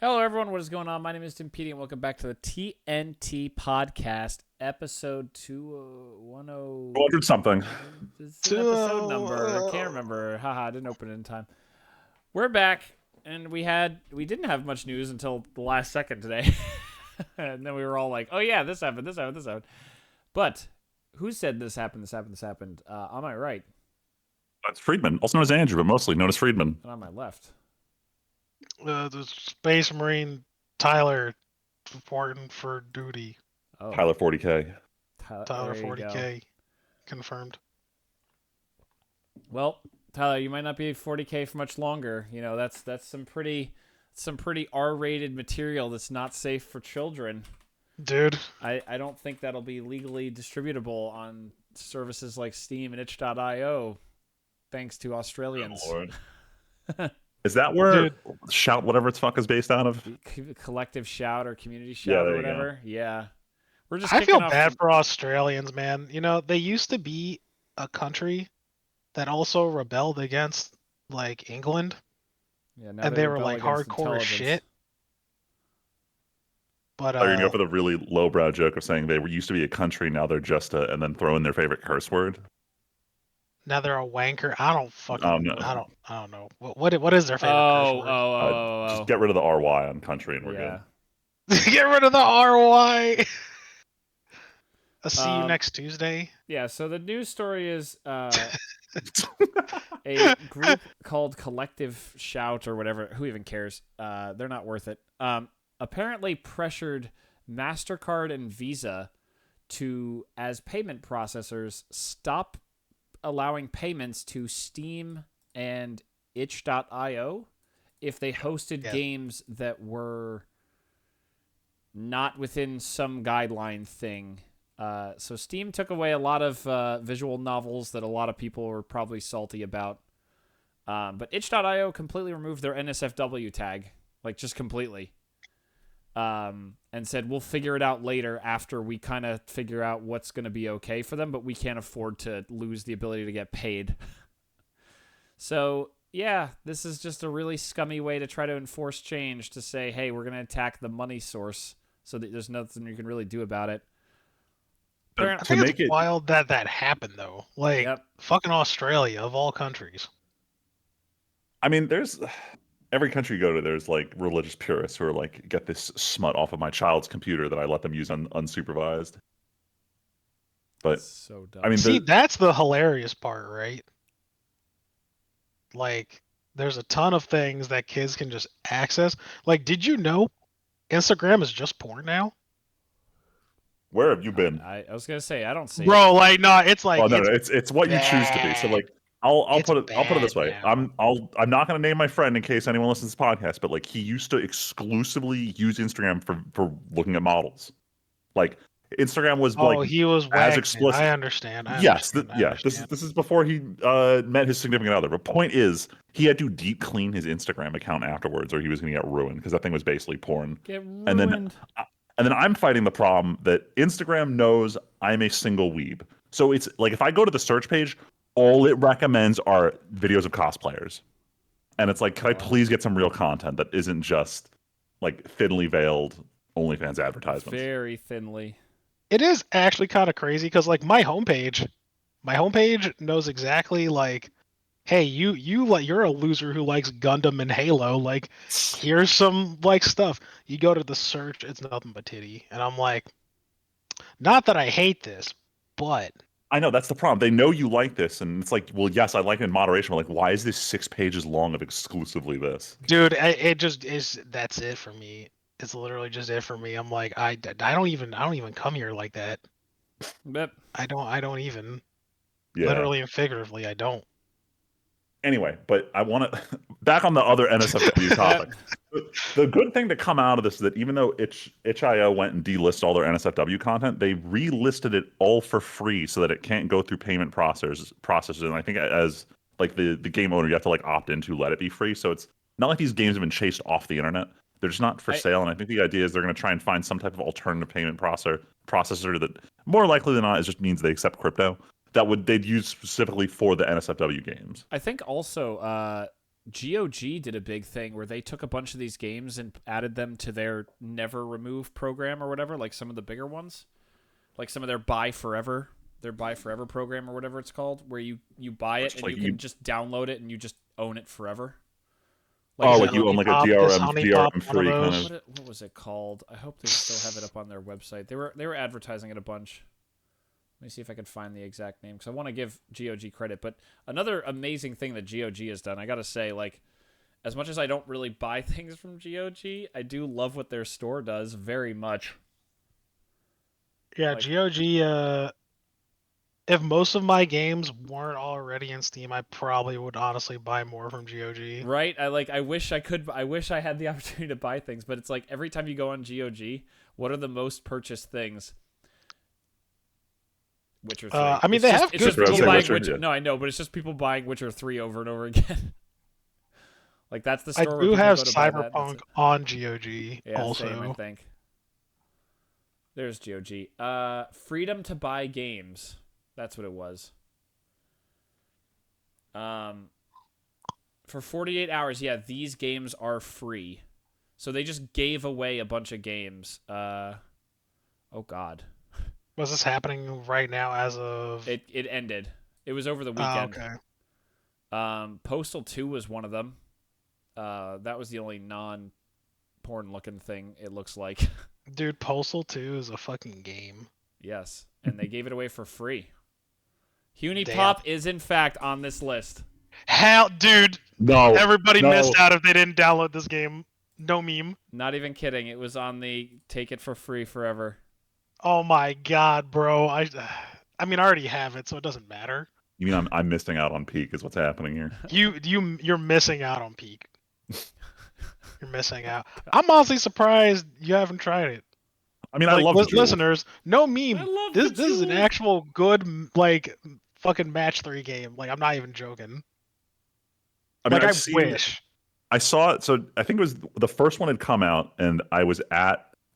Hello, everyone. What is going on? My name is Timpedia, and welcome back to the TNT Podcast, episode 210. 200 something. It's an episode number. Can't So, remember. Haha, didn't open it in time. We're back, and we didn't have much news until the last second today. And then we were all like, oh, yeah, this happened, this happened, this happened. But who said this happened, this happened, this happened? On my right That's Friedman, also known as Andrew, but mostly known as Friedman. and on my left. the Space Marine Tyler reporting for duty. Oh, Tyler 40K. Tyler there you go. 40K confirmed. Well, Tyler, you might not be 40K for much longer. You know, that's some pretty R-rated material that's not safe for children. Dude, I don't think that'll be legally distributable on services like Steam and itch.io, thanks to Australians. Oh, Lord. Is that where Shout whatever it's fuck is based out of? Collective Shout or Community Yeah, Shout there or you go. whatever. Yeah. We're just I kicking feel off bad the- for Australians, man. You know, they used to be a country that also rebelled against like England, Yeah, now and they were rebel like against hardcore as intelligence. shit. But Are you gonna go for the really lowbrow joke of saying they used to be a country, now they're just a, and then throw in their favorite curse word? now they're a wanker. I don't fucking. No. I don't know. What is their favorite curse word? Just get rid of the RY on country and we're Yeah. Get rid of the RY. I'll see you Um, next Tuesday. Yeah, so the news story is a group called Collective Shout or whatever. Who even cares? They're not worth it. Apparently pressured MasterCard and Visa to, as payment processors, stop allowing payments to Steam and itch.io if they hosted Yeah. games that were not within some guideline thing. So Steam took away a lot of visual novels that a lot of people were probably salty about. But itch.io completely removed their NSFW tag, like just completely. And said, we'll figure it out later after we kind of figure out what's going to be okay for them, but we can't afford to lose the ability to get paid. So, yeah, this is just a really scummy way to try to enforce change, to say, hey, we're going to attack the money source so that there's nothing you can really do about it. I To think make it's it, wild that happened though. Like Yep. fucking Australia of all countries. I mean, there's every country you go to, there's like religious purists who are like, get this smut off of my child's computer that I let them use unsupervised. But So dumb. I mean, See, that's the hilarious part, right? Like, there's a ton of things that kids can just access. Like, did you know Instagram is just porn now? where have you been? I was gonna say I don't see Bro, like, no, it's like Oh no, it's what you choose to be. So bad. like, I'll It's put it this way. bad now. I'm not going to name my friend in case anyone listens to this podcast, but like he used to exclusively use Instagram for looking at models. Like Instagram was Oh, like he was as wagging. explicit. I understand. Yes, I understand. this is before he met his significant other. But point is, he had to deep clean his Instagram account afterwards, or he was going to get ruined because that thing was basically porn. get And then ruined. And then I'm fighting the problem that Instagram knows I'm a single weeb. So it's like if I go to the search page, all it recommends are videos of cosplayers. And it's like, can I please get some real content that isn't just like thinly veiled OnlyFans advertisements? Very thinly. It is actually kind of crazy because like my homepage knows exactly like, hey, you're a loser who likes Gundam and Halo. Like, here's some like stuff. You go to the search, it's nothing but titty, and I'm like, not that I hate this, but I know that's the problem. They know you like this, and it's like, well, yes, I like it in moderation. But like, why is this 6 pages long of exclusively this? dude, it just is. That's it for me. It's literally just it for me. I'm like, I don't even come here like that. Yep. I don't even. Yeah. Literally and figuratively, I don't. Anyway, but I want to back on the other NSFW topic. The good thing to come out of this is that even though itch.io went and delisted all their NSFW content, they relisted it all for free so that it can't go through payment processors. And I think as like the game owner, you have to like opt in to let it be free. So it's not like these games have been chased off the internet. They're just not for sale. And I think the idea is they're going to try and find some type of alternative payment processor that more likely than not is just means they accept crypto. They'd use specifically for the NSFW games. I think also GOG did a big thing where they took a bunch of these games and added them to their never remove program or whatever, like some of the bigger ones, like some of their buy forever program or whatever it's called, where you buy it and like you can just download it and you just own it forever. Like you own like a DRM free kind of. What was it called? I hope they still have it up on their website. They were advertising it a bunch. Let me see if I can find the exact name, because I want to give GOG credit. But another amazing thing that GOG has done, I got to say, like, as much as I don't really buy things from GOG, I do love what their store does very much. Yeah, like, GOG, if most of my games weren't already in Steam, I probably would honestly buy more from GOG. Right? I wish I had the opportunity to buy things, but it's like every time you go on GOG, what are the most purchased things? Witcher 3. I mean, it's just people buying Witcher. Yeah. No, I know, but it's just people buying Witcher 3 over and over again. Like, that's the store. I do have Cyberpunk on GOG also. Same, I think. There's GOG. Freedom to buy games. That's what it was. For 48 hours, yeah, these games are free. So they just gave away a bunch of games. Oh, God. Was this happening right now as of... It ended. It was over the weekend. Oh, okay. Postal 2 was one of them. That was the only non-porn looking thing, it looks like. Dude, Postal 2 is a fucking game. Yes, and they gave it away for free. Hunipop is, in fact, on this list. Hell, dude. No. Everybody missed out if they didn't download this game. No meme. Not even kidding. It was on the take it for free forever. Oh my god, bro. I mean, I already have it, so it doesn't matter. You mean I'm missing out on Peak is what's happening here. You're missing out on Peak. You're missing out. I'm honestly surprised you haven't tried it. I mean, I love listeners. No meme. This is an actual good fucking match 3 game. Like, I'm not even joking. I mean, I wish. I saw it. So I think it was the first one had come out, and it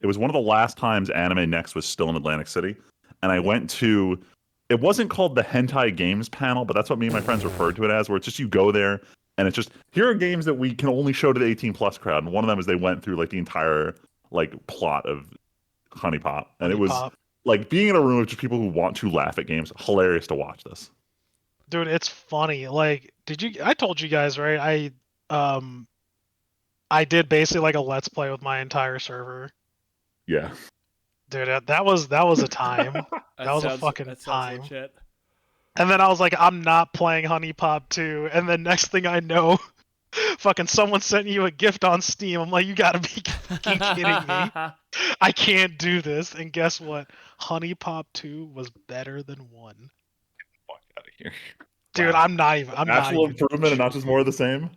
was one of the last times Anime Next was still in Atlantic City, and I went to. It wasn't called the Hentai Games panel, but that's what me and my friends referred to it as, where it's just you go there and it's just, here are games that we can only show to the 18+ crowd. And one of them is they went through like the entire plot of Honeypop. And it was like being in a room of just people who want to laugh at games. Hilarious to watch this. Dude, it's funny. Like, I told you guys, right? I did basically like a Let's Play with my entire server. Yeah. Dude, that was a time. that was a fucking time. Legit. And then I was like, I'm not playing Honeypop 2. And then next thing I know, fucking someone sent you a gift on Steam. I'm like, you gotta be fucking kidding me. I can't do this. And guess what? Honeypop 2 was better than 1. Fuck out of here. Dude, wow. I'm not even. Actual improvement and not just more of the same?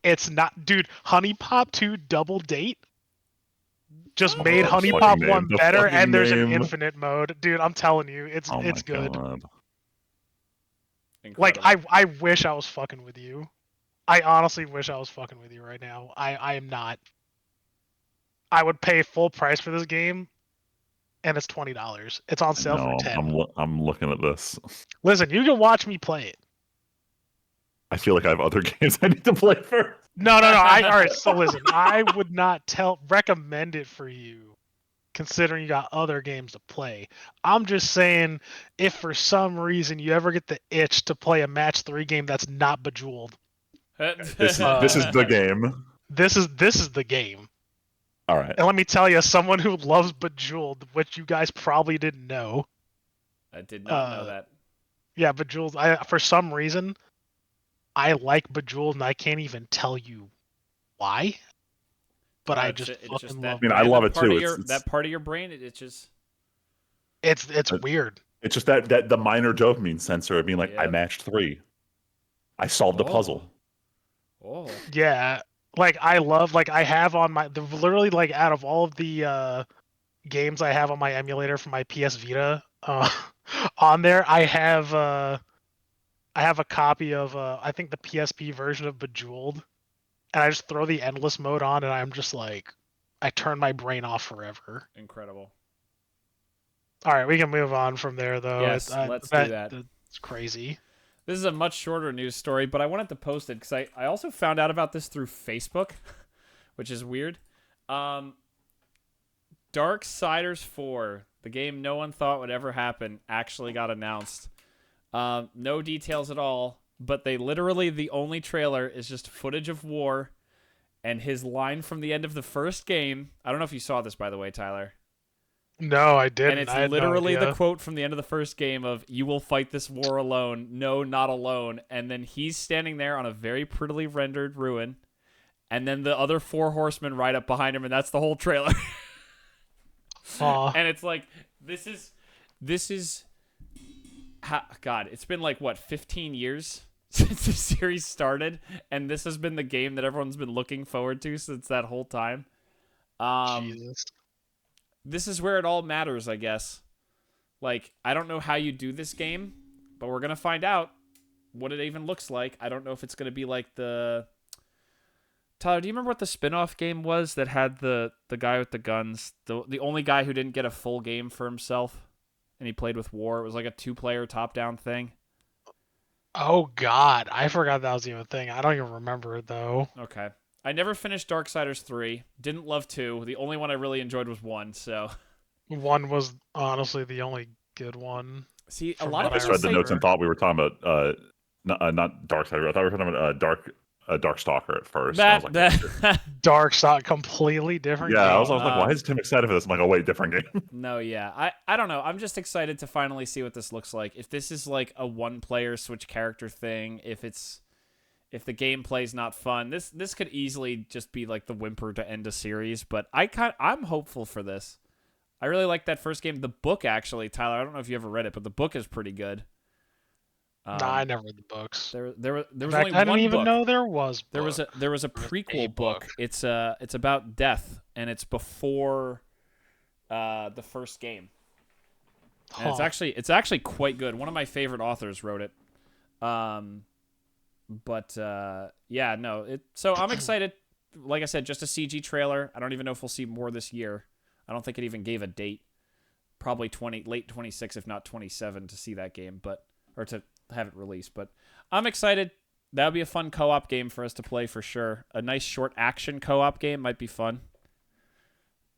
It's not. Dude, Honeypop 2 Double Date just made Honeypop 1 better, and there's an infinite mode. Dude, I'm telling you, it's good. God. Like, I wish I was fucking with you. I honestly wish I was fucking with you right now. I am not. I would pay full price for this game, and it's $20. It's on sale for $10. I'm looking at this. Listen, you can watch me play it. I feel like I have other games I need to play first. No. All right, so listen, I would not recommend it for you, considering you got other games to play. I'm just saying, if for some reason you ever get the itch to play a match 3 game that's not Bejeweled, this is the game. This is the game. All right. And let me tell you, someone who loves Bejeweled, which you guys probably didn't know. I did not know that. Yeah, Bejeweled. For some reason, I like Bejeweled, and I can't even tell you why. But I just fucking love it. I mean, I love it too. That part of your brain, it's just... It's weird. It's just that the minor dopamine sensor of being like, I matched 3. I solved the puzzle. Oh. Yeah. Like, I love... Like, I have on my... Literally, like, out of all of the games I have on my emulator for my PS Vita, on there, I have a copy of, I think, the PSP version of Bejeweled, and I just throw the endless mode on, and I'm just like, I turn my brain off forever. Incredible. All right, we can move on from there, though. Yes, let's do that. It's crazy. This is a much shorter news story, but I wanted to post it because I also found out about this through Facebook, which is weird. Darksiders 4, the game no one thought would ever happen, actually got announced. No details at all, but they literally, the only trailer is just footage of War and his line from the end of the first game. I don't know if you saw this, by the way, Tyler. No, I didn't. And it's I had literally no the idea. quote from the end of the first game of, "You will fight this war alone. No, not alone." And then he's standing there on a very prettily rendered ruin. And then the other 4 horsemen ride up behind him, and that's the whole trailer. Aw. And it's like, this is God, it's been like, what, 15 years since the series started, and this has been the game that everyone's been looking forward to since that whole time. Jesus. This is where it all matters, I guess. Like, I don't know how you do this game, but we're going to find out what it even looks like. I don't know if it's going to be like the... Tyler, do you remember what the spin-off game was that had the guy with the guns? The only guy who didn't get a full game for himself, and he played with War. It was like a 2-player top-down thing. Oh, God. I forgot that was even a thing. I don't even remember it, though. Okay. I never finished Darksiders 3. Didn't love 2. The only one I really enjoyed was 1, so... 1 was honestly the only good one. See, a From lot of what I people just read the say... notes and thought we were talking about not Darksiders. I thought we were talking about Darkstalker at first. And I was like, That Dark Side, completely different yeah, game. I was like, why is Tim excited for this? I'm like, oh wait, different game. No, yeah. I don't know. I'm just excited to finally see what this looks like. If this is like a one-player switch character thing, if the gameplay's not fun, this could easily just be like the whimper to end a series, but I'm hopeful for this. I really like that first game. The book, actually, Tyler, I don't know if you ever read it, but the book is pretty good. Nah, I never read the books. There was In fact, only I didn't one even book. know there was. There was a There was a prequel book. book. It's about death, and it's before the first game. And it's actually quite good. One of my favorite authors wrote it. Yeah, no. So I'm excited. Like I said, just a CG trailer. I don't even know if we'll see more this year. I don't think it even gave a date. Probably late 26, if not 27, to see that game, or to have it released. But I'm excited. That would be a fun co-op game for us to play for sure. A nice short action co-op game might be fun.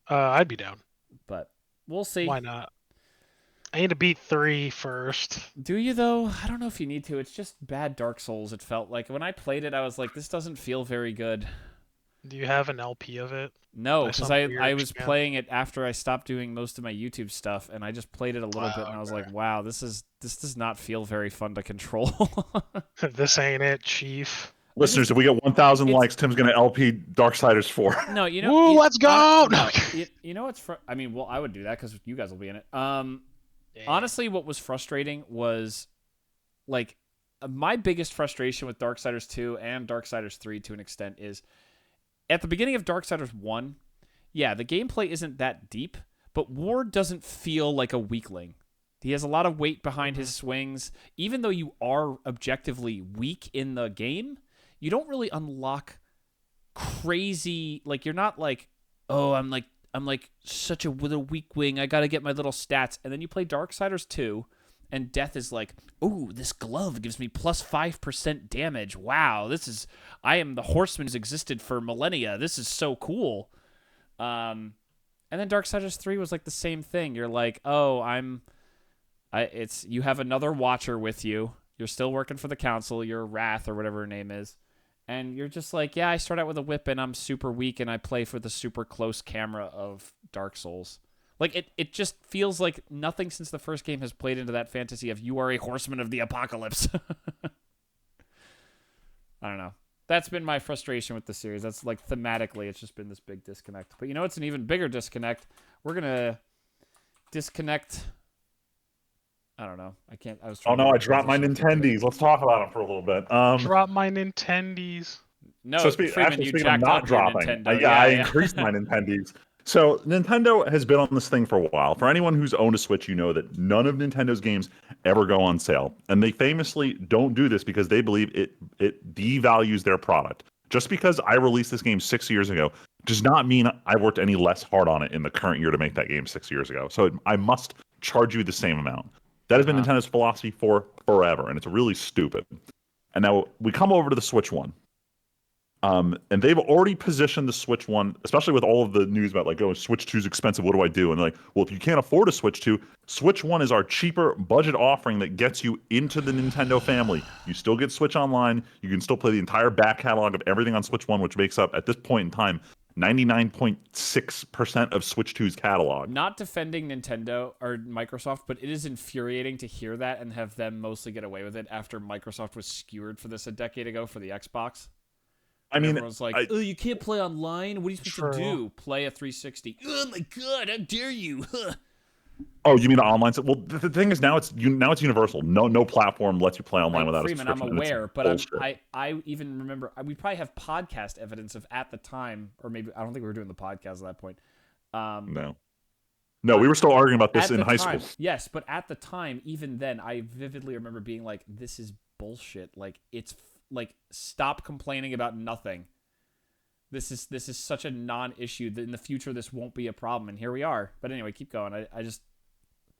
I'd be down. But we'll see. Why not? I need to beat 3 first. Do you, though? I don't know if you need to. It's just bad Dark Souls, it felt like. When I played it, I was like, this doesn't feel very good. Do you have an LP of it? No, By because some I weird was chance? playing it after I stopped doing most of my YouTube stuff, and I just played it a little bit, and I was like, wow, this does not feel very fun to control. This ain't it, Chief. Listeners, if we get 1,000 It's- likes, Tim's gonna LP Darksiders 4. No, you know. Woo, let's go! No, you know what's? I mean, well, I would do that because you guys will be in it. Honestly, what was frustrating was, like, my biggest frustration with Darksiders 2 and Darksiders 3 to an extent is, at the beginning of Darksiders 1, yeah, the gameplay isn't that deep, but Ward doesn't feel like a weakling. He has a lot of weight behind his swings. Even though you are objectively weak in the game, you don't really unlock crazy, like, you're not like, oh, I'm like such a little weak wing, I gotta get my little stats. And then you play Darksiders 2, and Death is like, ooh, this glove gives me plus 5% damage. Wow, I am the horseman who's existed for millennia. This is so cool. And then Darksiders 3 was like the same thing. You're like, oh, you have another watcher with you. You're still working for the council. You're Wrath or whatever her name is. And you're just like, yeah, I start out with a whip and I'm super weak and I play for the super close camera of Dark Souls. Like, it just feels like nothing since the first game has played into that fantasy of you are a horseman of the apocalypse. I don't know. That's been my frustration with the series. That's like thematically, it's just been this big disconnect. But you know, it's an even bigger disconnect. We're going to disconnect. I don't know. I can't. I was. Oh trying no, to I dropped my Nintendies. Let's talk about them for a little bit. Drop my Nintendies. No, so Freeman, you speaking of jacked not up your dropping, Nintendo. I increased my Nintendies. So Nintendo has been on this thing for a while. For anyone who's owned a Switch, you know that none of Nintendo's games ever go on sale. And they famously don't do this because they believe it devalues their product. Just because I released this game 6 years ago does not mean I worked any less hard on it in the current year to make that game 6 years ago. So I must charge you the same amount. That has been Nintendo's philosophy for forever, and it's really stupid. And now we come over to the Switch One. And they've already positioned the Switch One, especially with all of the news about like, oh, Switch 2 is expensive. What do I do? And they're like, well, if you can't afford a Switch 2, Switch One is our cheaper budget offering that gets you into the Nintendo family. You still get Switch Online. You can still play the entire back catalog of everything on Switch One, which makes up at this point in time 99.6% of Switch 2's catalog. Not defending Nintendo or Microsoft, but it is infuriating to hear that and have them mostly get away with it after Microsoft was skewered for this a decade ago for the Xbox. I mean, everyone's like, "Oh, you can't play online. What are you supposed to do? Play a 360? Oh my god, how dare you!" Oh, you mean the online? Well, the thing is now it's universal. No platform lets you play online without Freeman, a subscription. I'm aware, but I even remember we probably have podcast evidence of at the time, or maybe I don't think we were doing the podcast at that point. No, we were still arguing about this in high school. Yes, but at the time, even then, I vividly remember being like, "This is bullshit. Like it's." Like, stop complaining about nothing. This is such a non-issue that in the future this won't be a problem, and here we are. But anyway, keep going. I just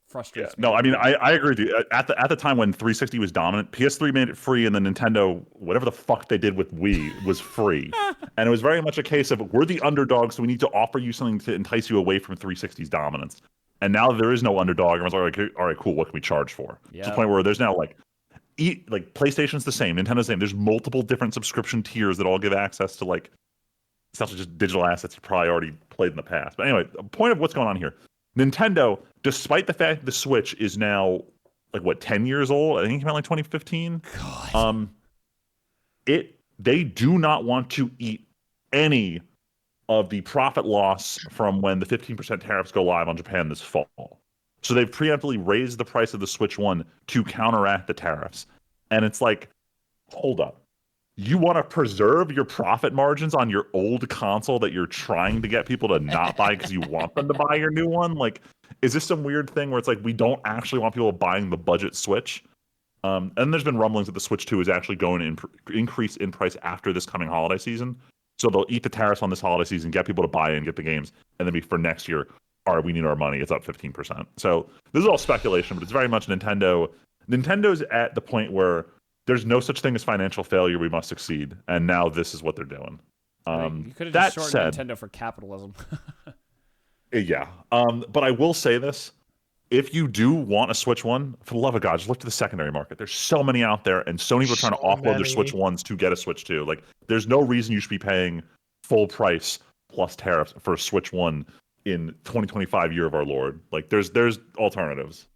frustrates me. No, I mean I agree with you. At the time when 360 was dominant, PS3 made it free, and then Nintendo, whatever the fuck they did with Wii, was free. And it was very much a case of we're the underdog, so we need to offer you something to entice you away from 360's dominance. And now there is no underdog. Everyone's like, all right, cool. What can we charge for? Yep. To the point where there's now like PlayStation's the same, Nintendo's the same. There's multiple different subscription tiers that all give access to like essentially just digital assets you probably already played in the past. But anyway, the point of what's going on here, Nintendo, despite the fact the Switch is now like what 10 years old, I think it came out like 2015. God. They do not want to eat any of the profit loss from when the 15% tariffs go live on Japan this fall. So they've preemptively raised the price of the Switch One to counteract the tariffs. And it's like, hold up. You want to preserve your profit margins on your old console that you're trying to get people to not buy because you want them to buy your new one? Like, is this some weird thing where it's like we don't actually want people buying the budget Switch? And there's been rumblings that the Switch 2 is actually going to increase in price after this coming holiday season. So they'll eat the tariffs on this holiday season, get people to buy in, get the games, and then for next year, we need our money. It's up 15%. So this is all speculation, but it's very much Nintendo. Nintendo's at the point where there's no such thing as financial failure. We must succeed. And now this is what they're doing. You could have just shortened Nintendo for capitalism. Yeah. But I will say this. If you do want a Switch One, for the love of God, just look to the secondary market. There's so many out there, and Sony were trying to offload their Switch Ones to get a Switch 2. Like, there's no reason you should be paying full price plus tariffs for a Switch One in 2025 year of our Lord. Like, there's alternatives.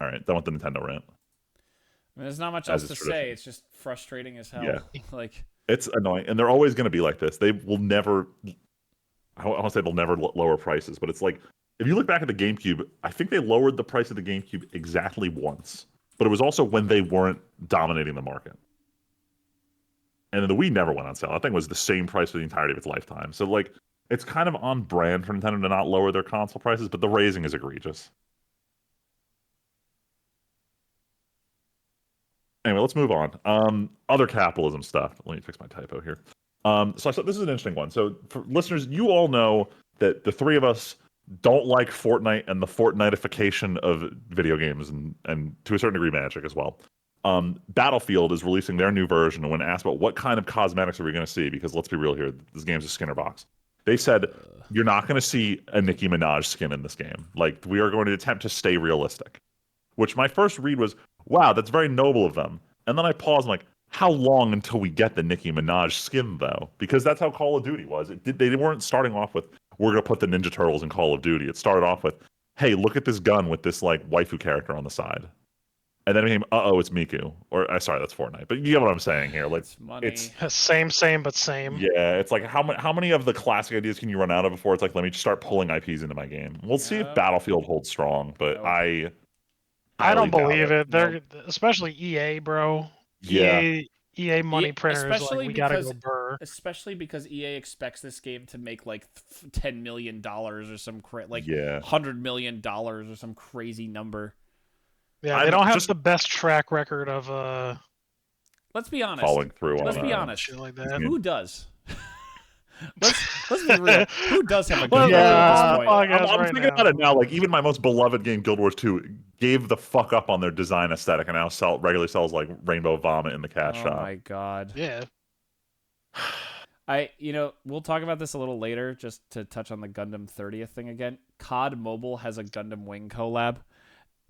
All right, done with the Nintendo rant. I mean, there's not much else to say. It's just frustrating as hell. Yeah. Like, it's annoying, and they're always going to be like this. They will never. I want to say they'll never lower prices, but it's like if you look back at the GameCube, I think they lowered the price of the GameCube exactly once, but it was also when they weren't dominating the market. And then the Wii never went on sale. I think it was the same price for the entirety of its lifetime. So like, it's kind of on brand for Nintendo to not lower their console prices, but the raising is egregious. Anyway, let's move on. Other capitalism stuff. Let me fix my typo here. So I thought this is an interesting one. So for listeners, you all know that the three of us don't like Fortnite and the Fortnitification of video games and to a certain degree Magic as well. Battlefield is releasing their new version, and when asked about what kind of cosmetics are we going to see, because let's be real here, this game's a Skinner box. They said, you're not going to see a Nicki Minaj skin in this game. Like, we are going to attempt to stay realistic. Which my first read was, wow, that's very noble of them. And then I paused, I'm like, how long until we get the Nicki Minaj skin, though? Because that's how Call of Duty was. They weren't starting off with, we're going to put the Ninja Turtles in Call of Duty. It started off with, hey, look at this gun with this, like, waifu character on the side. And then it became, it's Miku. Or, sorry, that's Fortnite. But you get what I'm saying here. Like, it's same, but same. Yeah, it's like, how many of the classic ideas can you run out of before it's like, let me just start pulling IPs into my game? We'll see if Battlefield holds strong, but I don't believe it. They're especially EA, bro. Yeah. EA money printers, like, we gotta go burr. Especially because EA expects this game to make like $10 million or some $100 million or some crazy number. Yeah, they don't have the best track record of let's be honest. Following through on Let's be honest. Shit like that. Who does? Let's be real. Who does have a Well, Gundam yeah, at this on the point? podcast I'm right thinking now. about it now. Like even my most beloved game, Guild Wars 2, gave the fuck up on their design aesthetic and now regularly sells like rainbow vomit in the cash Oh shop. my god. Yeah. We'll talk about this a little later, just to touch on the Gundam 30th thing again. COD Mobile has a Gundam Wing collab.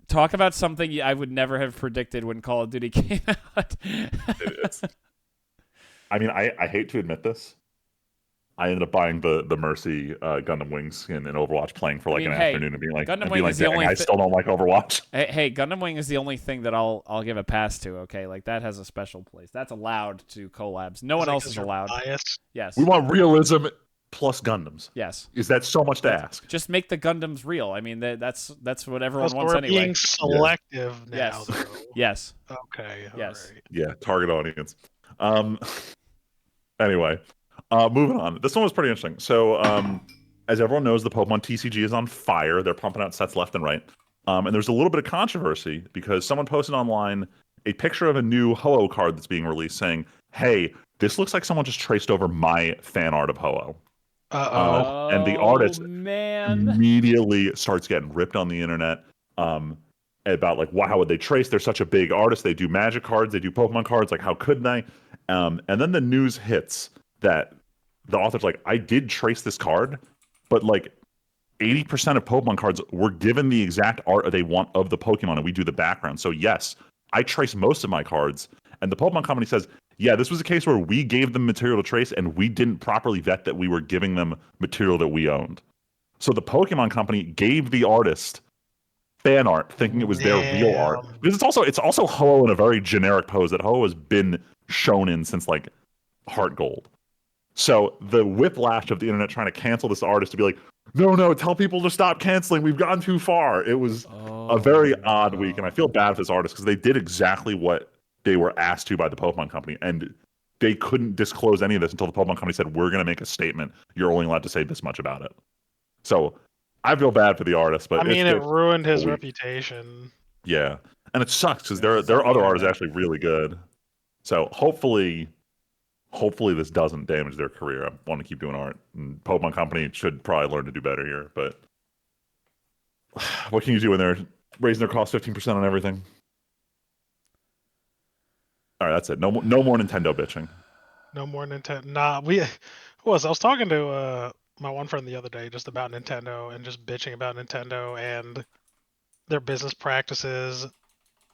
Talk about something I would never have predicted when Call of Duty came out. I mean, I hate to admit this. I ended up buying the Mercy Gundam Wing skin in Overwatch, playing for like an afternoon and being like, dang, I still don't like Overwatch. Hey, Gundam Wing is the only thing that I'll give a pass to. Okay, like that has a special place. That's allowed to collabs. No one else is allowed. Biased? Yes. We want realism plus Gundams. Yes. Is that so much to ask? Just make the Gundams real. I mean, that's what everyone wants we're anyway. Being selective now, Yes. though. Yes. Okay. Yes. All right. Yeah, target audience. Anyway, moving on. This one was pretty interesting. So, as everyone knows, the Pokemon TCG is on fire. They're pumping out sets left and right. And there's a little bit of controversy because someone posted online a picture of a new Ho-Oh card that's being released saying, hey, this looks like someone just traced over my fan art of Ho-Oh. And the artist immediately starts getting ripped on the internet about like, wow, how would they trace? They're such a big artist. They do Magic cards. They do Pokemon cards. Like, how could they? And then the news hits that the author's like, I did trace this card, but like 80% of Pokemon cards were given the exact art they want of the Pokemon, and we do the background. So yes, I trace most of my cards. And the Pokemon company says, yeah, this was a case where we gave them material to trace and we didn't properly vet that we were giving them material that we owned. So the Pokemon company gave the artist fan art thinking it was their real art. Because it's also Ho-Oh in a very generic pose that Ho-Oh has been shown in since like Heart Gold. So the whiplash of the internet trying to cancel this artist to be like, no, tell people to stop canceling. We've gone too far. It was a very odd week, and I feel bad for this artist because they did exactly what they were asked to by the Pokemon company, and they couldn't disclose any of this until the Pokemon company said, we're going to make a statement. You're only allowed to say this much about it. So I feel bad for the artist, but I mean, it ruined his reputation. Yeah, and it sucks because their other art is actually really good. So hopefully this doesn't damage their career. I want to keep doing art, and Pokemon Company should probably learn to do better here. But what can you do when they're raising their cost 15% on everything? All right, that's it. No more Nintendo bitching. No more Nintendo. Nah, I was talking to my one friend the other day just about Nintendo and just bitching about Nintendo and their business practices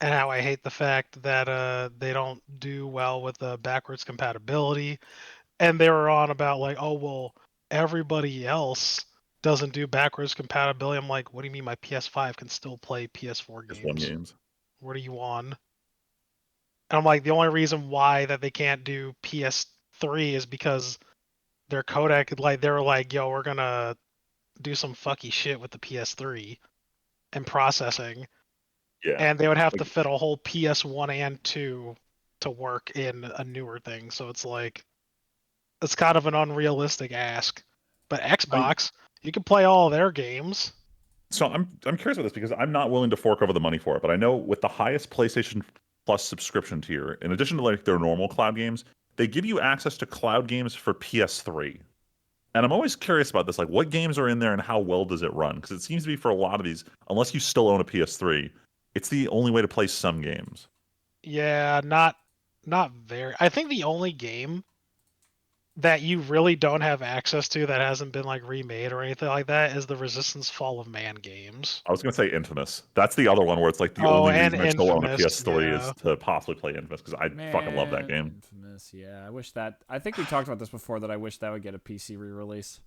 and how I hate the fact that they don't do well with the backwards compatibility. And they were on about like, oh well, everybody else doesn't do backwards compatibility. I'm like, what do you mean my PS5 can still play PS4 games? What are you on? And I'm like, the only reason why that they can't do PS3 is because their codec, like they were like, yo, we're gonna do some fucky shit with the PS3 and processing. Yeah. And they would have to fit a whole PS1 and 2 to work in a newer thing. So it's like, it's kind of an unrealistic ask. But Xbox, you can play all their games. So I'm curious about this because I'm not willing to fork over the money for it. But I know with the highest PlayStation Plus subscription tier, in addition to like their normal cloud games, they give you access to cloud games for PS3. And I'm always curious about this, like what games are in there and how well does it run? Because it seems to be for a lot of these, unless you still own a PS3, it's the only way to play some games. Yeah, not very. I think the only game that you really don't have access to that hasn't been like remade or anything like that is the Resistance Fall of Man games. I was gonna say Infamous. That's the other one where it's like the only reason I still own a PS3 is to possibly play Infamous because I fucking love that game. Infamous, yeah. I think we talked about this before that I wish that would get a PC re-release.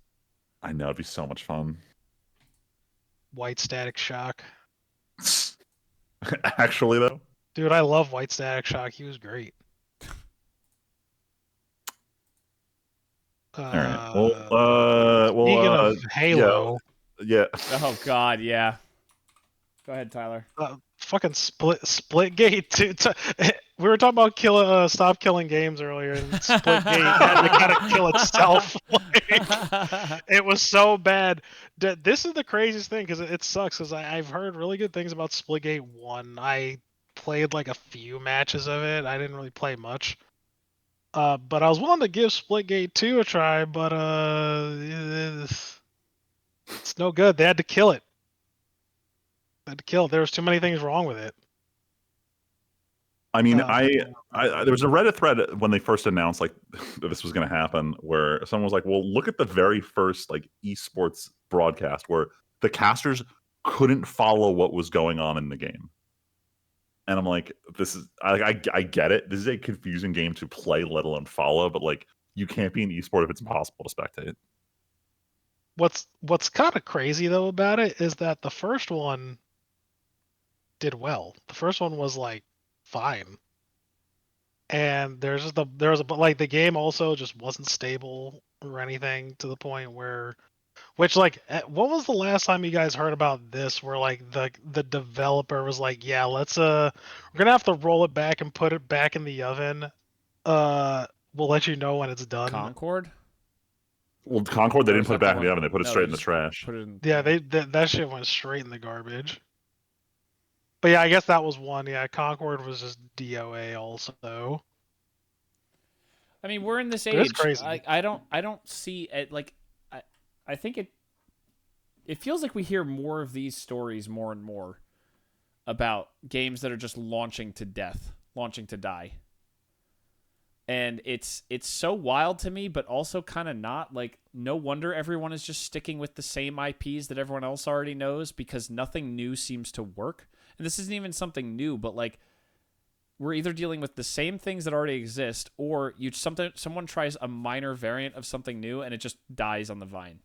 I know, it'd be so much fun. White Static Shock. Actually, though, dude, I love White Static Shock. He was great. All right. Well, speaking of Halo, yeah. Oh God, yeah. Go ahead, Tyler. Fucking Splitgate. We were talking about stop killing games earlier, and Splitgate had to kind of kill itself. It was so bad. This is the craziest thing because it sucks. Because I've heard really good things about Splitgate 1. I played like a few matches of it. I didn't really play much. But I was willing to give Splitgate 2 a try, but it's no good. They had to kill it. There was too many things wrong with it. I mean, Uh, there was a Reddit thread when they first announced like that this was going to happen, where someone was like, "Well, look at the very first like esports broadcast where the casters couldn't follow what was going on in the game." And I'm like, "This is I get it. This is a confusing game to play, let alone follow. But like, you can't be an esport if it's impossible to spectate." What's kind of crazy though about it is that the first one did well. The first one was like fine, and there was a like the game also just wasn't stable or anything to the point where, which like what was the last time you guys heard about this where like the developer was like, yeah, let's we're gonna have to roll it back and put it back in the oven. We'll let you know when it's done. Concord? Well, Concord, they Or didn't is put it that back the in the one- oven. They put it no, straight they in the just trash. Put it in. Yeah, that shit went straight in the garbage. But yeah, I guess that was one. Yeah, Concord was just DOA also. I mean, we're in this But it's age. crazy. I don't see it like I think it feels like we hear more of these stories more and more about games that are just launching to death, launching to die. And it's so wild to me, but also kind of not. Like, no wonder everyone is just sticking with the same IPs that everyone else already knows because nothing new seems to work. And this isn't even something new, but like we're either dealing with the same things that already exist, or someone tries a minor variant of something new and it just dies on the vine.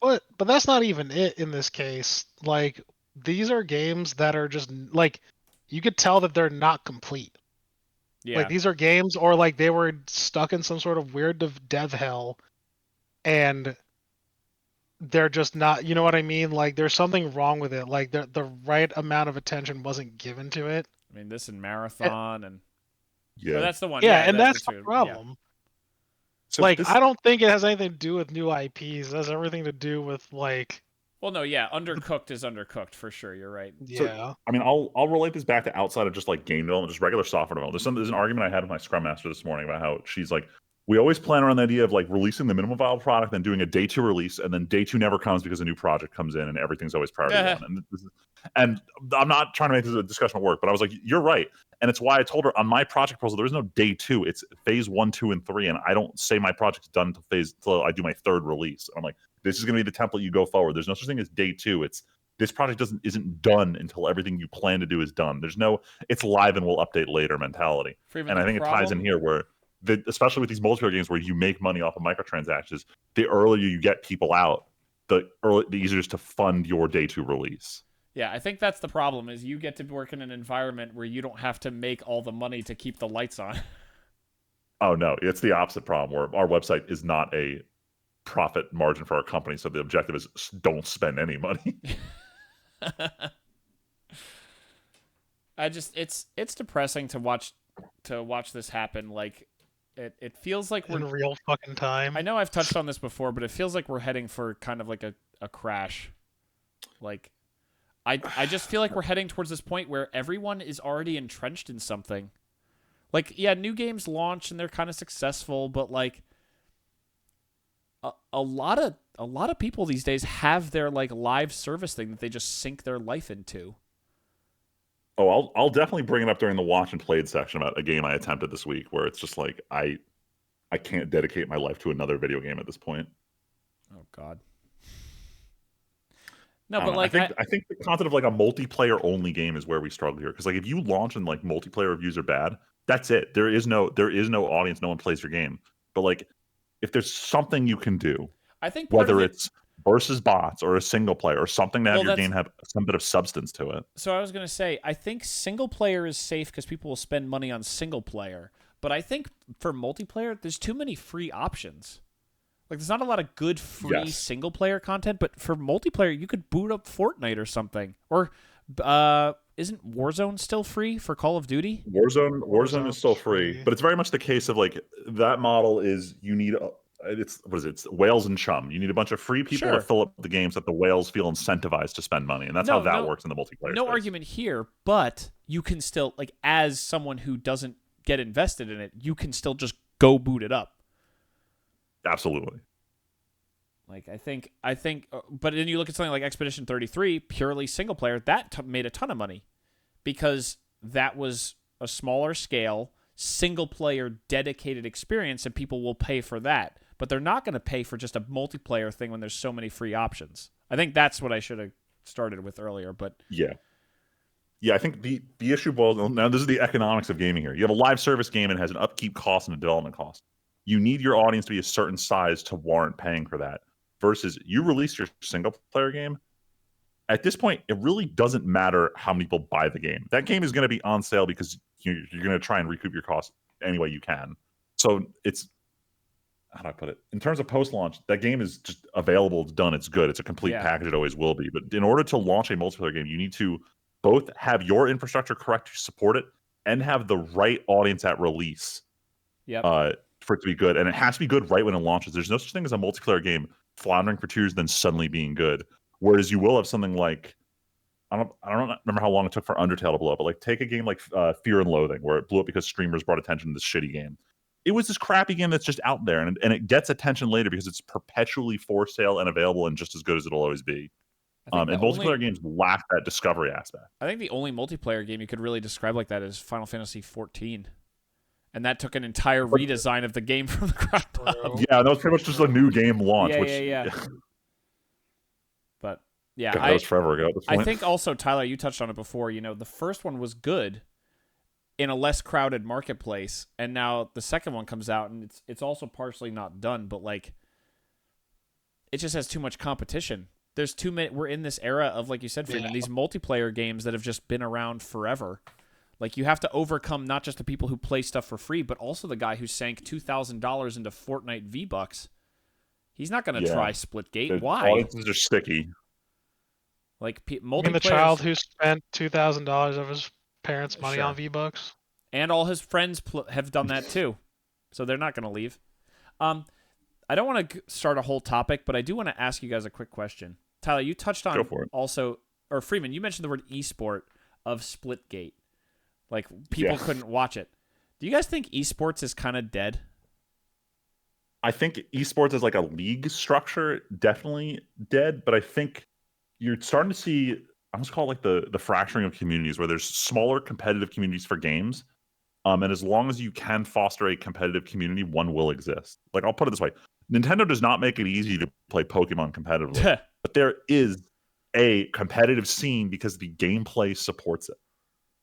But that's not even it in this case. Like these are games that are just like you could tell that they're not complete. Yeah. Like these are games or like they were stuck in some sort of weird dev hell and they're just not, you know what I mean? Like there's something wrong with it. Like the right amount of attention wasn't given to it. I mean, this and Marathon and Yeah, that's the one. Yeah, Yeah, and that's the true. problem. Yeah. so Like this, I don't think it has anything to do with new IPs. It has everything to do with like Well, no, yeah, Undercooked is Undercooked for sure. You're right. So, yeah. I mean, I'll relate this back to outside of just like game development, just regular software development. There's an argument I had with my Scrum Master this morning about how she's like, we always plan around the idea of like releasing the minimum viable product, then doing a day 2 release, and then day 2 never comes because a new project comes in and everything's always priority one. And I'm not trying to make this a discussion at work, but I was like, you're right. And it's why I told her on my project proposal, there is no day 2. It's phase 1, 2, and 3. And I don't say my project's done until I do my 3rd release. I'm like, this is going to be the template you go forward. There's no such thing as day 2. It's this project isn't done until everything you plan to do is done. There's no it's live and we'll update later mentality. And I think it ties in here where especially with these multiplayer games where you make money off of microtransactions, the earlier you get people out, the easier it is to fund your day 2 release. Yeah, I think that's the problem is you get to work in an environment where you don't have to make all the money to keep the lights on. Oh no, it's the opposite problem where our website is not a profit margin for our company, so the objective is don't spend any money. It's depressing to watch this happen. Like it feels like we're In real fucking time. I know I've touched on this before, but it feels like we're heading for kind of like a crash. Like I just feel like we're heading towards this point where everyone is already entrenched in something. Like, yeah, new games launch and they're kind of successful, but like a lot of people these days have their like live service thing that they just sink their life into. Oh, I'll definitely bring it up during the watch and played section about a game I attempted this week where it's just like I can't dedicate my life to another video game at this point. Oh God. No, but like I think the concept of like a multiplayer only game is where we struggle here because like if you launch and like multiplayer reviews are bad, that's it. There is no audience, no one plays your game. But like if there's something you can do, I think whether it's versus bots or a single player or something to have your game have some bit of substance to it. So I was going to say, I think single player is safe because people will spend money on single player. But I think for multiplayer, there's too many free options. Like, there's not a lot of good free single player content, but for multiplayer, you could boot up Fortnite or something. Or isn't Warzone still free for Call of Duty? Warzone is still free, but it's very much the case of like that model is you need it's whales and chum. You need a bunch of free people to fill up the games that the whales feel incentivized to spend money, and that's how that works in the multiplayer. No space. argument here, but you can still like as someone who doesn't get invested in it, you can still just go boot it up. Absolutely. Like I think, but then you look at something like Expedition 33, purely single player, that made a ton of money because that was a smaller scale, single player, dedicated experience, and people will pay for that. But they're not going to pay for just a multiplayer thing when there's so many free options. I think that's what I should have started with earlier. But yeah, I think the issue boils down. Now, this is the economics of gaming here. You have a live service game and it has an upkeep cost and a development cost. You need your audience to be a certain size to warrant paying for that. Versus you release your single player game. At this point, it really doesn't matter how many people buy the game. That game is going to be on sale because you're going to try and recoup your costs any way you can. So it's, how do I put it? In terms of post-launch, that game is just available. It's done. It's good. It's a complete package. It always will be. But in order to launch a multiplayer game, you need to both have your infrastructure correct to support it and have the right audience at release for it to be good. And it has to be good right when it launches. There's no such thing as a multiplayer game floundering for 2 years, then suddenly being good. Whereas you will have something like, I don't remember how long it took for Undertale to blow up, but like take a game like Fear and Loathing, where it blew up because streamers brought attention to this shitty game. It was this crappy game that's just out there, and it gets attention later because it's perpetually for sale and available and just as good as it'll always be. And multiplayer games lack that discovery aspect. I think the only multiplayer game you could really describe like that is Final Fantasy XIV. And that took an entire redesign of the game from the ground up. Yeah, that was pretty much just a new game launch. Yeah. But yeah, that was forever ago. I think also, Tyler, you touched on it before. The first one was good in a less crowded marketplace, and now the second one comes out, and it's also partially not done, but like it just has too much competition. There's too many. We're in this era of, like you said, Freeman, these multiplayer games that have just been around forever. Like, you have to overcome not just the people who play stuff for free, but also the guy who sank $2,000 into Fortnite V-Bucks. He's not going to try Splitgate. Why? Audiences are sticky. Like, multiplayer. And the child who spent $2,000 of his parents' money on V-Bucks. And all his friends have done that too. So they're not going to leave. I don't want to start a whole topic, but I do want to ask you guys a quick question. Tyler, you touched on also, or Freeman, you mentioned the word esport of Splitgate. Like, people couldn't watch it. Do you guys think esports is kind of dead? I think esports as like a league structure, definitely dead. But I think you're starting to see, I almost call it like the fracturing of communities, where there's smaller competitive communities for games. And as long as you can foster a competitive community, one will exist. Like, I'll put it this way. Nintendo does not make it easy to play Pokemon competitively. But there is a competitive scene because the gameplay supports it.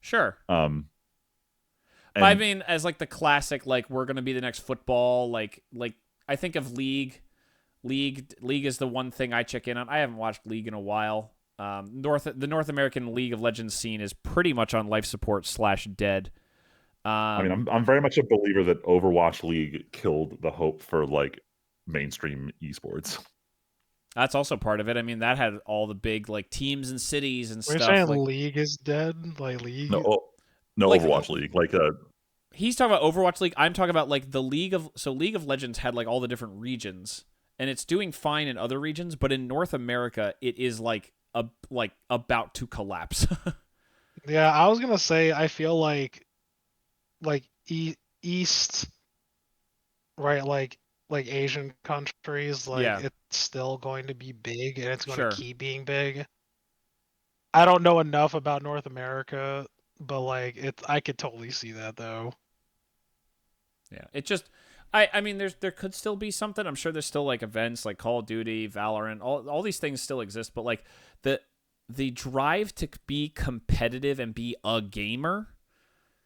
Sure. I mean, as like the classic, like, we're gonna be the next football. Like I think of League. League is the one thing I check in on. I haven't watched League in a while. The North American League of Legends scene is pretty much on life support / dead. I mean, I'm very much a believer that Overwatch League killed the hope for like mainstream esports. That's also part of it. I mean, that had all the big like teams and cities and stuff. You're saying League is dead? Like League? No, like, Overwatch League. Like he's talking about Overwatch League. I'm talking about like the League of Legends had like all the different regions, and it's doing fine in other regions, but in North America, it is like about to collapse. Yeah, I was gonna say I feel like East, right? Like Asian countries, it's still going to be big, and it's going to keep being big. I don't know enough about North America, but like I could totally see that though. Yeah, it just, I mean, there could still be something. I'm sure there's still like events like Call of Duty, Valorant, all these things still exist, but like the drive to be competitive and be a gamer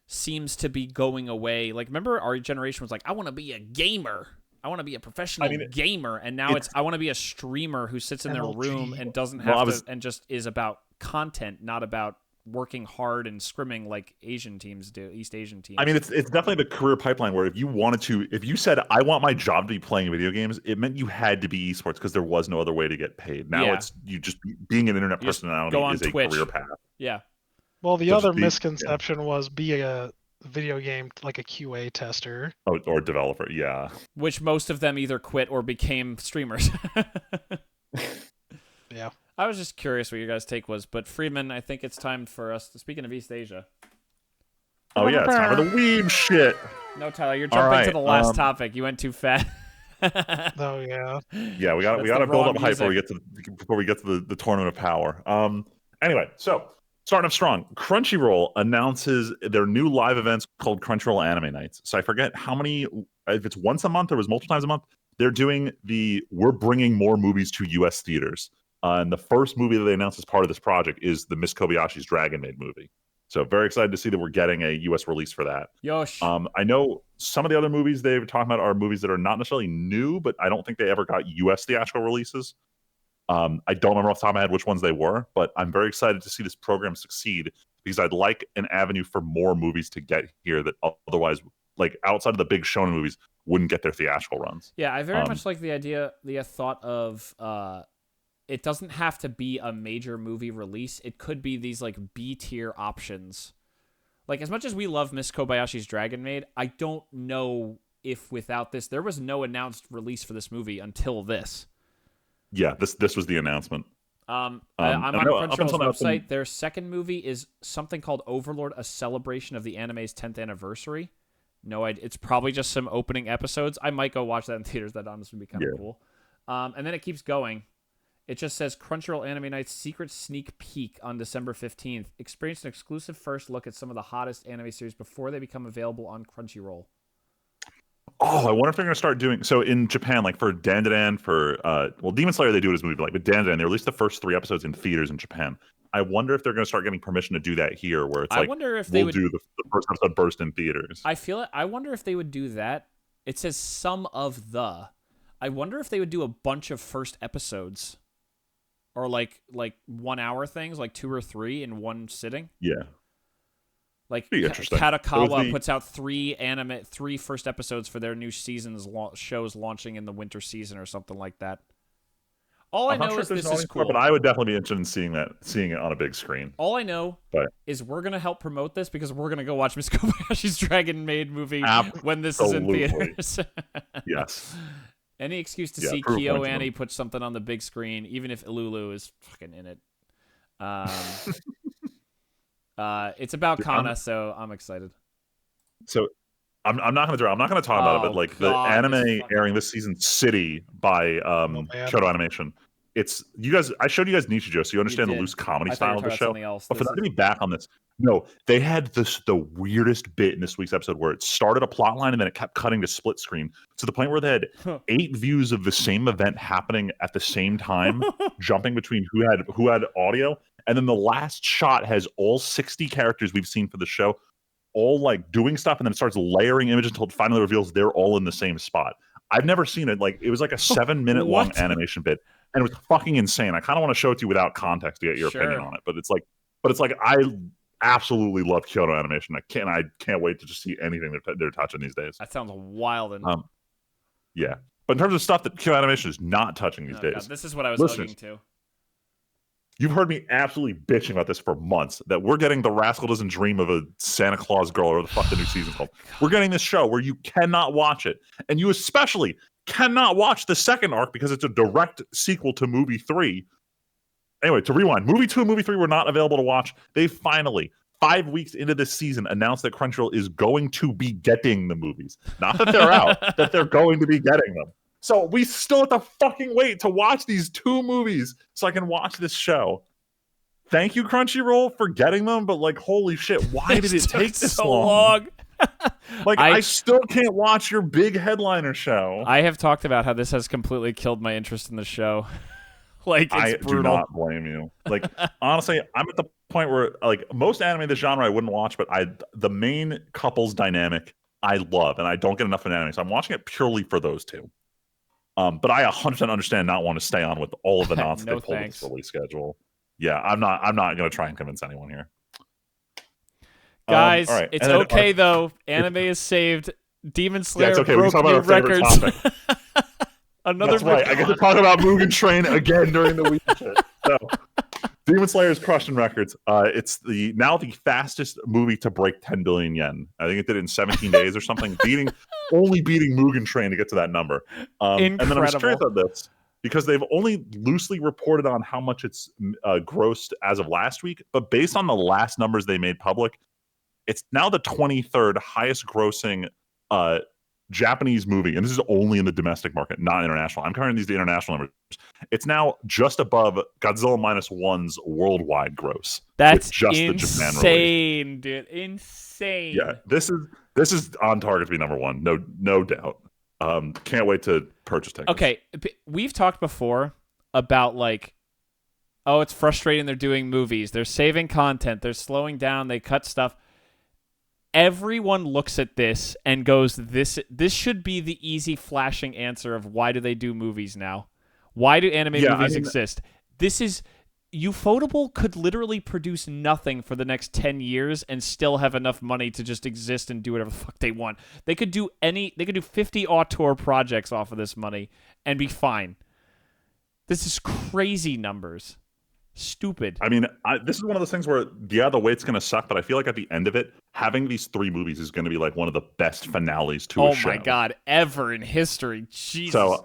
seems to be going away. Like, remember our generation was like, I want to be a gamer. I want to be a professional gamer, and now it's I want to be a streamer who sits in their room and doesn't have to, and just is about content, not about working hard and scrimming like Asian teams do, East Asian teams. I mean, it's definitely the career pipeline where if you said I want my job to be playing video games, it meant you had to be esports because there was no other way to get paid. Now it's you just being an internet personality is Twitch. A career path. Yeah. Well, the other misconception was be a video game like a QA tester or developer, which most of them either quit or became streamers. Yeah, I was just curious what your guys' take was, but Freeman, I think it's time for us to, speaking of East Asia, Oh yeah, it's time for the Weeb shit. No, Tyler, you're jumping to the last topic. You went too fast. Oh yeah. Yeah, we got to build up hype before we get to the tournament of power. Anyway, so starting off strong, Crunchyroll announces their new live events called Crunchyroll Anime Nights. So I forget how many, if it's once a month or it was multiple times a month. They're doing we're bringing more movies to U.S. theaters. And the first movie that they announced as part of this project is the Miss Kobayashi's Dragon Maid movie. So very excited to see that we're getting a U.S. release for that. Yosh. I know some of the other movies they were talking about are movies that are not necessarily new, but I don't think they ever got U.S. theatrical releases. I don't remember off the top of my head which ones they were, but I'm very excited to see this program succeed because I'd like an avenue for more movies to get here that otherwise, like outside of the big shonen movies, wouldn't get their theatrical runs. Yeah, I very much like the thought of it doesn't have to be a major movie release. It could be these like B-tier options. Like as much as we love Miss Kobayashi's Dragon Maid, I don't know if without this, there was no announced release for this movie until this. Yeah, this was the announcement. I'm on Crunchyroll's website. Their second movie is something called Overlord: A Celebration of the Anime's 10th Anniversary. No, it's probably just some opening episodes. I might go watch that in theaters. That honestly would be kind of cool. And then it keeps going. It just says Crunchyroll Anime Night's secret sneak peek on December 15th. Experience an exclusive first look at some of the hottest anime series before they become available on Crunchyroll. Oh, I wonder if they're going to start doing so in Japan, like for Dandadan, for Demon Slayer, they do it as a movie, but like with Dandadan, they released the first 3 episodes in theaters in Japan. I wonder if they're going to start getting permission to do that here, where it's like, wonder if we'll do the first episode burst in theaters. I feel it. I wonder if they would do that. It says some of the. I wonder if they would do a bunch of first episodes, or like 1 hour things, like 2 or 3 in one sitting. Yeah. Like interesting. Katakawa puts out 3 first episodes for their new season's shows launching in the winter season or something like that. All I know is this is cool. But I would definitely be interested in seeing it on a big screen. All I know is we're gonna help promote this because we're gonna go watch Miss Kobayashi's Dragon Maid movie when this is in theaters. Yes. Any excuse to see Kyo Annie put something on the big screen, even if Ilulu is fucking in it. It's about Kana, so I'm excited. So I'm not going to talk about it, but like the anime airing this season, City by Kyoto Animation. It's you guys. I showed you guys Nichijou, so you understand the loose comedy style of the show. But for them to be back on this, no, they had the weirdest bit in this week's episode where it started a plot line and then it kept cutting to split screen to the point where they had 8 views of the same event happening at the same time, jumping between who had audio, and then the last shot has all 60 characters we've seen for the show, all like doing stuff, and then it starts layering images until it finally reveals they're all in the same spot. I've never seen it. Like it was like a 7-minute long animation bit. And it was fucking insane. I kind of want to show it to you without context to get your opinion on it. But it's like I absolutely love Kyoto Animation. I can't wait to just see anything they're touching these days. That sounds wild. And yeah. But in terms of stuff that Kyoto Animation is not touching these days. God, this is what I was looking to. You've heard me absolutely bitching about this for months, that we're getting The Rascal Doesn't Dream of a Santa Claus Girl, or the fuck the new season's called. We're getting this show where you cannot watch it. And you especially cannot watch the second arc because it's a direct sequel to movie 3. Anyway, to rewind, movie 2 and movie 3 were not available to watch. They finally, 5 weeks into this season, announced that Crunchyroll is going to be getting the movies. Not that they're out, that they're going to be getting them. So we still have to fucking wait to watch these 2 movies so I can watch this show. Thank you, Crunchyroll, for getting them, but like, holy shit, why did it take this so long? Like, I still can't watch your big headliner show. I have talked about how this has completely killed my interest in the show. Like, it's brutal. Do not blame you. Like, honestly, I'm at the point where, like, most anime in this genre I wouldn't watch, but the main couples dynamic I love, and I don't get enough in anime, so I'm watching it purely for those 2. But I 100% understand not want to stay on with all of the nonsense they pulled with this release schedule. Yeah, I'm not going to try and convince anyone here. Guys, it's okay though. Anime is saved. Demon Slayer okay. broke new records. That's right. I get to talk about Mugen Train again during the week. So, Demon Slayer is crushing records. It's now the fastest movie to break 10 billion yen. I think it did it in 17 days or something, only beating Mugen Train to get to that number. And then I'm curious about this because they've only loosely reported on how much it's grossed as of last week, but based on the last numbers they made public, It's now the 23rd highest grossing Japanese movie, and this is only in the domestic market, not international. I'm comparing these to international numbers. It's now just above Godzilla -1's worldwide gross. That's just insane, the Japan release. dude. Insane. Yeah, this is on target to be number one, no doubt. Can't wait to purchase tickets. Okay, we've talked before about like, oh, it's frustrating they're doing movies. They're saving content. They're slowing down. They cut stuff. Everyone looks at this and goes, this should be the easy flashing answer of why do they do movies now? Why do anime movies exist? This is Ufotable could literally produce nothing for the next 10 years and still have enough money to just exist and do whatever the fuck they want. They could do 50 auteur projects off of this money and be fine. This is crazy numbers. Stupid. I mean, this is one of those things where, yeah, the wait's going to suck, but I feel like at the end of it, having these 3 movies is going to be like one of the best finales to a show. Oh my God, ever in history. Jesus. So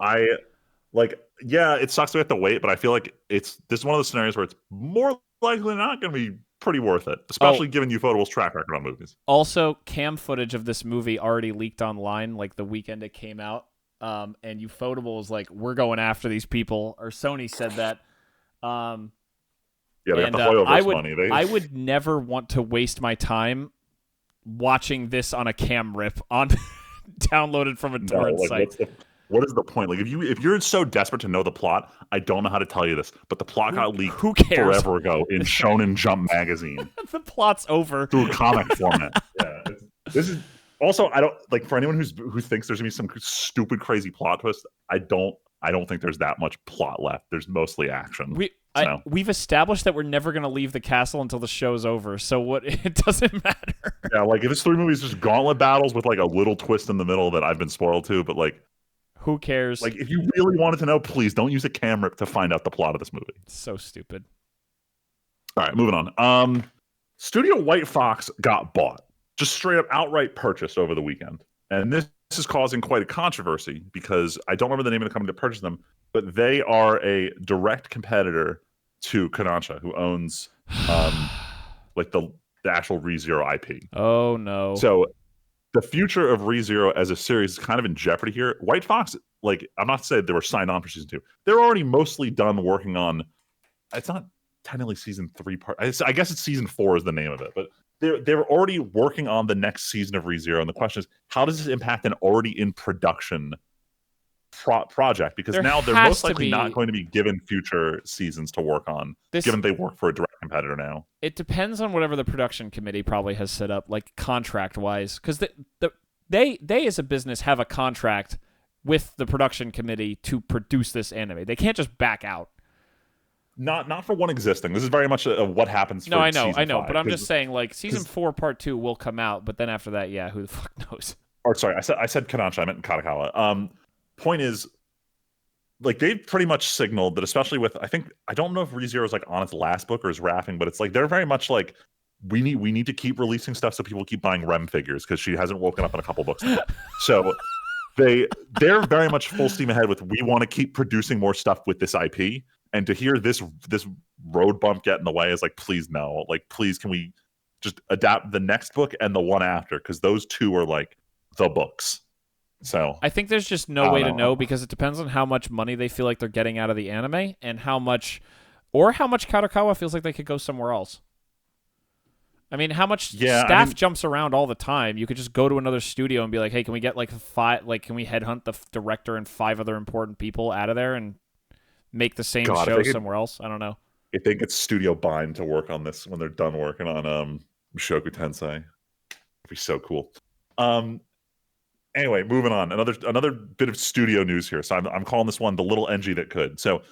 yeah, it sucks we have to wait, but I feel like this is one of those scenarios where it's more likely not going to be pretty worth it, especially given Ufotable's track record on movies. Also, cam footage of this movie already leaked online, like the weekend it came out, and Ufotable is like, we're going after these people, or Sony said that. Yeah, they got the Hoyoverse money. I would never want to waste my time watching this on a cam rip downloaded from a torrent site. What is the point? Like, if you're so desperate to know the plot, I don't know how to tell you this, but the plot got leaked forever ago in Shonen Jump magazine. The plot's over through comic format. Yeah, this is also, I don't like, for anyone who thinks there's gonna be some stupid crazy plot twist. I don't think there's that much plot left. There's mostly action. We've established that we're never going to leave the castle until the show's over, so what? It doesn't matter. Yeah, like, if this 3 movies just gauntlet battles with like a little twist in the middle that I've been spoiled to, but like, who cares? Like, if you really wanted to know, please don't use a cam rip to find out the plot of this movie. It's so stupid. All right, moving on. Studio White Fox got bought, just straight up outright purchased over the weekend, and this is causing quite a controversy because I don't remember the name of the company that purchased them, but they are a direct competitor to Kodansha, who owns like the actual ReZero IP. Oh no! So the future of ReZero as a series is kind of in jeopardy here. White Fox, like, I'm not saying they were signed on for season 2. They're already mostly done working on. It's not technically season 3 part. I guess it's season 4 is the name of it, but they're already working on the next season of ReZero, and the question is, how does this impact an already in production project? Because now they're most likely not going to be given future seasons to work on, given they work for a direct competitor now. It depends on whatever the production committee probably has set up, like contract wise, because they as a business have a contract with the production committee to produce this anime. They can't just back out. Not for one existing. This is very much what happens. No, I know, 5, but I'm just saying, like, season 4 part 2 will come out, but then after that, yeah, who the fuck knows? Or sorry, I said Kodansha, I meant Katakawa. Point is, like, they've pretty much signaled that, especially with, I don't know if ReZero is like on its last book or is wrapping, but it's like they're very much like, we need to keep releasing stuff so people keep buying Rem figures because she hasn't woken up in a couple books now. So they're very much full steam ahead with, we want to keep producing more stuff with this IP. And to hear this road bump get in the way is like, please no. Like, please, can we just adapt the next book and the one after? Because those 2 are like the books. So I think there's just no way to know because it depends on how much money they feel like they're getting out of the anime and how much Kadokawa feels like they could go somewhere else. I mean, how much staff jumps around all the time? You could just go to another studio and be like, hey, can we get like 5? Like, can we headhunt the director and 5 other important people out of there and make the same show somewhere else? I don't know. If they get Studio Bind to work on this when they're done working on Mushoku Tensei, it'd be so cool. Anyway, moving on. Another bit of studio news here. So I'm calling this one the little NG that could. So,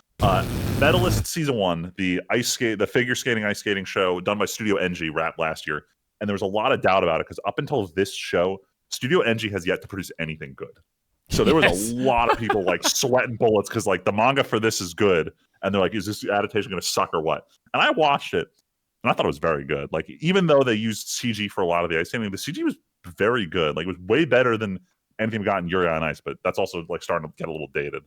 Medalist Season 1, the figure skating ice skating show done by Studio NG, wrapped last year, and there was a lot of doubt about it because up until this show, Studio NG has yet to produce anything good. So there was a lot of people like sweating bullets because like the manga for this is good, and they're like, is this adaptation going to suck or what? And I watched it, and I thought it was very good. Like, even though they used CG for a lot of the ice skating, the CG was very good. Like, it was way better than anything we got in Yuri on Ice, but that's also like starting to get a little dated.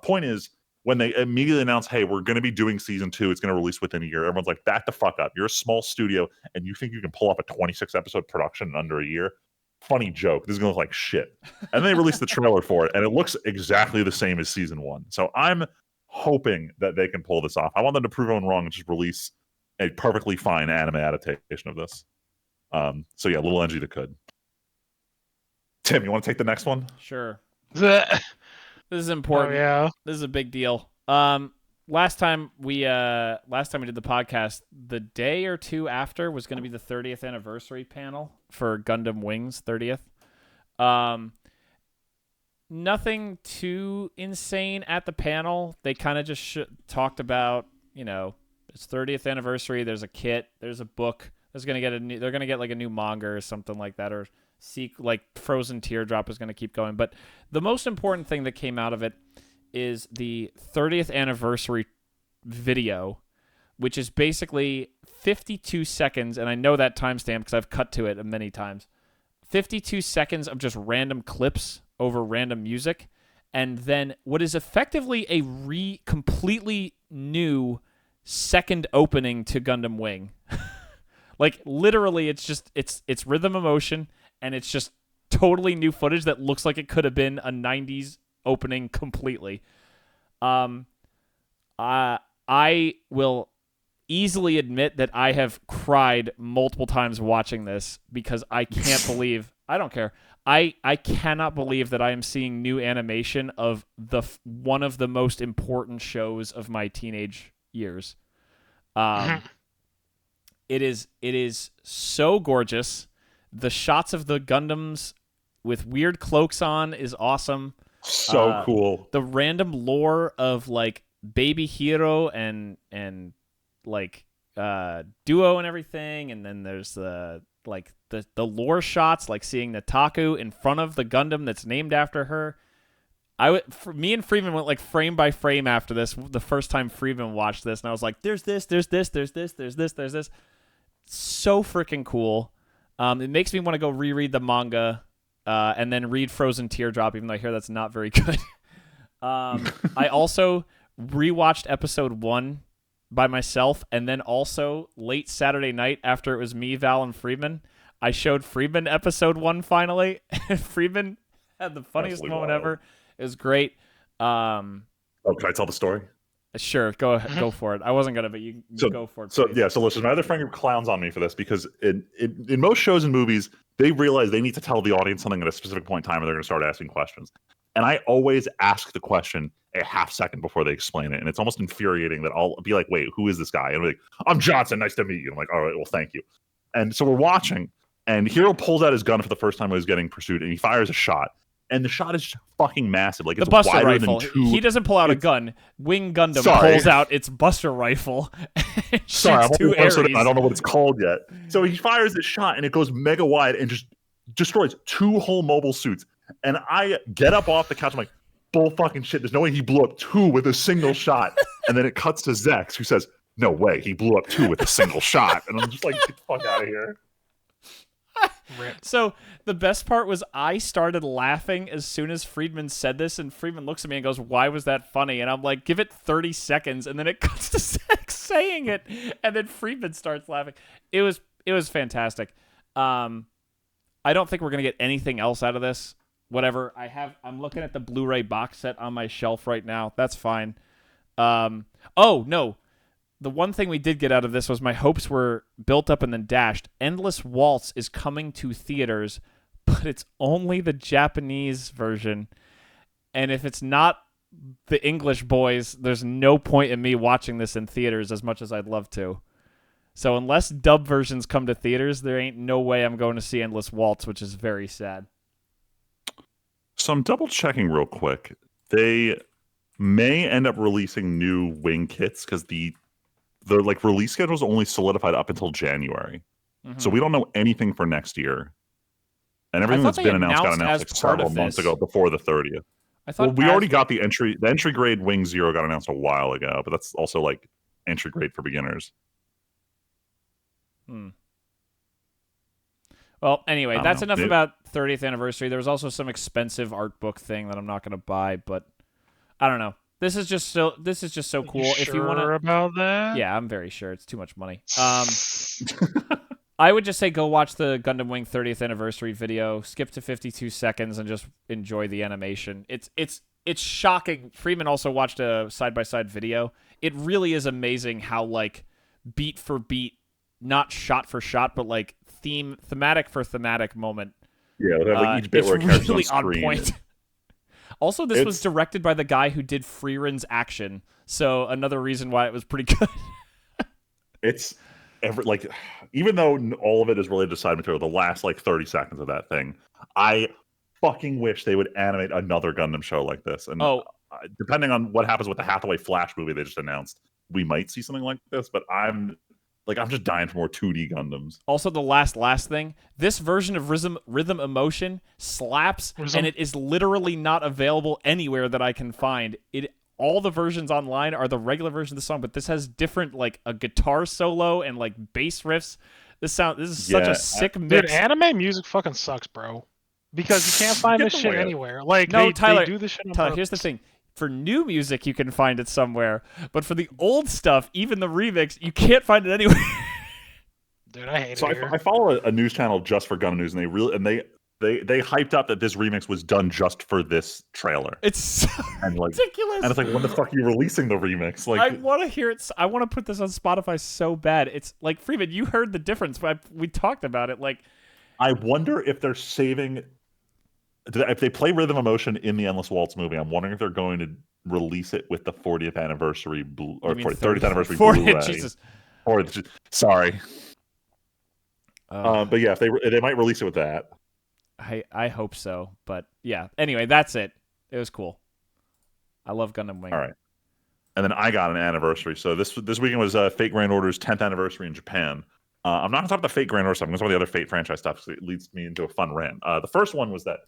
Point is, when they immediately announced, hey, we're going to be doing season 2, it's going to release within a year, everyone's like, back the fuck up. You're a small studio, and you think you can pull off a 26-episode production in under a year? Funny joke. This is going to look like shit. And then they released the trailer for it, and it looks exactly the same as season 1. So I'm hoping that they can pull this off. I want them to prove everyone wrong and just release a perfectly fine anime adaptation of this. So yeah, little NG that could. Tim, you want to take the next one? Sure. Bleh. This is important. Oh, yeah. This is a big deal. Last time we did the podcast, the day or two after was going to be the 30th anniversary panel for Gundam Wing's 30th. Nothing too insane at the panel. They kind of just talked about, it's 30th anniversary. There's a kit. There's a book. They're gonna get like a new manga or something like that, or like Frozen Teardrop is gonna keep going. But the most important thing that came out of it is the 30th anniversary video, which is basically 52 seconds, and I know that timestamp because I've cut to it many times. 52 seconds of just random clips over random music, and then what is effectively a completely new second opening to Gundam Wing. Like, literally, it's rhythm emotion, and it's just totally new footage that looks like it could have been a 90s opening completely. I will easily admit that I have cried multiple times watching this because I can't believe... I don't care. I cannot believe that I am seeing new animation of one of the most important shows of my teenage years. It is so gorgeous. The shots of the Gundams with weird cloaks on is awesome. So cool. The random lore of like Baby Hero and like Duo and everything, and then there's the lore shots, like seeing Nataku in front of the Gundam that's named after her. Me and Freeman went like frame by frame after this. The first time Freeman watched this, and I was like, "There's this, there's this, there's this, there's this, there's this." So freaking cool. It makes me want to go reread the manga and then read Frozen Teardrop, even though I hear that's not very good. I also rewatched episode 1 by myself, and then also late Saturday night after it was me, Val, and Freeman, I showed Freeman episode 1 finally. Freeman had the funniest moment ever. It was great. Can I tell the story? Sure, go for it. I wasn't gonna, but you go for it. So listen, my other friend clowns on me for this because in most shows and movies, they realize they need to tell the audience something at a specific point in time, or they're going to start asking questions. And I always ask the question a half second before they explain it, and it's almost infuriating that I'll be like, "Wait, who is this guy?" And I'm like, "I'm Johnson. Nice to meet you." I'm like, "All right, well, thank you." And so we're watching, and Hiro pulls out his gun for the first time when he's getting pursued, and he fires a shot. And the shot is just fucking massive. Like, it's the Buster wider rifle. Than two... He doesn't pull out a gun. Wing Gundam pulls out its Buster rifle. Sorry, shoots two Ares. I don't know what it's called yet. So he fires this shot, and it goes mega wide and just destroys 2 whole mobile suits. And I get up off the couch. I'm like, bull fucking shit. There's no way he blew up 2 with a single shot. And then it cuts to Zex, who says, "No way, he blew up 2 with a single shot." And I'm just like, get the fuck out of here. So the best part was I started laughing as soon as Friedman said this, and Friedman looks at me and goes, "Why was that funny?" And I'm like, "Give it 30 seconds," and then it cuts to Sex saying it, and then Friedman starts laughing. It was fantastic. I don't think we're gonna get anything else out of this. Whatever. I'm looking at the Blu-ray box set on my shelf right now. That's fine. Oh no. The one thing we did get out of this was my hopes were built up and then dashed. Endless Waltz is coming to theaters, but it's only the Japanese version. And if it's not the English boys, there's no point in me watching this in theaters as much as I'd love to. So unless dub versions come to theaters, there ain't no way I'm going to see Endless Waltz, which is very sad. So I'm double checking real quick. They may end up releasing new Wing kits because the release schedule is only solidified up until January. Mm-hmm. So we don't know anything for next year. And everything that's been announced got announced like several months ago before the 30th. We already got the entry grade Wing Zero got announced a while ago, but that's also like entry grade for beginners. Well, anyway, that's enough about 30th anniversary. There was also some expensive art book thing that I'm not going to buy, but I don't know. This is just so cool. You If you want sure to, about that? yeah, I'm very sure it's too much money. I would just say go watch the Gundam Wing 30th anniversary video. Skip to 52 seconds and just enjoy the animation. It's shocking. Freeman also watched a side-by-side video. It really is amazing how like beat for beat, not shot for shot, but like thematic for thematic moment. Yeah, like each bit where it carries really on screen. point. Also, this was directed by the guy who did Freeren's Action, so another reason why it was pretty good. It's like, even though all of it is related to side material, the last like 30 seconds of that thing, I fucking wish they would animate another Gundam show like this. And depending on what happens with the Hathaway Flash movie they just announced, we might see something like this. But I'm just dying for more 2D Gundams. Also, the last thing, this version of Rhythm Emotion slaps, and it is literally not available anywhere that I can find. All the versions online are the regular version of the song, but this has different, like, a guitar solo and, like, bass riffs. This is such a sick mix. Dude, anime music fucking sucks, bro. Because you can't find this shit anywhere. Like, no, Tyler, they do this shit on purpose. Here's the thing. For new music, you can find it somewhere. But for the old stuff, even the remix, you can't find it anywhere. Dude, I hate it. So I follow a news channel just for Gundam news, and they hyped up that this remix was done just for this trailer. It's so ridiculous. And it's like, when the fuck are you releasing the remix? Like, I want to hear it. I want to put this on Spotify so bad. It's like, Freeman, you heard the difference. We talked about it. Like, I wonder if they're saving. If they play Rhythm Emotion in the Endless Waltz movie, I'm wondering if they're going to release it with the 40th anniversary or 30th anniversary Blu-ray. Jesus. Sorry. But yeah, if they might release it with that. I hope so, but yeah. Anyway, that's it. It was cool. I love Gundam Wing. All right, and then I got an anniversary. So this weekend was Fate Grand Order's 10th anniversary in Japan. I'm not going to talk about the Fate Grand Order stuff. I'm going to talk about the other Fate franchise stuff because it leads me into a fun rant. The first one was that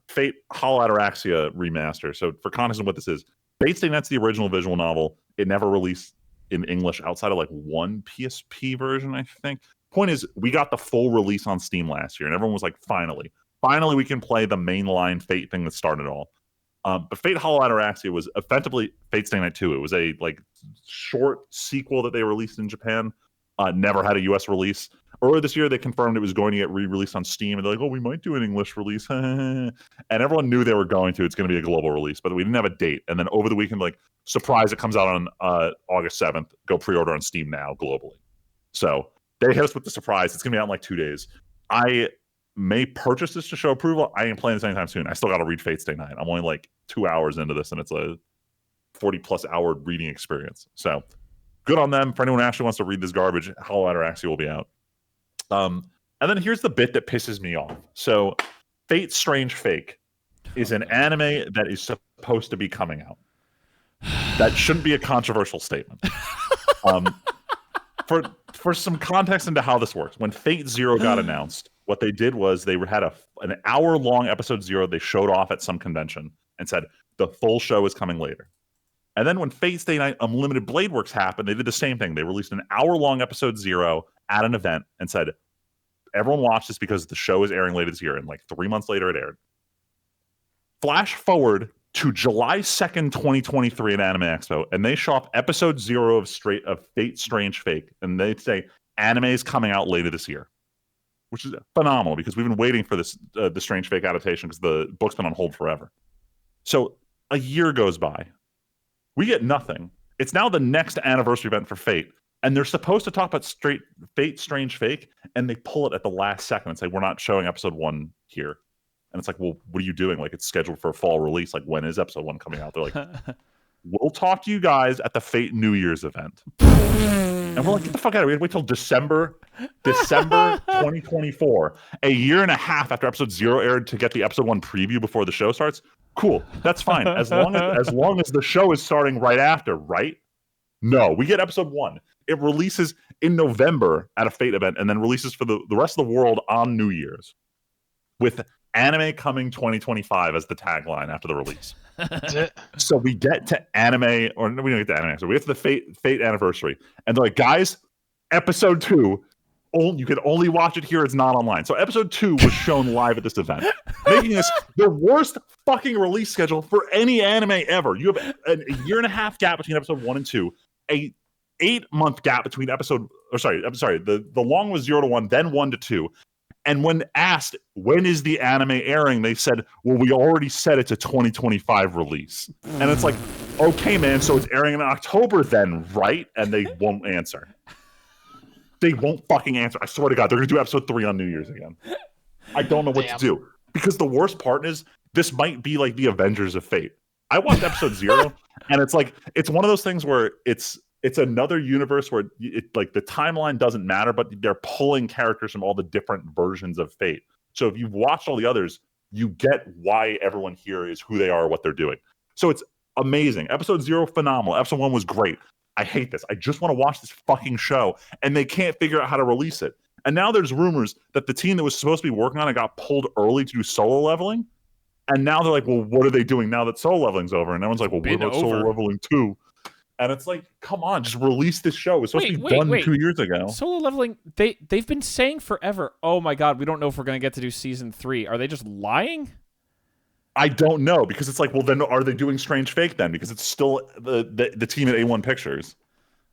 Fate Hollow Ataraxia remaster. So for context of what this is, Fate Stay Night's the original visual novel. It never released in English outside of like one PSP version, I think. Point is, we got the full release on Steam last year, and everyone was like, finally we can play the mainline Fate thing that started it all. But Fate Hollow Ataraxia was effectively Fate Stay Night 2. It was a like short sequel that they released in Japan. Never had a US release. Earlier this year, they confirmed it was going to get re-released on Steam, and they're like, oh, we might do an English release. And everyone knew they were going to. It's going to be a global release, but we didn't have a date. And then over the weekend, like, surprise, it comes out on August 7th. Go pre-order on Steam now globally. So they hit us with the surprise. It's going to be out in like 2 days. I may purchase this to show approval. I ain't playing this anytime soon. I still got to read Fate Stay Night. I'm only like 2 hours into this, and it's a 40-plus hour reading experience. So good on them. For anyone who actually wants to read this garbage, Hollow Ataraxia will be out. And then here's the bit that pisses me off. So Fate Strange Fake is an anime that is supposed to be coming out. That shouldn't be a controversial statement. For some context into how this works, when Fate Zero got announced, what they did was they had an hour-long episode 0 they showed off at some convention and said, the full show is coming later. And then when Fate Stay Night Unlimited Blade Works happened, they did the same thing. They released an hour-long episode 0 at an event and said, everyone watch this because the show is airing later this year. And like 3 months later, it aired. Flash forward to July 2nd, 2023 at Anime Expo, and they show off episode 0 of Fate Strange Fake, and they say anime is coming out later this year, which is phenomenal because we've been waiting for this the Strange Fake adaptation because the book's been on hold forever. So a year goes by. We get nothing. It's now the next anniversary event for Fate, and they're supposed to talk about Fate Strange Fake, and they pull it at the last second and say, we're not showing episode 1 here. And it's like, well, what are you doing? Like, it's scheduled for a fall release. Like, when is episode 1 coming out? They're like, we'll talk to you guys at the Fate New Year's event. And we're like, get the fuck out of here. We had to wait till December 2024, a year and a half after episode 0 aired to get the episode 1 preview before the show starts. Cool. That's fine. As long as the show is starting right after, right? No, we get episode 1. It releases in November at a Fate event and then releases for the rest of the world on New Year's with anime coming 2025 as the tagline after the release. So we get to anime, or we don't get to anime, so we get to the Fate anniversary, and they're like, guys, episode 2 you can only watch it here. It's not online. So episode 2 was shown live at this event, making this the worst fucking release schedule for any anime ever. You have a year and a half gap between episode 1 and 2, a 8-month gap between the long was 0 to 1, then 1 to 2. And when asked, when is the anime airing, they said, well, we already said it's a 2025 release. And it's like, okay, man, so it's airing in October then, right? And they won't answer. They won't fucking answer. I swear to God, they're going to do episode 3 on New Year's again. I don't know what to do. Because the worst part is, this might be like the Avengers of Fate. I watched episode 0, and it's like, it's one of those things where it's another universe where like the timeline doesn't matter, but they're pulling characters from all the different versions of Fate. So if you've watched all the others, you get why everyone here is who they are, what they're doing. So it's amazing. Episode 0, phenomenal. Episode 1 was great. I hate this. I just want to watch this fucking show, and they can't figure out how to release it. And now there's rumors that the team that was supposed to be working on it got pulled early to do solo leveling. And now they're like, well, what are they doing now that solo leveling's over? And everyone's like, well, what about solo leveling 2? And it's like, come on, just release this show. It's supposed to be done 2 years ago. Solo leveling, they've been saying forever, oh my God, we don't know if we're going to get to do season 3. Are they just lying? I don't know, because it's like, well, then are they doing Strange Fake then? Because it's still the team at A1 Pictures.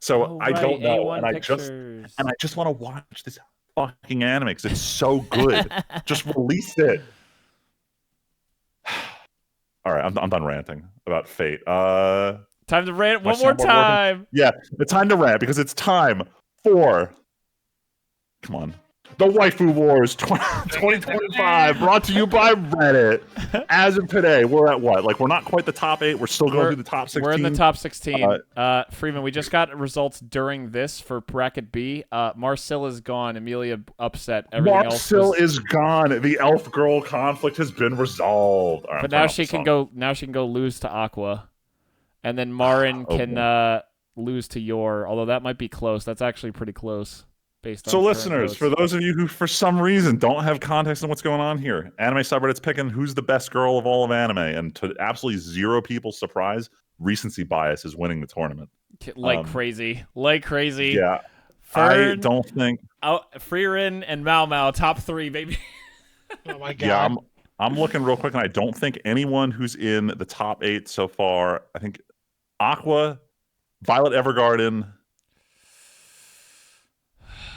So I don't know. And I just want to watch this fucking anime because it's so good. Just release it. All right, I'm done ranting about Fate. Time to rant one more time. Yeah, it's time to rant because it's time for, come on, the Waifu Wars 2025, brought to you by Reddit. As of today, we're at what? Like, we're not quite the top 8. We're still going through the top 16. We're in the top 16. Freeman, we just got results during this for bracket B. Marcilla's gone. Amelia upset. Marcil is gone. The elf girl conflict has been resolved. Right, but now she can go. Now she can go lose to Aqua. And then Marin can lose to Yor, although that might be close. That's actually pretty close. Based on so listeners, for those of you who for some reason don't have context on what's going on here, anime subreddit's picking who's the best girl of all of anime, and to absolutely 0 people's surprise, recency bias is winning the tournament. Crazy. Yeah. Fern, I don't think... Freerin and Mau Mau, top 3, baby. Oh my God. Yeah, I'm looking real quick, and I don't think anyone who's in the top 8 so far, I think Aqua, Violet Evergarden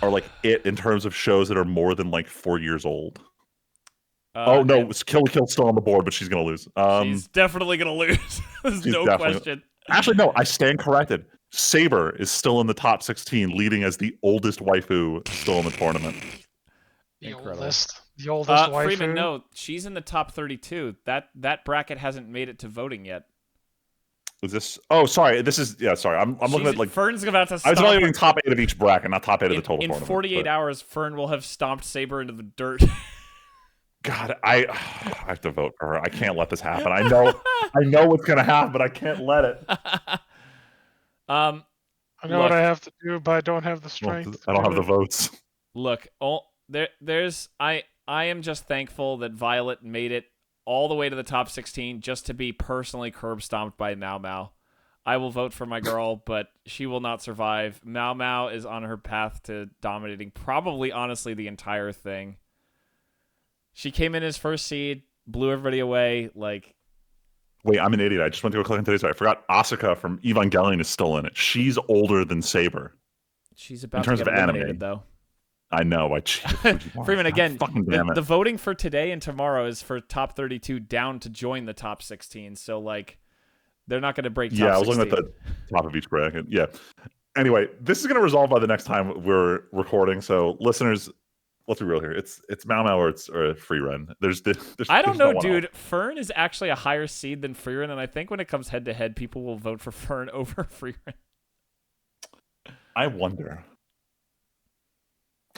are like it in terms of shows that are more than like 4 years old. It's Kill la Kill's still on the board, but she's going to lose. She's definitely going to lose. There's no question. Actually, no, I stand corrected. Saber is still in the top 16, leading as the oldest waifu still in the tournament. The oldest waifu. Freeman, no, she's in the top 32. That bracket hasn't made it to voting yet. Is this? Oh, sorry. This is sorry. I'm looking at like Fern's about to. I was evaluating top 8 of each bracket, not top 8 of the total. In tournament, 48 hours, Fern will have stomped Saber into the dirt. God, I have to vote for her. I can't let this happen. I know what's gonna happen, but I can't let it. I know what I have to do, but I don't have the strength. I don't have the votes. Look, I am just thankful that Violet made it all the way to the top 16 just to be personally curb stomped by Mau Mau. I will vote for my girl, but she will not survive. Mau Mau is on her path to dominating probably, honestly, the entire thing. She came in as first seed, blew everybody away. Wait, I'm an idiot. I just went to go click on today's. I forgot Asuka from Evangelion is still in it. She's older than Saber. She's about to get eliminated, though. I know. Freeman, again, the voting for today and tomorrow is for top 32 down to join the top 16. So, they're not going to break top 16. Yeah, I was looking at the top of each bracket. Yeah. Anyway, this is going to resolve by the next time we're recording. So, listeners, let's be real here. It's Mau Mau or it's a free run. I don't know, dude. Fern is actually a higher seed than Freerun, and I think when it comes head-to-head, people will vote for Fern over Freerun. I wonder.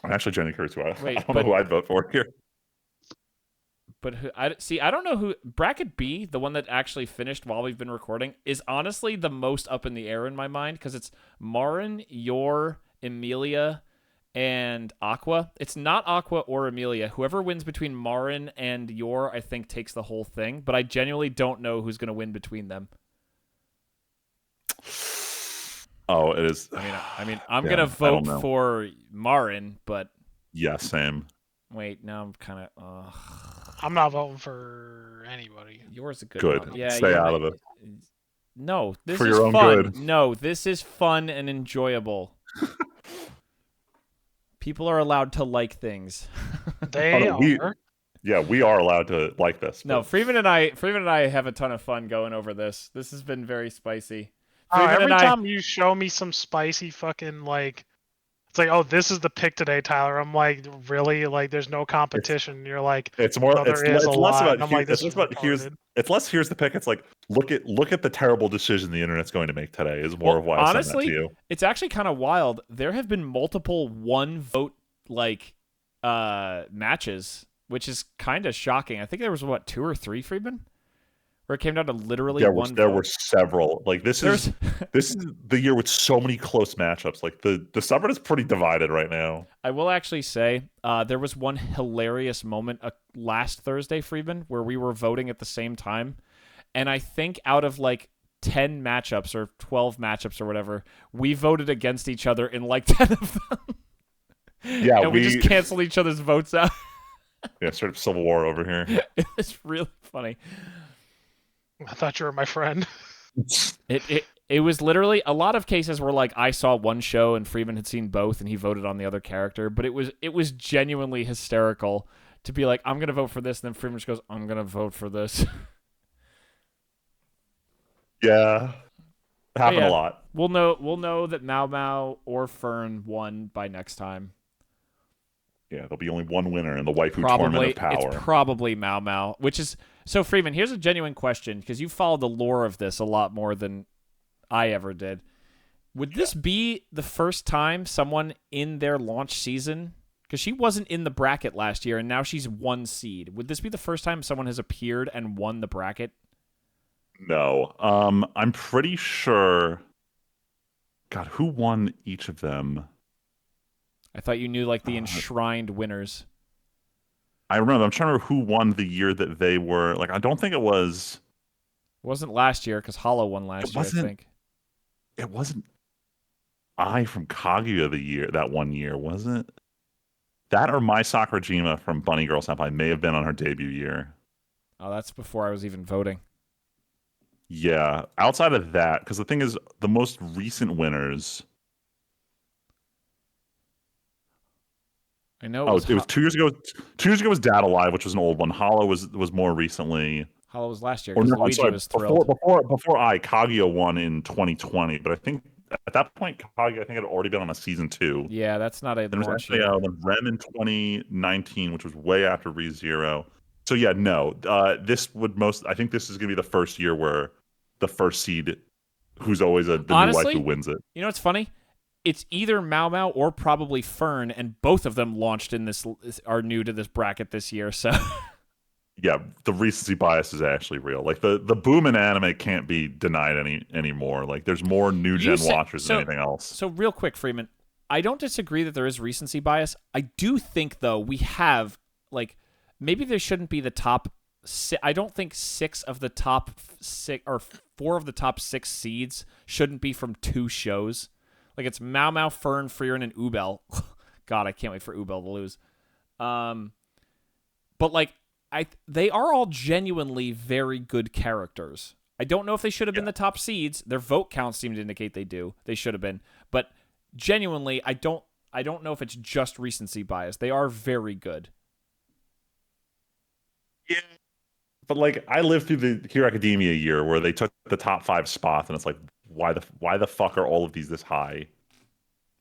I'm actually genuinely curious who I don't know who I'd vote for here. But I don't know who. Bracket B, the one that actually finished while we've been recording, is honestly the most up in the air in my mind because it's Marin, Yor, Emilia, and Aqua. It's not Aqua or Emilia. Whoever wins between Marin and Yor, I think, takes the whole thing. But I genuinely don't know who's going to win between them. Oh, it is. I mean, I'm going to vote for Marin, but Yeah, same. Wait, now I'm kind of. I'm not voting for anybody. Yours is a good Good. one. Yeah, Stay you're out right. of it. No, this For is your own fun. good. No, this is fun and enjoyable. People are allowed to like things. They we are. are allowed to like this. No, But Freeman and I have a ton of fun going over this. This has been very spicy. Oh, Freeman and every I time you show me some spicy fucking like, it's like, oh, this is the pick today, Tyler. I'm like, really? Like, there's no competition. You're like, it's more no, there is a it's less lot. about And I'm like, it's this less is about retarded. here's the pick. It's like look at the terrible decision the internet's going to make today is more Well, of why I sent that to honestly, you. it's actually kind of wild. There have been multiple one vote like matches, which is kind of shocking. I think there was what 2 or 3, Freeman, where it came down to literally one There vote. were several. Like this is the year with so many close matchups. Like the subreddit is pretty divided right now. I will actually say there was one hilarious moment last Thursday, Freeman, where we were voting at the same time. And I think out of like 10 matchups or 12 matchups or whatever, we voted against each other in like 10 of them. Yeah, and we just canceled each other's votes out. Yeah, sort of civil war over here. It's really funny. I thought you were my friend. It was literally a lot of cases where like I saw one show and Freeman had seen both and he voted on the other character, but it was genuinely hysterical to be like, I'm gonna vote for this, and then Freeman just goes, I'm gonna vote for this. Yeah. Happened Yeah. a lot. We'll know that Mau Mau or Fern won by next time. Yeah, there'll be only one winner in the waifu tournament Probably of power. it's probably Mau Mau, which is so Freeman. Here's a genuine question because you followed the lore of this a lot more than I ever did. Would this be the first time someone in their launch season, because she wasn't in the bracket last year and now she's 1 seed, would this be the first time someone has appeared and won the bracket? No. I'm pretty sure. God, who won each of them? I thought you knew like the enshrined winners. I remember. I'm trying to remember who won the year that they were. Like, I don't think it was. It wasn't last year because Hollow won last year, I think. It wasn't I from Kaguya that 1 year, was it? That or Mai Sakurajima from Bunny Girl Senpai may have been on her debut year. Oh, that's before I was even voting. Yeah. Outside of that, because the thing is, the most recent winners. I know It was 2 years ago. 2 years ago was Dad Alive, which was an old one. Hollow was more recently. Hollow was last year Or because no, I'm Luigi sorry. was thrilled. Before Kaguya won in 2020, but I think at that point Kaguya I think had already been on a season 2. Yeah, that's not a There was launch actually year. Rem in 2019, which was way after ReZero. So yeah, no. I think this is gonna be the first year where the first seed, who's always the Honestly, new wife who wins it. You know what's funny? It's either Mau Mau or probably Fern, and both of them launched in this are new to this bracket this year. So Yeah, the recency bias is actually real. Like the boom in anime can't be denied anymore. Like there's more new gen watchers than anything else. So real quick, Freeman, I don't disagree that there is recency bias. I do think though we have like maybe there shouldn't be the top. I don't think 6 of the top 6 or 4 of the top 6 seeds shouldn't be from 2 shows. Like it's Mau Mau, Fern, Frieren, and Ubel. God, I can't wait for Ubel to lose. But like they are all genuinely very good characters. I don't know if they should have been the top seeds. Their vote counts seem to indicate they do. They should have been. But genuinely, I don't know if it's just recency bias. They are very good. Yeah. But like I lived through the Hero Academia year where they took the top 5 spots, and it's like, why the fuck are all of these this high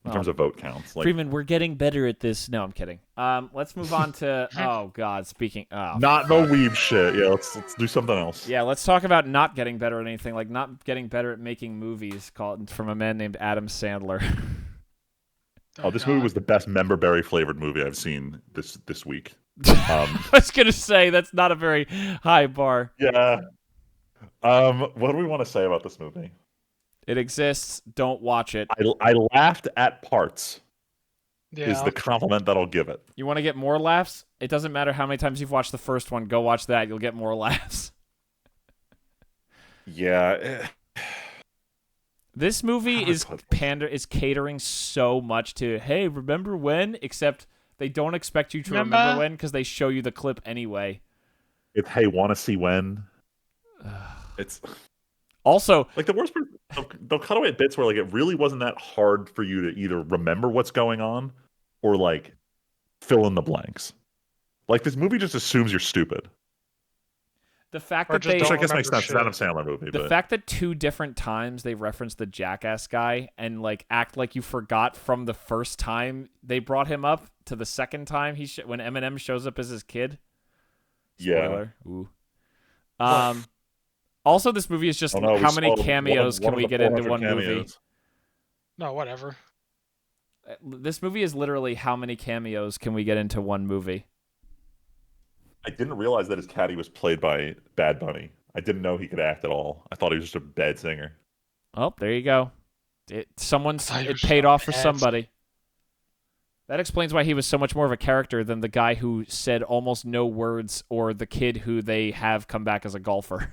in terms of vote counts? Like, Freeman, we're getting better at this. No, I'm kidding. Let's move on to not no Weeb shit. Yeah, let's do something else. Yeah, let's talk about not getting better at anything, like not getting better at making movies. Called from a man named Adam Sandler. This movie was the best member berry flavored movie I've seen this week. I was gonna say that's not a very high bar. Yeah. What do we want to say about this movie? It exists. Don't watch it. I laughed at parts. Yeah. Is the compliment that I'll give it. You want to get more laughs? It doesn't matter how many times you've watched the first one. Go watch that. You'll get more laughs. Yeah. This movie is catering so much to, hey, remember when? Except They don't expect you to Remember? remember when because they show you the clip anyway. It's hey, want to see when? It's Also, like the worst part. They'll cut away at bits where like it really wasn't that hard for you to either remember what's going on or like fill in the blanks. Like this movie just assumes you're stupid. the fact Or that just they Which I don't guess makes remember sense. It's an Adam shit. Sandler movie. the But fact that 2 different times they reference the jackass guy and like act like you forgot from the first time they brought him up to the second time when Eminem shows up as his kid. Spoiler. Yeah. Ooh. Also, this movie is just oh no, how we many saw cameos one can of we the get into 400 one movie? cameos. No, whatever. This movie is literally how many cameos can we get into one movie? I didn't realize that his caddy was played by Bad Bunny. I didn't know he could act at all. I thought he was just a bad singer. Oh, there you go. It paid off for somebody. That explains why he was so much more of a character than the guy who said almost no words or the kid who they have come back as a golfer.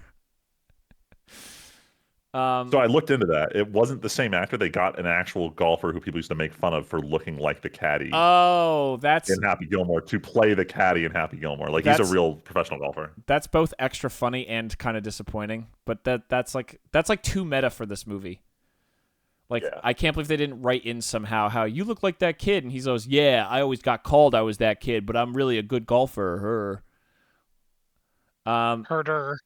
So I looked into that. It wasn't the same actor. They got an actual golfer who people used to make fun of for looking like the caddy Oh, that's in Happy Gilmore to play the caddy in Happy Gilmore. Like he's a real professional golfer. That's both extra funny and kind of disappointing. But that's like too meta for this movie. Like, yeah. I can't believe they didn't write in somehow how you look like that kid. And he goes, yeah, I always got called I was that kid, but I'm really a good golfer. Herder.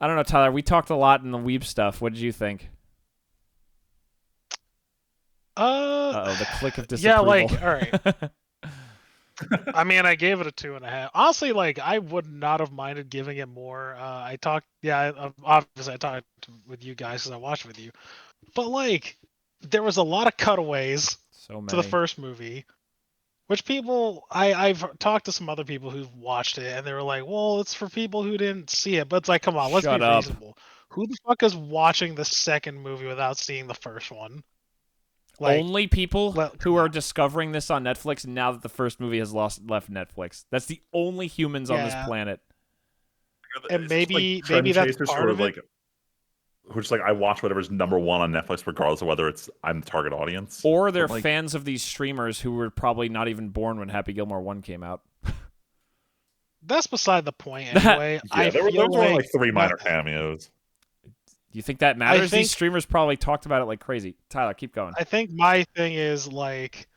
I don't know, Tyler. We talked a lot in the Weeb stuff. What did you think? The click of disapproval. Yeah, like, all right. I mean, I gave it a 2.5. Honestly, like, I would not have minded giving it more. Obviously I talked with you guys because I watched with you. But, like, there was a lot of cutaways to the first movie, which I've talked to some other people who've watched it, and they were like, well, it's for people who didn't see it. But it's like, come on, let's be reasonable. Who the fuck is watching the second movie without seeing the first one? Like, only people who are discovering this on Netflix now that the first movie has left Netflix. That's the only humans on this planet. And maybe that's part of it. Who just like, I watch whatever's number one on Netflix, regardless of whether I'm the target audience. Or they're fans of these streamers who were probably not even born when Happy Gilmore 1 came out. That's beside the point anyway. There were only like 3 minor cameos. You think that matters? These streamers probably talked about it like crazy. Tyler, keep going. I think my thing is like,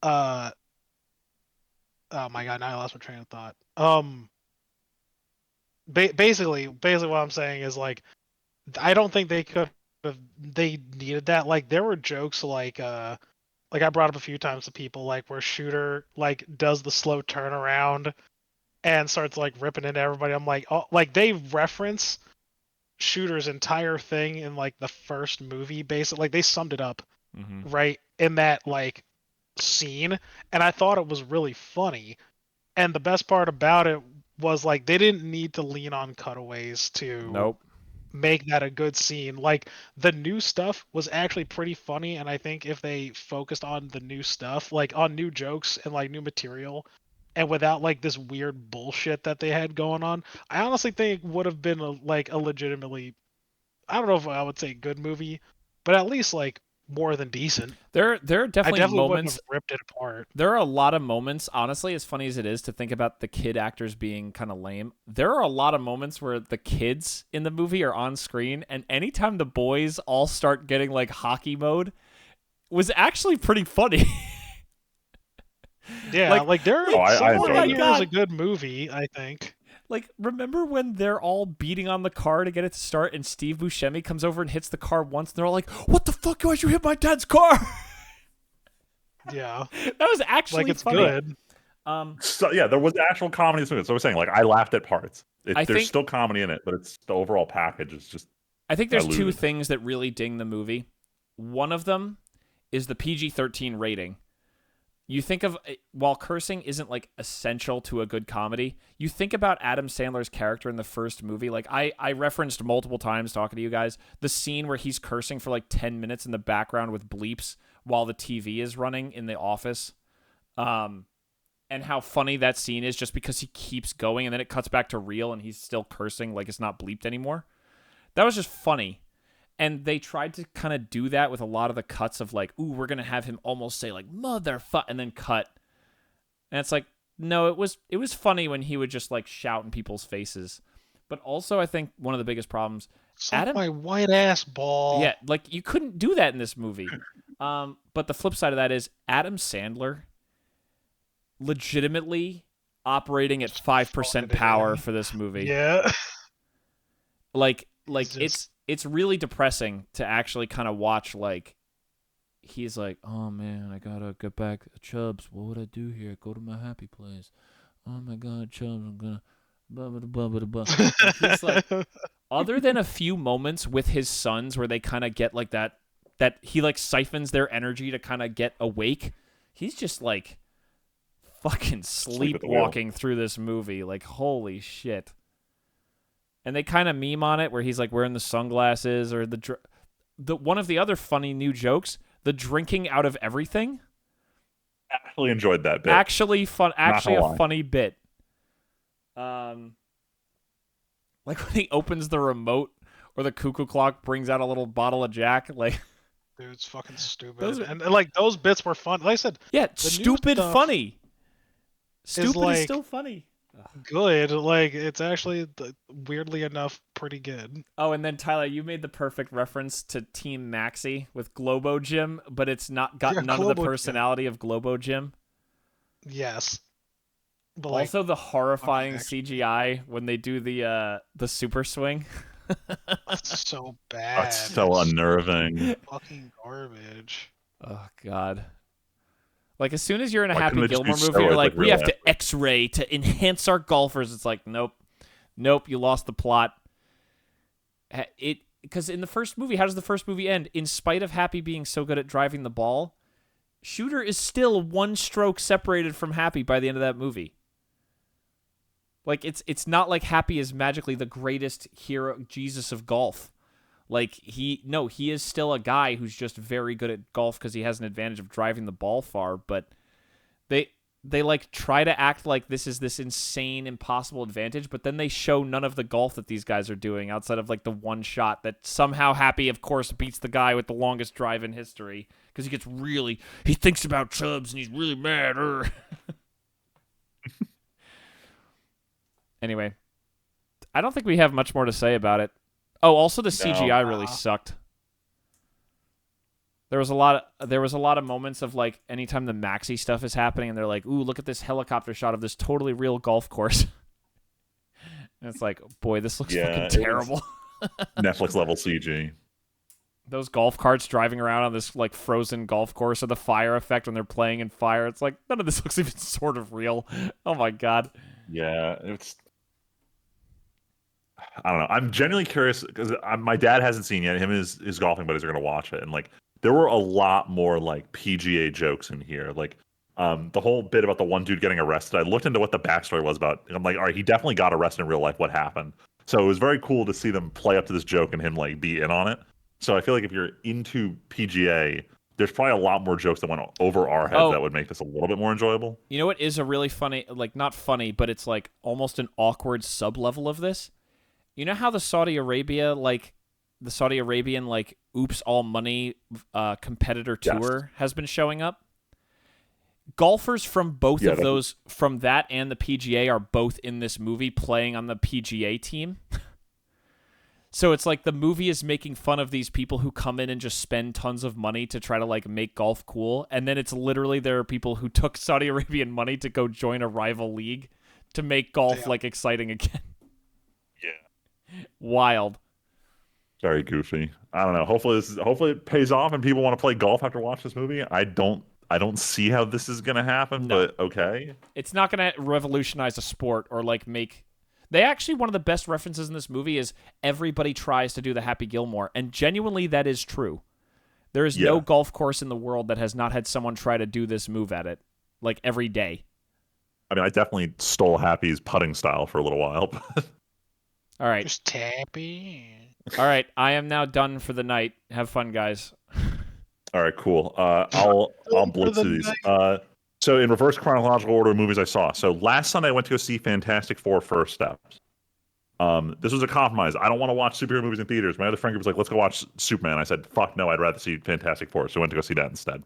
oh my god, now I lost my train of thought. Basically what I'm saying is like, I don't think they needed that. Like there were jokes like I brought up a few times to people like where Shooter like does the slow turnaround and starts like ripping into everybody. I'm like, oh, like they reference Shooter's entire thing in like the first movie, basically. Like they summed it up right in that like scene, and I thought it was really funny. And the best part about it was like they didn't need to lean on cutaways to make that a good scene. Like the new stuff was actually pretty funny, and I think if they focused on the new stuff, like on new jokes and like new material, and without like this weird bullshit that they had going on, I honestly think it would have been a legitimately, I don't know if I would say good movie, but at least like more than decent. There are definitely moments wouldn't have ripped it apart. There are a lot of moments, honestly, as funny as it is to think about the kid actors being kind of lame, there are a lot of moments where the kids in the movie are on screen, and anytime the boys all start getting like hockey mode was actually pretty funny. Yeah, like there I is a good movie, I think. Like, remember when they're all beating on the car to get it to start, and Steve Buscemi comes over and hits the car once, and they're all like, "What the fuck? Why'd you hit my dad's car?" Yeah, that was actually like it's funny. Good. So yeah, there was actual comedy in this movie. So I was saying, like, I laughed at parts. There's still comedy in it, but it's the overall package is just. I think there's two things that really ding the movie. One of them is the PG-13 rating. You think of, while cursing isn't like essential to a good comedy, you think about Adam Sandler's character in the first movie. Like I referenced multiple times talking to you guys, the scene where he's cursing for like 10 minutes in the background with bleeps while the TV is running in the office. And how funny that scene is just because he keeps going and then it cuts back to real and he's still cursing like it's not bleeped anymore. That was just funny. And they tried to kind of do that with a lot of the cuts of like, ooh, we're going to have him almost say like, motherfuck, and then cut. And it's like, no, it was funny when he would just like shout in people's faces. But also I think one of the biggest problems, Suck my white ass ball. yeah, like you couldn't do that in this movie. But the flip side of that is Adam Sandler legitimately operating at 5% power for this movie. Yeah. Like it's really depressing to actually kind of watch. Like he's like, oh man, I gotta get back Chubbs. What would I do here? Go to my happy place. Oh my god, Chubbs, I'm gonna blah blah blah blah blah. Like, he's like, other than a few moments with his sons where they kind of get like that he like siphons their energy to kind of get awake, he's just like fucking sleepwalking through this movie. Like, holy shit. And they kind of meme on it where he's like wearing the sunglasses, or the one of the other funny new jokes, the drinking out of everything. Actually enjoyed that bit. Actually a funny bit. Like when he opens the remote, or the cuckoo clock brings out a little bottle of Jack, like, dude, it's fucking stupid. And like those bits were fun. Like I said, yeah, stupid funny. Stupid is still funny. Good. Like, it's actually, weirdly enough, pretty good. Oh, and then Tyler, you made the perfect reference to Team Maxi with Globo Gym, but it's not got none of the personality of Globo Gym. Yes. But also the horrifying CGI when they do the super swing. That's so bad. That's so unnerving. Fucking garbage. Oh God. Like, as soon as you're in a Happy Gilmore movie, you're like, we have to X-ray to enhance our golfers. It's like, nope, you lost the plot. Because in the first movie, how does the first movie end? In spite of Happy being so good at driving the ball, Shooter is still one stroke separated from Happy by the end of that movie. Like, it's not like Happy is magically the greatest hero, Jesus of golf. Like, he is still a guy who's just very good at golf because he has an advantage of driving the ball far, but they like try to act like this is this insane, impossible advantage, but then they show none of the golf that these guys are doing outside of like the one shot that somehow Happy, of course, beats the guy with the longest drive in history because he thinks about Chubbs and he's really mad. Anyway, I don't think we have much more to say about it. Oh, also the CGI really sucked. There was a lot of moments of like anytime the Maxi stuff is happening and they're like, "Ooh, look at this helicopter shot of this totally real golf course." And it's like, boy, this looks fucking terrible. Netflix level CG. Those golf carts driving around on this like frozen golf course, or the fire effect when they're playing in fire. It's like none of this looks even sort of real. Oh my God. Yeah, I don't know. I'm genuinely curious because my dad hasn't seen yet. Him and his golfing buddies are going to watch it. And like, there were a lot more like PGA jokes in here. Like, the whole bit about the one dude getting arrested. I looked into what the backstory was about. And I'm like, all right, he definitely got arrested in real life. What happened? So it was very cool to see them play up to this joke and him like be in on it. So I feel like if you're into PGA, there's probably a lot more jokes that went over our heads that would make this a little bit more enjoyable. You know what is a really funny, like not funny, but it's like almost an awkward sub-level of this? You know how the Saudi Arabian like Oops All Money competitor tour has been showing up? Golfers from both of those, from that and the PGA, are both in this movie playing on the PGA team. So it's like the movie is making fun of these people who come in and just spend tons of money to try to like make golf cool. And then it's literally there are people who took Saudi Arabian money to go join a rival league to make golf like exciting again. Yeah. Wild. Very goofy. I don't know. Hopefully it pays off and people want to play golf after watch this movie. I don't see how this is going to happen, but okay. It's not going to revolutionize a sport or like make... They actually, one of the best references in this movie is everybody tries to do the Happy Gilmore, and genuinely that is true. There is no golf course in the world that has not had someone try to do this move at it, like every day. I mean, I definitely stole Happy's putting style for a little while. All right. Just tappy. All right, I am now done for the night. Have fun, guys. All right, cool. I'll blitz through these. So in reverse chronological order of movies I saw. So last Sunday I went to go see Fantastic Four: First Steps. This was a compromise. I don't want to watch superhero movies in theaters. My other friend group was like, let's go watch Superman. I said, fuck no, I'd rather see Fantastic Four. So I went to go see that instead.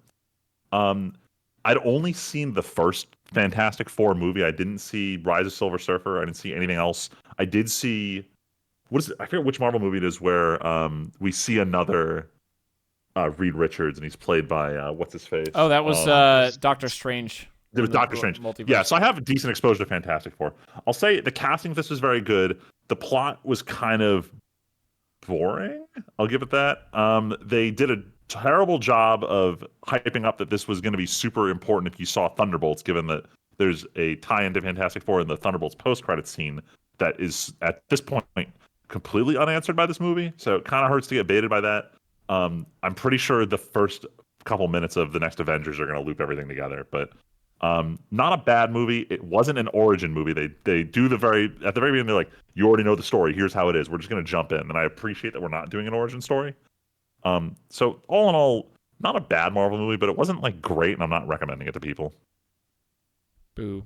I'd only seen the first Fantastic Four movie. I didn't see Rise of Silver Surfer. I didn't see anything else. I did see, what is it? I forget which Marvel movie it is where we see another Reed Richards, and he's played by what's his face? Oh, that was Doctor Strange. It was Doctor Strange. Multiverse. Yeah, so I have a decent exposure to Fantastic Four. I'll say the casting of this was very good. The plot was kind of boring. I'll give it that. They did a terrible job of hyping up that this was going to be super important if you saw Thunderbolts, given that there's a tie-in to Fantastic Four in the Thunderbolts post-credit scene that is, at this point, completely unanswered by this movie. So it kind of hurts to get baited by that. I'm pretty sure the first couple minutes of the next Avengers are going to loop everything together, but not a bad movie. It wasn't an origin movie. They do at the very beginning, they're like, you already know the story. Here's how it is. We're just going to jump in. And I appreciate that we're not doing an origin story. So all in all, not a bad Marvel movie, but it wasn't like great, and I'm not recommending it to people. Boo.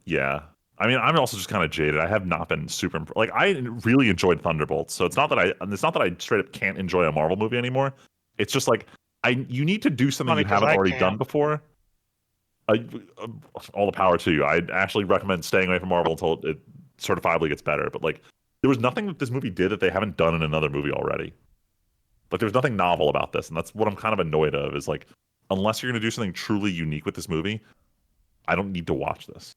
Yeah. I mean, I'm also just kind of jaded. I have not been super like I really enjoyed Thunderbolts. So it's not that I straight up can't enjoy a Marvel movie anymore. It's just like you need to do something you haven't already done before. All the power to you. I'd actually recommend staying away from Marvel until it certifiably gets better. But like, there was nothing that this movie did that they haven't done in another movie already. Like, there's nothing novel about this, and that's what I'm kind of annoyed of. Is like, unless you're going to do something truly unique with this movie, I don't need to watch this.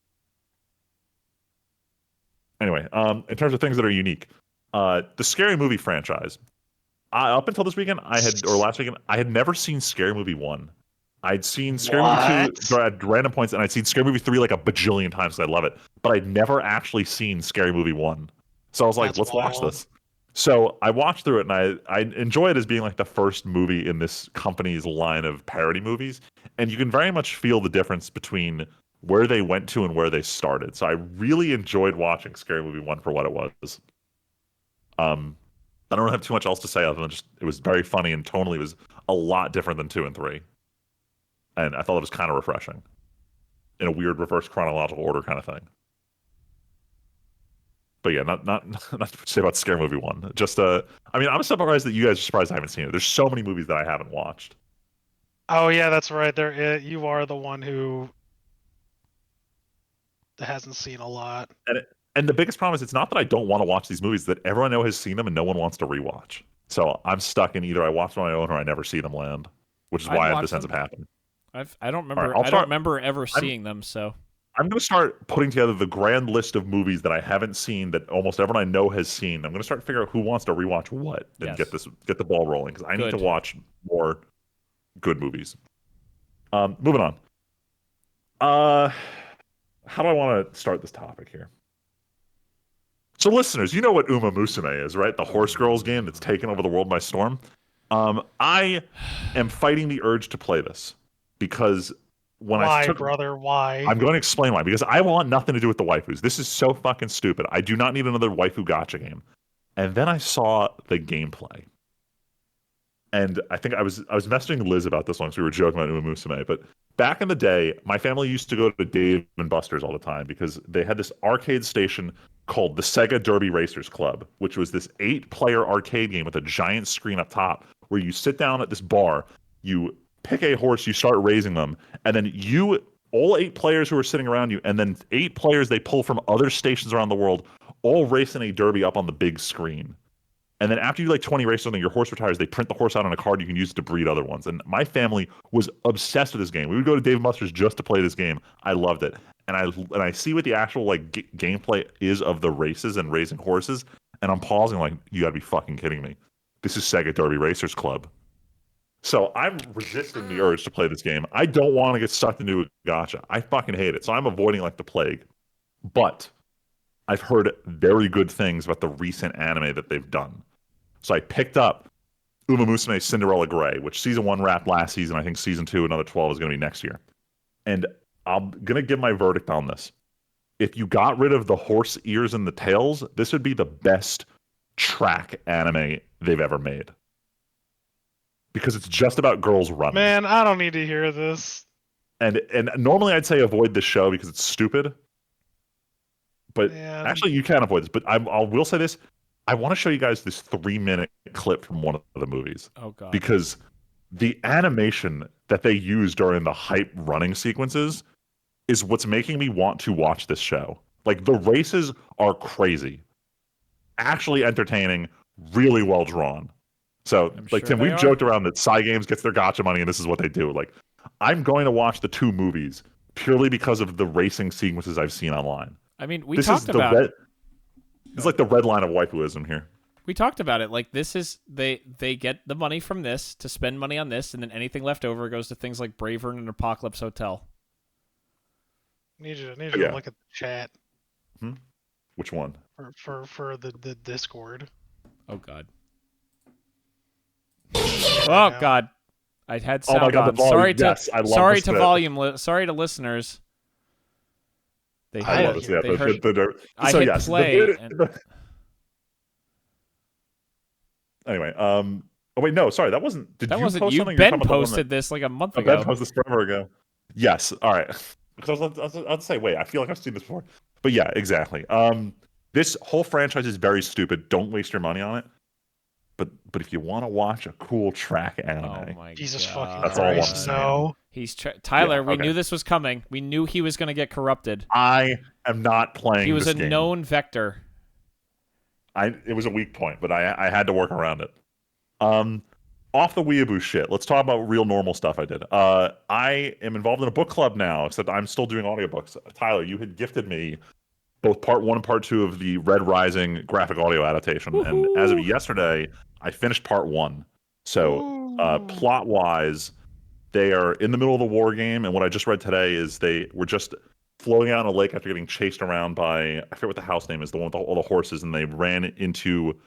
Anyway, in terms of things that are unique, the Scary Movie franchise. Up until this weekend, last weekend, I had never seen Scary Movie 1. I'd seen Scary Movie 2 at random points, and I'd seen Scary Movie 3 like a bajillion times because I love it. But I'd never actually seen Scary Movie 1. So I was like, let's watch this. So I watched through it, and I enjoy it as being like the first movie in this company's line of parody movies. And you can very much feel the difference between where they went to and where they started. So I really enjoyed watching Scary Movie 1 for what it was. I don't have too much else to say other than just it was very funny, and tonally was a lot different than 2 and 3. And I thought it was kind of refreshing in a weird reverse chronological order kind of thing. But yeah, not to say about Scary Movie 1. Just I mean, I'm surprised that you guys are surprised I haven't seen it. There's so many movies that I haven't watched. Oh yeah, that's right. You are the one who hasn't seen a lot. And the biggest problem is it's not that I don't want to watch these movies, that everyone I know has seen them and no one wants to rewatch. So I'm stuck in either I watch them on my own or I never see them land, which is why this ends up happening. I don't remember. Right, I don't remember ever seeing them. So I'm going to start putting together the grand list of movies that I haven't seen that almost everyone I know has seen. I'm going to start figuring out who wants to rewatch what and get the ball rolling, because I need to watch more good movies. Moving on. How do I want to start this topic here? So, listeners, you know what Uma Musume is, right? The horse girls game that's taken over the world by storm. I am fighting the urge to play this because Why? I'm going to explain why. Because I want nothing to do with the waifus. This is so fucking stupid. I do not need another waifu gacha game. And then I saw the gameplay. And I think I was messaging Liz about this one because we were joking about Uma Musume. But back in the day, my family used to go to Dave & Buster's all the time because they had this arcade station called the Sega Derby Racers Club, which was this 8-player arcade game with a giant screen up top where you sit down at this bar, you pick a horse, you start raising them, and then all 8 players who are sitting around you, and then 8 players they pull from other stations around the world, all race in a derby up on the big screen. And then after you do like 20 races, something, your horse retires, they print the horse out on a card, you can use it to breed other ones. And my family was obsessed with this game. We would go to Dave & Buster's just to play this game. I loved it. And I see what the actual like gameplay is of the races and raising horses, and I'm pausing like, you gotta be fucking kidding me. This is Sega Derby Racers Club. So I'm resisting the urge to play this game. I don't want to get sucked into a gacha. I fucking hate it. So I'm avoiding like the plague. But I've heard very good things about the recent anime that they've done. So I picked up Uma Musume Cinderella Grey, which season 1 wrapped last season. I think season 2, another 12 is going to be next year. And I'm going to give my verdict on this. If you got rid of the horse ears and the tails, this would be the best track anime they've ever made. Because it's just about girls running. Man, I don't need to hear this. And normally I'd say avoid this show because it's stupid. But Man. actually, you can avoid this. But I will say this: I want to show you guys this 3-minute clip from one of the movies. Oh god. Because the animation that they use during the hype running sequences is what's making me want to watch this show. Like the races are crazy, actually entertaining, really well drawn. So, I'm like sure Tim, they we've are. joked around that Cygames gets their gotcha money, and this is what they do. Like, I'm going to watch the 2 movies purely because of the racing sequences I've seen online. I mean, we This talked is the about red. It's like the red line of waifuism here. we talked about it. Like this is they get the money from this to spend money on this, and then anything left over goes to things like Bravern and Apocalypse Hotel. Need you Yeah. to look at the chat Which one? for the Discord. Oh god. Oh god. I had sound my God, on. the volume. Sorry to Yes, I love sorry this to bit. volume. Sorry to listeners. They I heard, love this. Yeah, they heard, I so hit yes, play. And, anyway, oh wait, no, sorry, that wasn't. Did that you wasn't post you. something? You're Ben talking about the one posted this like a month that, ago. Ben posted this forever ago. Yes, all right. Because I was about to say, wait, I feel like I've seen this before, but yeah, exactly. This whole franchise is very stupid. Don't waste your money on it. But if you want to watch a cool track anime, Oh my Jesus god. fucking That's all I'm Christ! saying. No. He's Tyler. Yeah, We okay. knew this was coming. We knew he was going to get corrupted. I am not playing. He was this a game. known vector. It was a weak point, but I had to work around it. Off the weeaboo shit. Let's talk about real normal stuff I did. I am involved in a book club now, except I'm still doing audiobooks. Tyler, you had gifted me both part 1 and part 2 of the Red Rising graphic audio adaptation, and as of yesterday, I finished part 1. So, plot wise, they are in the middle of the war game, and what I just read today is they were just floating out in a lake after getting chased around by, I forget what the house name is, the one with all the horses, and they ran into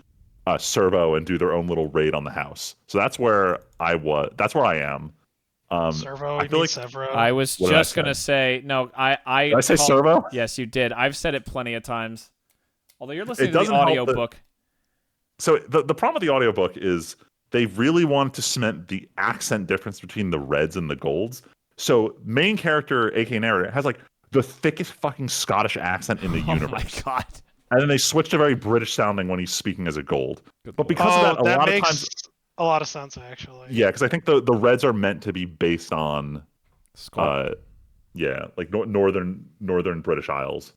Servo and do their own little raid on the house. So that's where I was. That's where I am. Servo, I you feel mean like Severo? I was What did I just gonna say no. did I say Servo? Yes, you did. I've said it plenty of times. Although you're listening It to the doesn't help audio that- book. So the problem with the audiobook is they really want to cement the accent difference between the reds and the golds. So main character, aka narrator, has like the thickest fucking Scottish accent in the Oh universe. my god. And then they switch to very British sounding when he's speaking as a gold. But because of that, a lot makes of times, a lot of sense actually. yeah, because I think the reds are meant to be based on, yeah, like northern British Isles.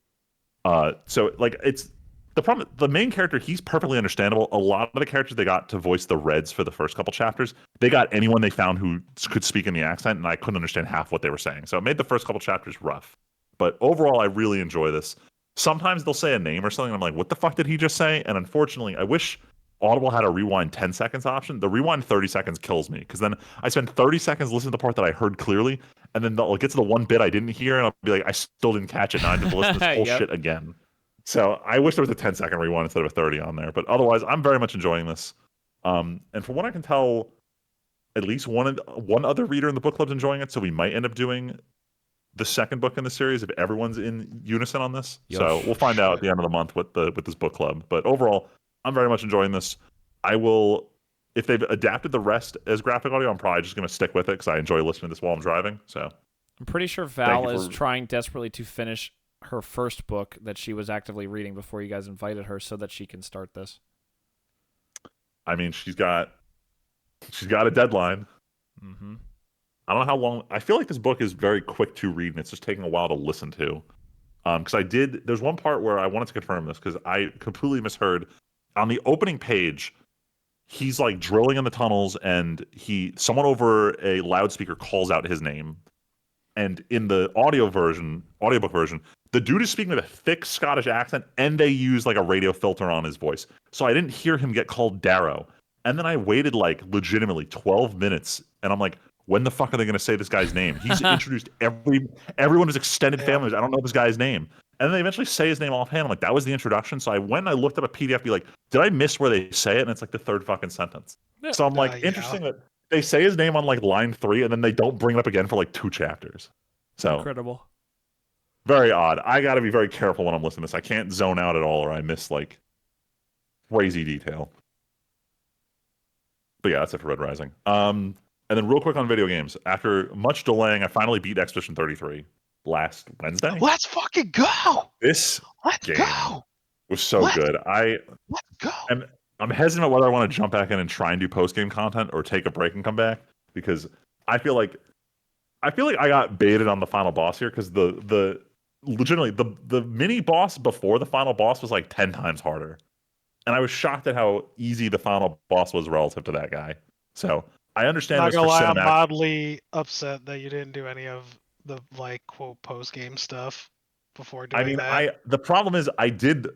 So like it's the problem. The main character, he's perfectly understandable. A lot of the characters they got to voice the reds for the first couple chapters, they got anyone they found who could speak in the accent, and I couldn't understand half what they were saying. So it made the first couple chapters rough. But overall, I really enjoy this. Sometimes they'll say a name or something, and I'm like, what the fuck did he just say? And unfortunately, I wish Audible had a rewind 10 seconds option. The rewind 30 seconds kills me, because then I spend 30 seconds listening to the part that I heard clearly, and then I'll get to the one bit I didn't hear, and I'll be like, I still didn't catch it, and I have to listen to this whole Yep. shit again. So I wish there was a 10-second rewind instead of a 30 on there. But otherwise, I'm very much enjoying this. And from what I can tell, at least one other reader in the book club's enjoying it, so we might end up doing the second book in the series if everyone's in unison on this. Yo, so we'll find out at the end of the month with this book club. But overall, I'm very much enjoying this. I will, if they've adapted the rest as graphic audio, I'm probably just going to stick with it because I enjoy listening to this while I'm driving. So I'm pretty sure Val is trying desperately to finish her first book that she was actively reading before you guys invited her so that she can start this. I mean, she's got a deadline. Mm-hmm. I don't know how long. I feel like this book is very quick to read, and it's just taking a while to listen to. Because there's one part where I wanted to confirm this because I completely misheard. On the opening page, he's like drilling in the tunnels, and someone over a loudspeaker calls out his name. And in the audiobook version, the dude is speaking with a thick Scottish accent, and they use like a radio filter on his voice. So I didn't hear him get called Darrow. And then I waited like legitimately 12 minutes, and I'm like, when the fuck are they going to say this guy's name? He's introduced everyone his extended family. I don't know this guy's name. And then they eventually say his name offhand. I'm like, that was the introduction. So I went and I looked up a PDF, be like, did I miss where they say it? And it's like the third fucking sentence. So I'm like, interesting that they say his name on like line 3, and then they don't bring it up again for like 2 chapters. So Incredible. Very odd. I got to be very careful when I'm listening to this. I can't zone out at all, or I miss like crazy detail. But yeah, that's it for Red Rising. And then real quick on video games. After much delaying, I finally beat Expedition 33. last Wednesday. Let's fucking go. This Let's game go. was so good. Let's go. I'm hesitant about whether I want to jump back in and try and do post game content or take a break and come back, because I feel like I got baited on the final boss here, because the legitimately the mini boss before the final boss was like 10 times harder, and I was shocked at how easy the final boss was relative to that guy. So I understand Not it's gonna for lie, I'm cinematic. mildly upset that you didn't do any of the like quote post game stuff before doing I mean, that. the problem is I did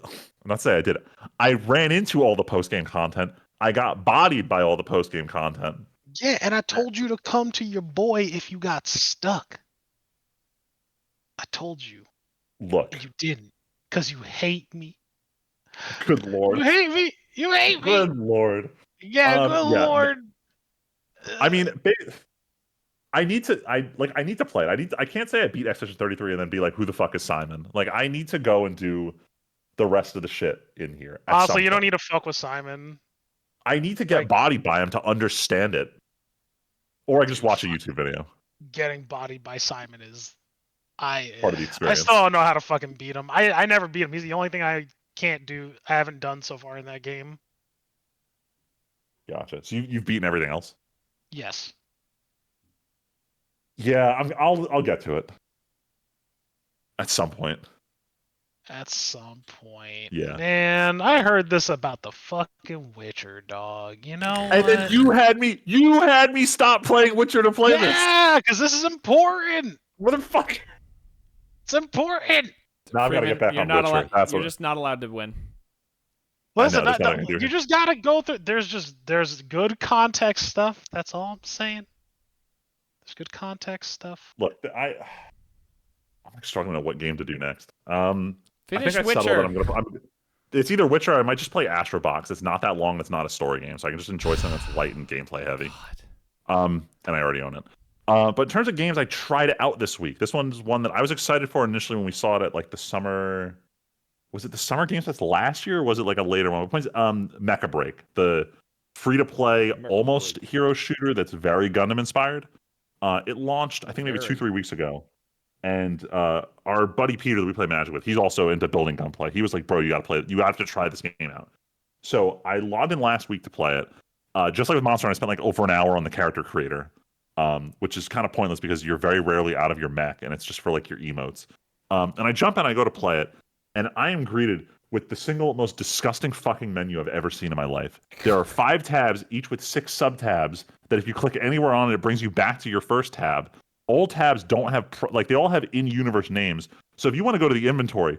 not say I did. I ran into all the post game content. I got bodied by all the post game content. Yeah, and I told you to come to your boy if you got stuck. I told you, Look, and you didn't, because you hate me. good lord, You hate me. You hate me. good lord. Yeah, good Yeah. lord. I mean, I need to play it. I can't say I beat Expedition 33 and then be like, who the fuck is Simon? Like, I need to go and do the rest of the shit in here. Honestly, you don't need to fuck with Simon. I need to get like, bodied by him to understand it, or I just dude, watch a YouTube video. Getting bodied by Simon is Part of the I experience. still don't know how to fucking beat him. I never beat him. He's the only thing I can't do. I haven't done so far in that game. Gotcha. So you've beaten everything else? Yes. Yeah, I'll get to it at some point. At some point. Yeah. Man, I heard this about the fucking Witcher, dog. You know And what? then you had me stop playing Witcher to play this. Yeah, because this is important. What the fuck? It's important. Now I've got to get back on Witcher. You're just not allowed to win. Listen, that's what I'm gonna do you just gotta go through. There's good context stuff. That's all I'm saying. There's good context stuff. Look, I'm struggling at what game to do next. Finish I think I settled Witcher. that I'm gonna. It's either Witcher or I might just play Astro Box. It's not that long. It's not a story game, so I can just enjoy something that's light and gameplay heavy. And I already own it. But in terms of games I tried out this week, this one's one that I was excited for initially when we saw it at like the summer. Was it the Summer Games Fest last year, or was it like a later one? Mecha Break, the free-to-play almost hero shooter that's very Gundam inspired. It launched, I think, maybe 2-3 weeks ago. And our buddy Peter that we play Magic with, he's also into building gunplay. He was like, bro, you got to play it. You have to try this game out. So I logged in last week to play it. Just like with Monster Hunter, I spent like over an hour on the character creator, which is kind of pointless because you're very rarely out of your mech, and it's just for like your emotes. And I jump in, I go to play it, and I am greeted with the single most disgusting fucking menu I've ever seen in my life. There are 5 tabs, each with 6 sub-tabs, that if you click anywhere on it, it brings you back to your first tab. All tabs don't have, they all have in-universe names. So if you want to go to the inventory,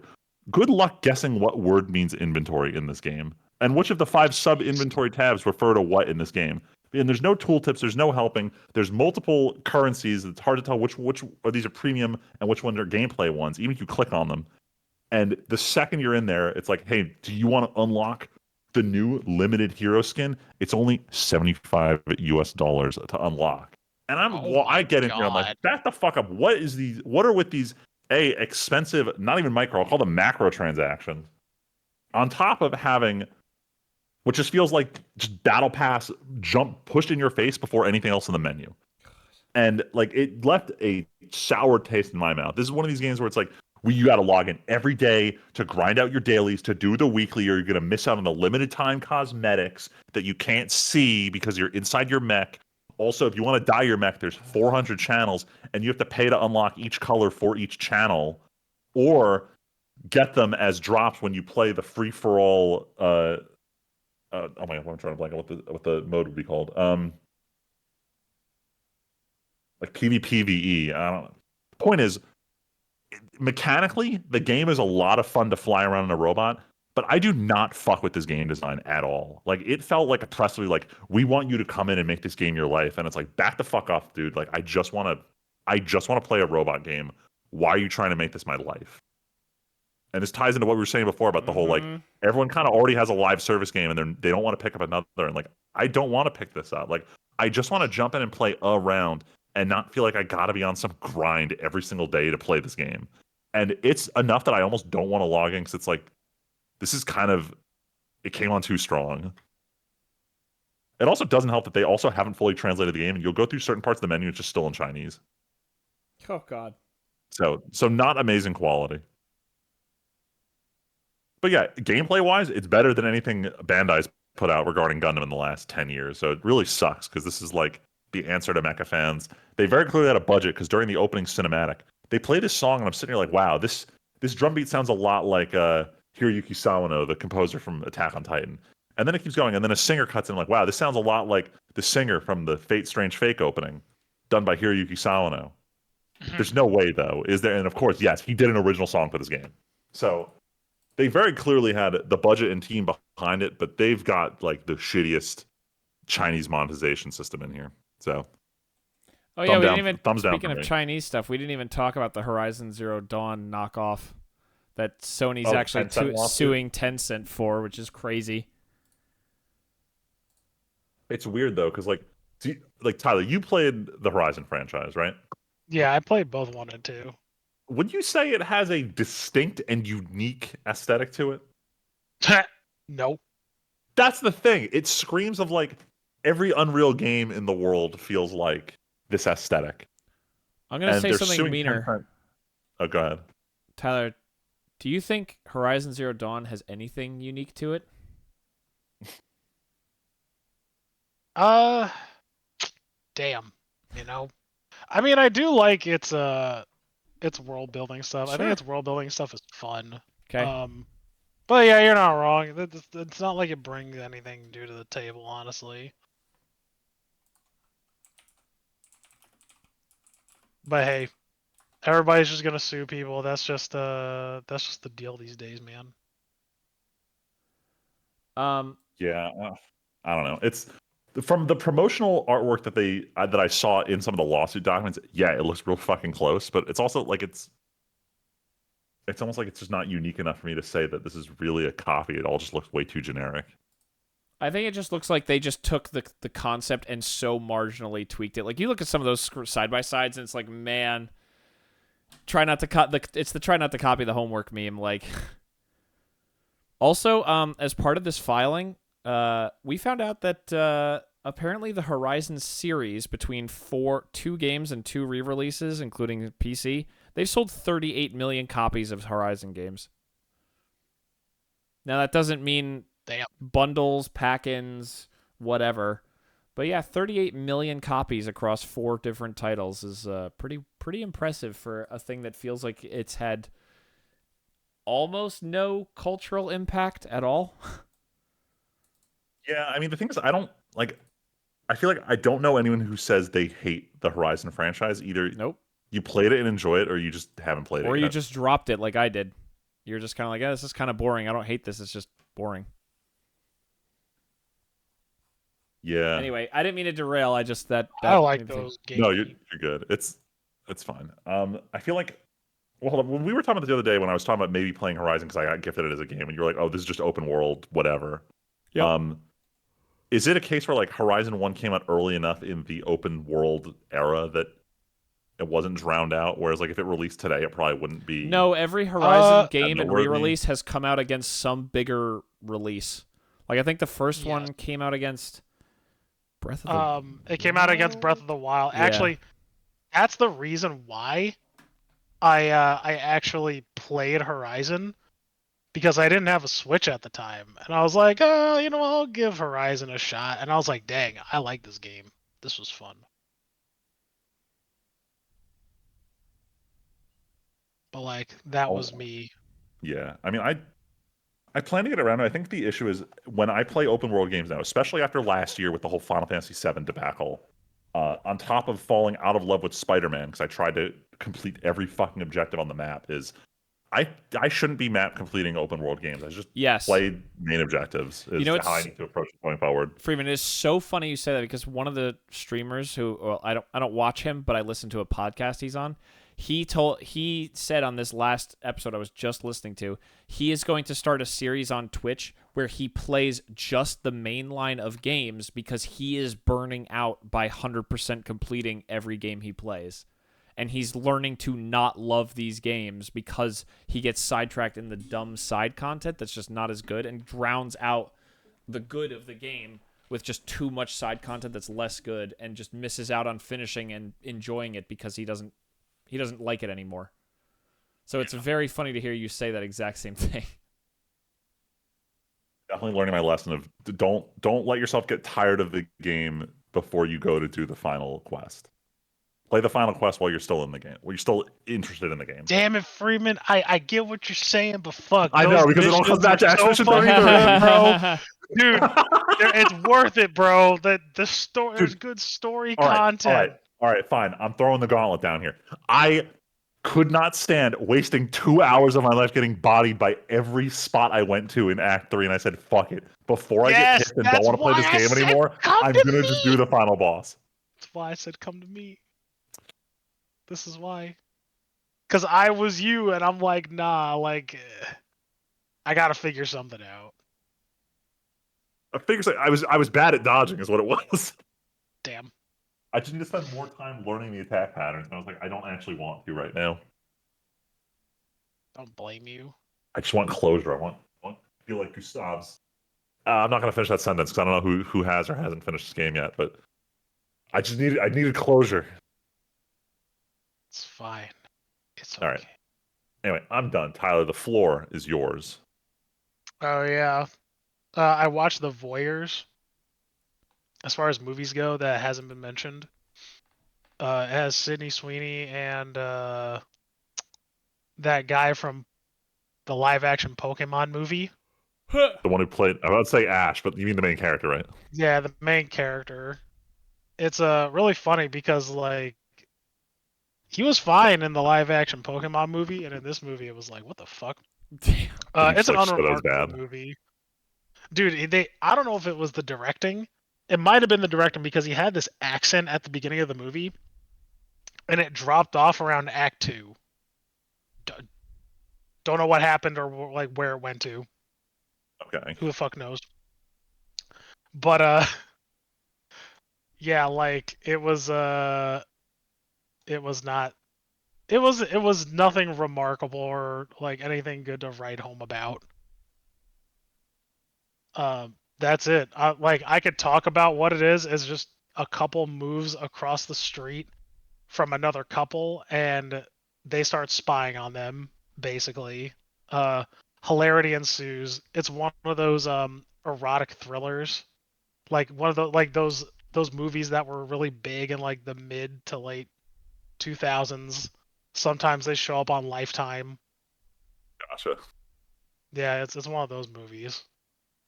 good luck guessing what word means inventory in this game. And which of the 5 sub-inventory tabs refer to what in this game. And there's no tooltips, there's no helping, there's multiple currencies. It's hard to tell which of these are premium and which ones are gameplay ones, even if you click on them. And the second you're in there, it's like, hey, do you want to unlock the new limited hero skin? It's only $75 US to unlock. And I get in here, I'm like, back the fuck up. What are with these expensive, not even micro, I'll call them macro transactions, on top of having, which just feels like just battle pass jump pushed in your face before anything else in the menu. And like, it left a sour taste in my mouth. This is one of these games where it's like, you got to log in every day to grind out your dailies, to do the weekly, or you're going to miss out on the limited time cosmetics that you can't see because you're inside your mech. Also, if you want to dye your mech, there's 400 channels, and you have to pay to unlock each color for each channel, or get them as drops when you play the free-for-all. Oh my god, I'm trying to blank out what the mode would be called. Like PvPvE. I don't know. The point is, mechanically, the game is a lot of fun to fly around in a robot, but I do not fuck with this game design at all. Like, it felt like oppressively like, we want you to come in and make this game your life, and it's like, back the fuck off, dude. Like, I just want to play a robot game. Why are you trying to make this my life? And this ties into what we were saying before about the whole, like, everyone kind of already has a live service game, and they don't want to pick up another. And like, I don't want to pick this up. Like, I just want to jump in and play a round and not feel like I got to be on some grind every single day to play this game. And it's enough that I almost don't want to log in, because it's like, this is kind of, it came on too strong. It also doesn't help that they also haven't fully translated the game, and you'll go through certain parts of the menu, it's just still in Chinese. Oh, God. So not amazing quality. But yeah, gameplay wise, it's better than anything Bandai's put out regarding Gundam in the last 10 years. So it really sucks because this is like the answer to mecha fans. They very clearly had a budget because during the opening cinematic, they played a song and I'm sitting here like, wow, this drum beat sounds a lot like Hiroyuki Sawano, the composer from Attack on Titan. And then it keeps going, and then a singer cuts in like, wow, this sounds a lot like the singer from the Fate Strange Fake opening, done by Hiroyuki Sawano. There's no way though, is there? And of course, yes, he did an original song for this game. So they very clearly had the budget and team behind it, but they've got like the shittiest Chinese monetization system in here. So, Oh yeah, thumbs down. Speaking of Chinese stuff, we didn't even talk about the Horizon Zero Dawn knockoff that Sony's actually suing Tencent for, which is crazy. It's weird though, because like Tyler, you played the Horizon franchise, right? Yeah, I played both 1 and 2. Would you say it has a distinct and unique aesthetic to it? Nope. That's the thing. It screams of like every Unreal game in the world feels like this aesthetic. I'm going to say something meaner. Oh, go ahead. Tyler, do you think Horizon Zero Dawn has anything unique to it? Damn. I mean, I do like its world building stuff. Sure. I think its world building stuff is fun. Okay. But yeah, you're not wrong. It's not like it brings anything new to the table, honestly. But hey, everybody's just gonna sue people. That's just the deal these days, man. Yeah, I don't know. It's from the promotional artwork that I saw in some of the lawsuit documents. Yeah, it looks real fucking close, but it's also like it's almost like it's just not unique enough for me to say that this is really a copy. It all just looks way too generic. I think it just looks like they just took the concept and so marginally tweaked it. Like you look at some of those side by sides, and it's like, man, try not to try not to copy the homework meme. Like, also, as part of this filing, we found out that apparently the Horizon series, between 2 games and 2 re-releases, including PC, they've sold 38 million copies of Horizon games. Now that doesn't mean bundles, pack-ins, whatever. But yeah, 38 million copies across 4 different titles is pretty impressive for a thing that feels like it's had almost no cultural impact at all. Yeah, I mean, the thing is, I feel like I don't know anyone who says they hate the Horizon franchise. Either Nope. you played it and enjoy it, or you just haven't played it. Or you just dropped it like I did. You're just kind of like, this is kind of boring. I don't hate this. It's just boring. Yeah. Anyway, I didn't mean to derail. I just that I like those games. No, you're good. It's fine. I feel like, well, hold on. When we were talking about the other day, when I was talking about maybe playing Horizon because I got gifted it as a game, and you were like, "Oh, this is just open world, whatever." Yep. Is it a case where like Horizon 1 came out early enough in the open world era that it wasn't drowned out? Whereas like if it released today, it probably wouldn't be. No, every Horizon game and noteworthy. re-release has come out against some bigger release. Like I think the first one came out against Breath of the Wild. It came out against Breath of the Wild. Yeah. Actually, that's the reason why I actually played Horizon, because I didn't have a Switch at the time, and I was like, I'll give Horizon a shot. And I was like, dang, I like this game. This was fun. But like that was me. Yeah, I mean, I plan to get around to it. I think the issue is when I play open world games now, especially after last year with the whole Final Fantasy VII debacle, on top of falling out of love with Spider-Man because I tried to complete every fucking objective on the map, is I shouldn't be map completing open world games. I just play main objectives. Is how I need to approach it going forward. Freeman, it is so funny you say that because one of the streamers who, well, I don't watch him, but I listen to a podcast he's on. He said on this last episode I was just listening to, he is going to start a series on Twitch where he plays just the main line of games because he is burning out by 100% completing every game he plays. And he's learning to not love these games because he gets sidetracked in the dumb side content that's just not as good and drowns out the good of the game with just too much side content that's less good and just misses out on finishing and enjoying it because he doesn't like it anymore. So it's very funny to hear you say that exact same thing. Definitely learning my lesson of don't let yourself get tired of the game before you go to do the final quest. Play the final quest while you're still in the game. While you're still interested in the game. Damn it, Freeman. I get what you're saying, but fuck. I know, because it all comes back to exposition so 30. good, bro. Dude, it's worth it, bro. The story, there's Dude, good story all content. right, fine. I'm throwing the gauntlet down here. I could not stand wasting 2 hours of my life getting bodied by every spot I went to in Act 3, and I said, fuck it. Before I get pissed and don't want to play this game anymore, I'm going to just do the final boss. That's why I said come to me. This is why. Because I was you, and I'm like, nah, like, I gotta figure something out. I was bad at dodging is what it was. Damn. I just need to spend more time learning the attack patterns, and I was like, I don't actually want to right now. Don't blame you. I just want closure. I feel like Gustav's. I'm not going to finish that sentence because I don't know who has or hasn't finished this game yet, but I needed closure. It's fine. It's okay. All right. Anyway, I'm done. Tyler, the floor is yours. Oh yeah. I watched The Voyeurs. As far as movies go, that hasn't been mentioned. It has Sydney Sweeney and that guy from the live-action Pokemon movie. The one who played, I would say Ash, but you mean the main character, right? Yeah, the main character. It's really funny because like he was fine in the live-action Pokemon movie, and in this movie it was like, what the fuck? It's an unremarkable movie. Dude, I don't know if it was the directing. It might have been the directing because he had this accent at the beginning of the movie, and it dropped off around Act 2. Don't know what happened or like where it went to. Okay. Who the fuck knows? But yeah, like it was not. It was nothing remarkable or like anything good to write home about. That's it. I could talk about what it is as just a couple moves across the street from another couple, and they start spying on them. Basically, hilarity ensues. It's one of those erotic thrillers, like one of the like those movies that were really big in like the mid to late 2000s. Sometimes they show up on Lifetime. Gotcha. Yeah, it's one of those movies.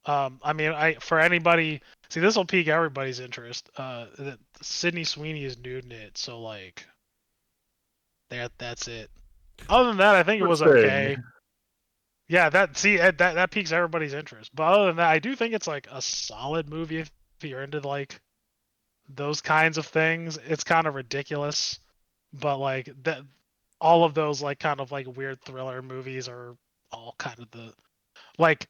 I mean, for anybody, see, this will pique everybody's interest. Sydney Sweeney is nude in it, so like, that's it. Other than that, I think it was okay. Yeah, that piques everybody's interest. But other than that, I do think it's like a solid movie if you're into like those kinds of things. It's kind of ridiculous, but like that, all of those like kind of like weird thriller movies are all kind of the like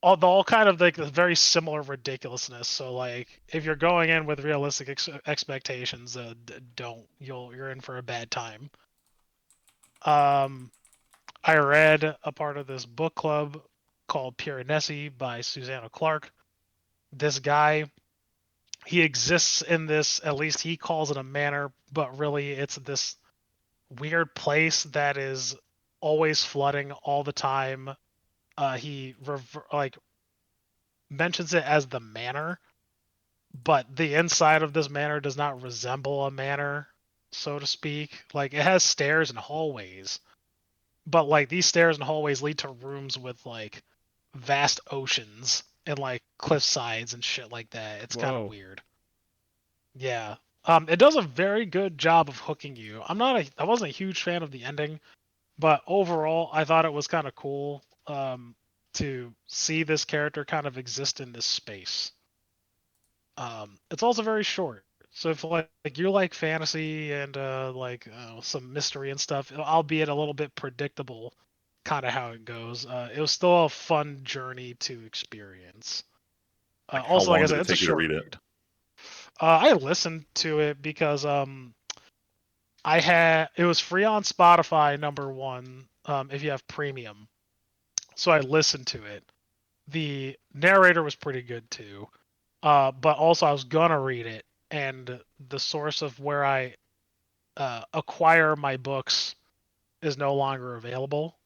all kind of like the very similar ridiculousness. So like if you're going in with realistic expectations, you're in for a bad time. I read a part of this book club called Piranesi by Susanna Clark. This guy, he exists in this, at least he calls it a manor, but really it's this weird place that is always flooding all the time. He like mentions it as the manor, but the inside of this manor does not resemble a manor, so to speak. Like it has stairs and hallways, but like these stairs and hallways lead to rooms with like vast oceans and like cliff sides and shit like that. It's kind of weird. Yeah. It does a very good job of hooking you. I wasn't a huge fan of the ending, but overall I thought it was kind of cool to see this character kind of exist in this space. It's also very short. So if like you like fantasy and like some mystery and stuff, albeit a little bit predictable, kind of how it goes. It was still a fun journey to experience. Also, like I said, it's a short read. I listened to it because it was free on Spotify, number one, if you have premium. So I listened to it. The narrator was pretty good too. But also I was gonna read it, and the source of where I acquire my books is no longer available.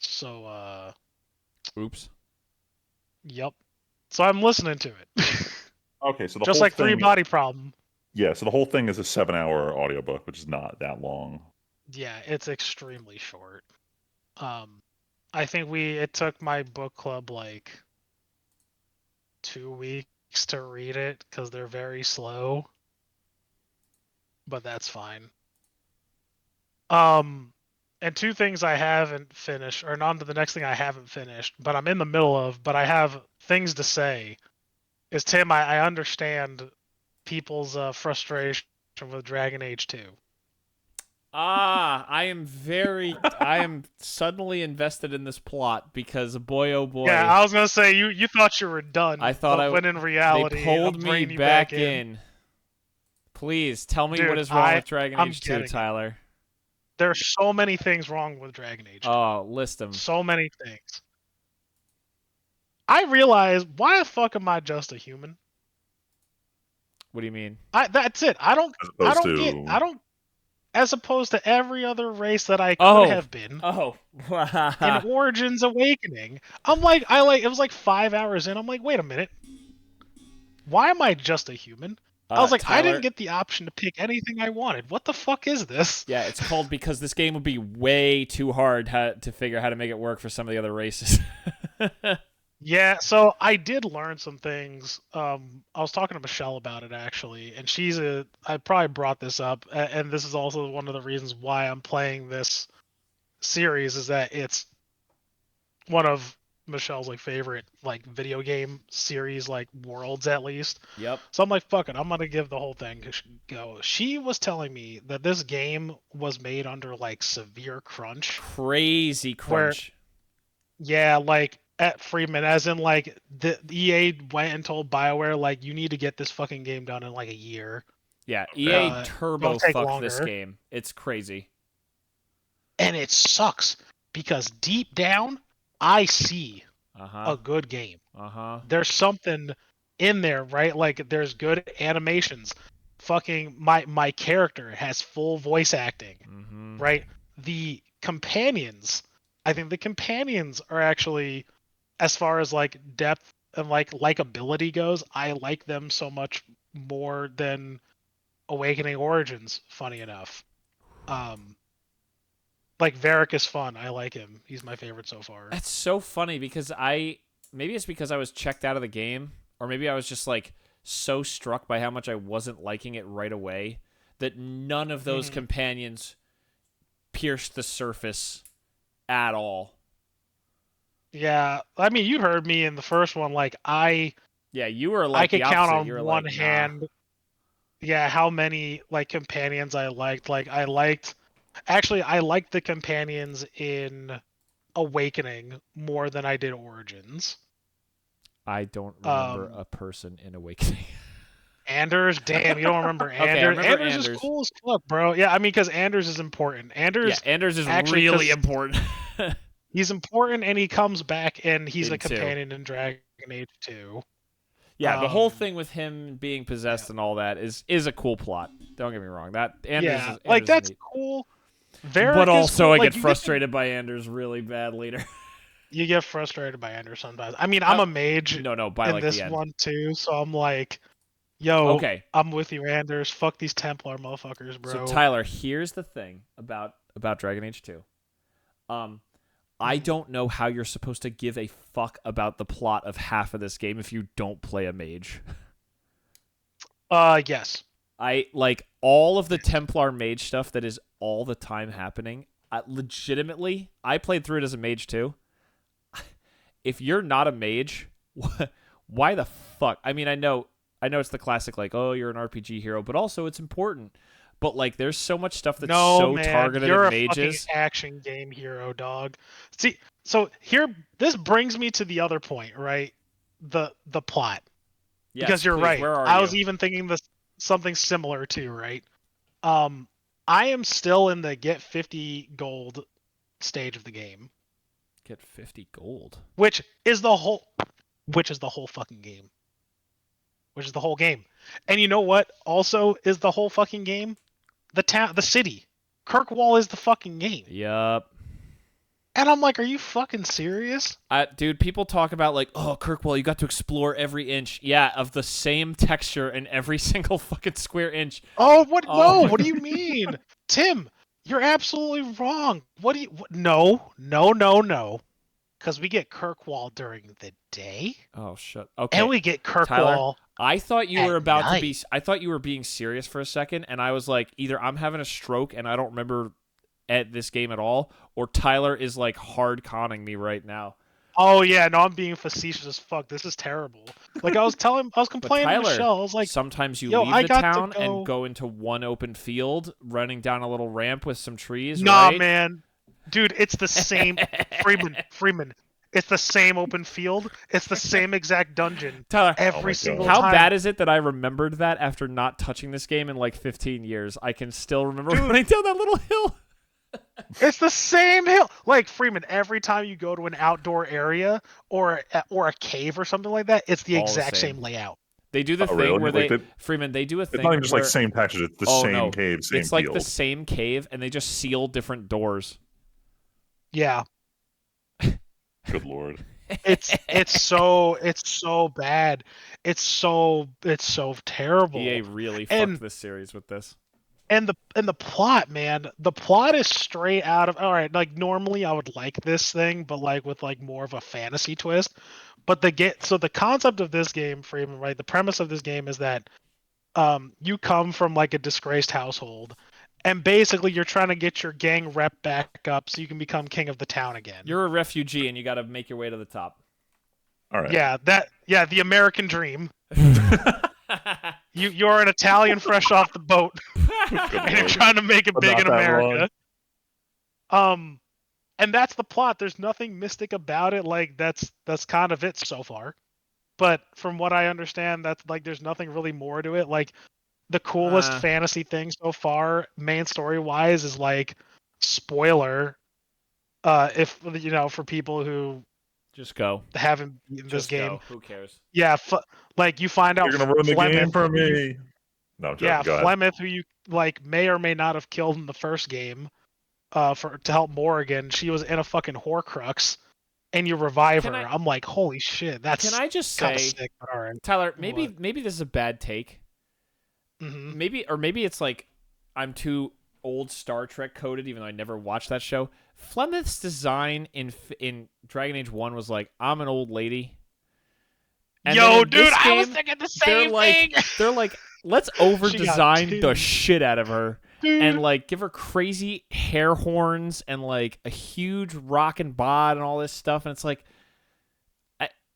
So, Oops. yep. So I'm listening to it. Okay, so the Just whole like Three thing. Body Problem. Yeah, so the whole thing is a 7-hour audiobook, which is not that long. Yeah, it's extremely short. I think it took my book club like 2 weeks to read it because they're very slow. But that's fine. And two things I haven't finished, or on to the next thing I haven't finished, but I'm in the middle of, but I have things to say. Is Tim, I understand people's frustration with Dragon Age 2. I am suddenly invested in this plot because boy, oh boy. Yeah, I was gonna say you thought you were done, I thought but when in they reality, pulled I'm me bringing you back back in. in. Please tell me Dude, what is wrong with Dragon I'm Age 2, getting it. Tyler. There's so many things wrong with Dragon Age 2. Oh, list them. So many things. I realize, why the fuck am I just a human? What do you mean? That's it. As opposed to I don't, as opposed to every other race that I could Oh. have been Oh. in Origins Awakening. It was like 5 hours in. I'm like, wait a minute. Why am I just a human? I was like, I Tyler, didn't get the option to pick anything I wanted. What the fuck is this? Yeah, it's called because this game would be way too hard to figure how to make it work for some of the other races. Yeah, so I did learn some things. I was talking to Michelle about it actually, and I probably brought this up, and this is also one of the reasons why I'm playing this series is that it's one of Michelle's like favorite like video game series, like worlds at least. Yep. So I'm like, fuck it, I'm gonna give the whole thing a go. She was telling me that this game was made under like severe crunch. Crazy crunch. Yeah, like at Freeman, as in like the EA went and told BioWare like you need to get this fucking game done in like a year. Yeah, EA Don't turbo take fucked this longer. game. It's crazy. And it sucks because deep down, I see Uh-huh. a good game. Uh-huh. There's something in there, right? Like there's good animations. Fucking my character has full voice acting, Mm-hmm. right? The companions, I think the companions are actually, as far as like depth and like likability goes, I like them so much more than Awakening Origins, funny enough. Like Varric is fun. I like him. He's my favorite so far. That's so funny because maybe it's because I was checked out of the game, or maybe I was just like so struck by how much I wasn't liking it right away that none of those companions pierced the surface at all. Yeah, I mean, you heard me in the first one. Like Yeah, you were like I could the count opposite. on You were one like, nah. hand. Yeah, how many like companions I liked. Like I liked the companions in Awakening more than I did Origins. I don't remember a person in Awakening. Anders, damn, you don't remember Anders? Okay, I remember Anders is Anders. cool as fuck, bro. Yeah, I mean, because Anders is important. Anders Anders is actually, really 'cause important. he's important, and he comes back, and he's In a two. companion in Dragon Age 2. Yeah, the whole thing with him being possessed and all that is a cool plot. Don't get me wrong. That Anders is like that's neat. cool. Varric But also, cool. I Like, get frustrated by Anders really bad later. You get frustrated by Anders sometimes. I mean, I'm a mage No, by in like this the end. one too, so I'm like, yo, Okay. I'm with you, Anders. Fuck these Templar motherfuckers, bro. So Tyler, here's the thing about Dragon Age 2. I don't know how you're supposed to give a fuck about the plot of half of this game if you don't play a mage. Yes. I like all of the Templar mage stuff that is all the time happening. Legitimately, I played through it as a mage too. If you're not a mage, why the fuck? I mean, I know it's the classic like, oh, you're an RPG hero, but also it's important. But like, there's so much stuff that's targeted you're at a mages. fucking action game hero, dog. See, so here, this brings me to the other point, right? The plot. Yes, because you're please, right. Where are I you? was even thinking something similar too, right? I am still in the get 50 gold stage of the game. Get 50 gold. Which is the whole fucking game. Which is the whole game. And you know what also is the whole fucking game? The city. Kirkwall is the fucking game. Yup. And I'm like, are you fucking serious? Dude, people talk about like, oh, Kirkwall, you got to explore every inch. Yeah, of the same texture in every single fucking square inch. Oh, what? Oh. No, what do you mean? Tim, you're absolutely wrong. What do you... No. Because we get Kirkwall during the day. Oh, shut. Okay. And we get Kirkwall Tyler, I thought you were about night. to be. I thought you were being serious for a second, and I was like, either I'm having a stroke and I don't remember at this game at all, or Tyler is like hard conning me right now. Oh yeah, no, I'm being facetious as fuck. This is terrible. Like I was complaining Tyler, to Michelle. I was like, sometimes you yo, leave I the got to town go- and go into one open field, running down a little ramp with some trees. nah, right? man, dude, it's the same. Freeman, it's the same open field. It's the same exact dungeon Tyler, every God. single how time. bad is it that I remembered that after not touching this game in like 15 years? I can still remember Dude. running down that little hill. It's the same hill. Like Freeman, every time you go to an outdoor area or a cave or something like that, it's the All the exact same. same layout. They do the thing really? where Like Freeman, they do a thing. It's not even just where, like same texture. It's the Oh, same no. cave, same It's like field. the same cave, and they just seal different doors. Yeah, Good lord. it's so bad. It's so terrible. EA really And- fucked this series with this. And the plot, man, the plot is straight out of all right. Like normally I would like this thing, but like with like more of a fantasy twist. But the concept of this game, Freeman, right? The premise of this game is that you come from like a disgraced household, and basically you're trying to get your gang rep back up so you can become king of the town again. You're a refugee, and you got to make your way to the top. All right. Yeah, the American dream. You're an Italian fresh off the boat. Good And you're lord. trying to make it But big not in that America. And that's the plot. There's nothing mystic about it. Like that's kind of it so far. But from what I understand, that's like there's nothing really more to it. Like the coolest fantasy thing so far, main story wise, is like spoiler. If you know, for people who Just go. haven't beaten this Just game, go. Who cares? yeah, like you find out You're gonna ruin the Flemeth, game for who you- me. No, joking. Yeah, Go ahead. Flemeth, who you like may or may not have killed in the first game, to help Morrigan. She was in a fucking Horcrux, and you revive her. I'm like, holy shit, that's Can I just kind of say, sick. But all right, Tyler? Maybe this is a bad take. hmm Maybe it's like I'm too old Star Trek coded, even though I never watched that show. Flemeth's design in Dragon Age 1 was like, I'm an old lady. And then yo, in dude, this I was game, thinking the they're same like, thing. they're like, let's over design the titties. shit out of her Dude. and like give her crazy hair horns and like a huge rockin' bod and all this stuff. And it's like,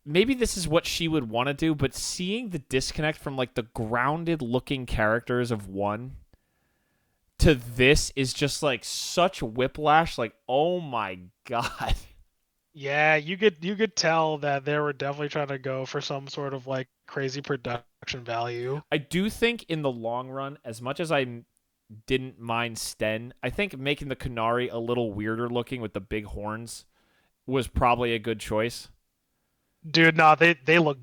maybe this is what she would want to do, but seeing the disconnect from like the grounded looking characters of 1 to this is just like such whiplash. Like, oh my god. Yeah, you could tell that they were definitely trying to go for some sort of like crazy production value. I do think in the long run, as much as I didn't mind Sten, I think making the Kunari a little weirder looking with the big horns was probably a good choice. Dude, no, they look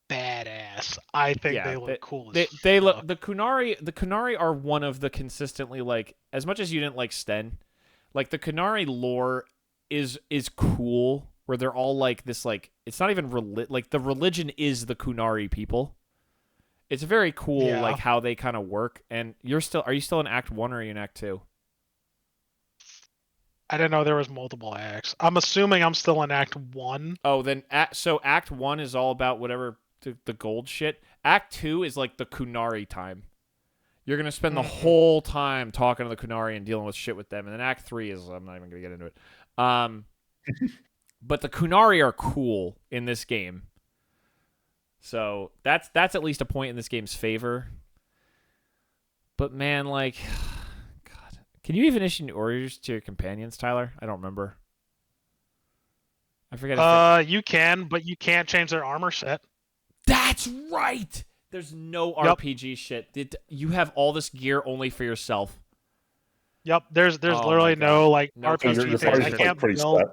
badass. I think they look cool as They fuck. look the Kunari are one of the consistently, like, as much as you didn't like Sten, like the Kunari lore is cool, where they're all like this, like, it's not even like the religion is the Kunari people. It's very cool, Yeah. like how they kind of work. And are you still in Act 1 or are you in Act 2? I didn't know there was multiple acts. I'm assuming I'm still in Act 1. Oh, then Act 1 is all about whatever the gold shit. Act 2 is like the Kunari time. You're going to spend the whole time talking to the Kunari and dealing with shit with them. And then Act 3 is, I'm not even going to get into it. But the Kunari are cool in this game. So that's at least a point in this game's favor. But man, like, God, can you even issue orders to your companions, Tyler? I don't remember. I forget. You can, but you can't change their armor set. That's right. There's no Yep. RPG shit. You have all this gear only for yourself. Yep, there's Oh my literally God. no like No RPG Your things. party's I like can't pretty build. set.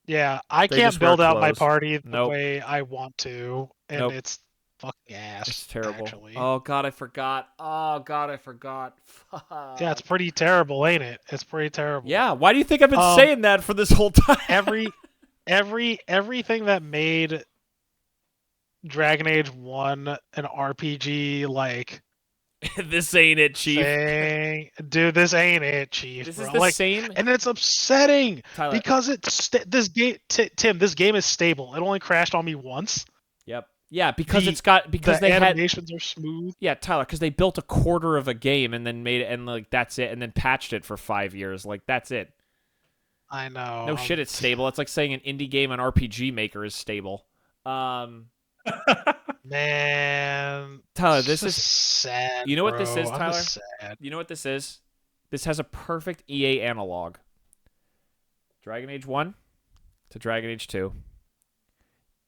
Yeah, I They can't just wear build out my clothes. party the Nope. way I want to, and Nope. it's fucking ass. It's terrible. Actually. Oh god, I forgot. Oh god, I forgot. Fuck. Yeah, it's pretty terrible, ain't it? It's pretty terrible. Yeah, why do you think I've been saying that for this whole time? Everything that made Dragon Age 1 an RPG like This ain't it, Chief. thing. Dude, this ain't it, Chief. This bro. is the same. And it's upsetting Tyler. because this game Tim, this game is stable. It only crashed on me once. Yep. Yeah, because The they had animations are smooth. Yeah, Tyler, because they built a quarter of a game and then made it, and like that's it, and then patched it for 5 years. Like that's it. I know. No shit, it's stable. It's like saying an indie game on RPG Maker is stable. Man, Tyler, this is sad. You know what bro. this is, I'm Tyler? just sad. You know what this is? This has a perfect EA analog. Dragon Age 1 to Dragon Age 2.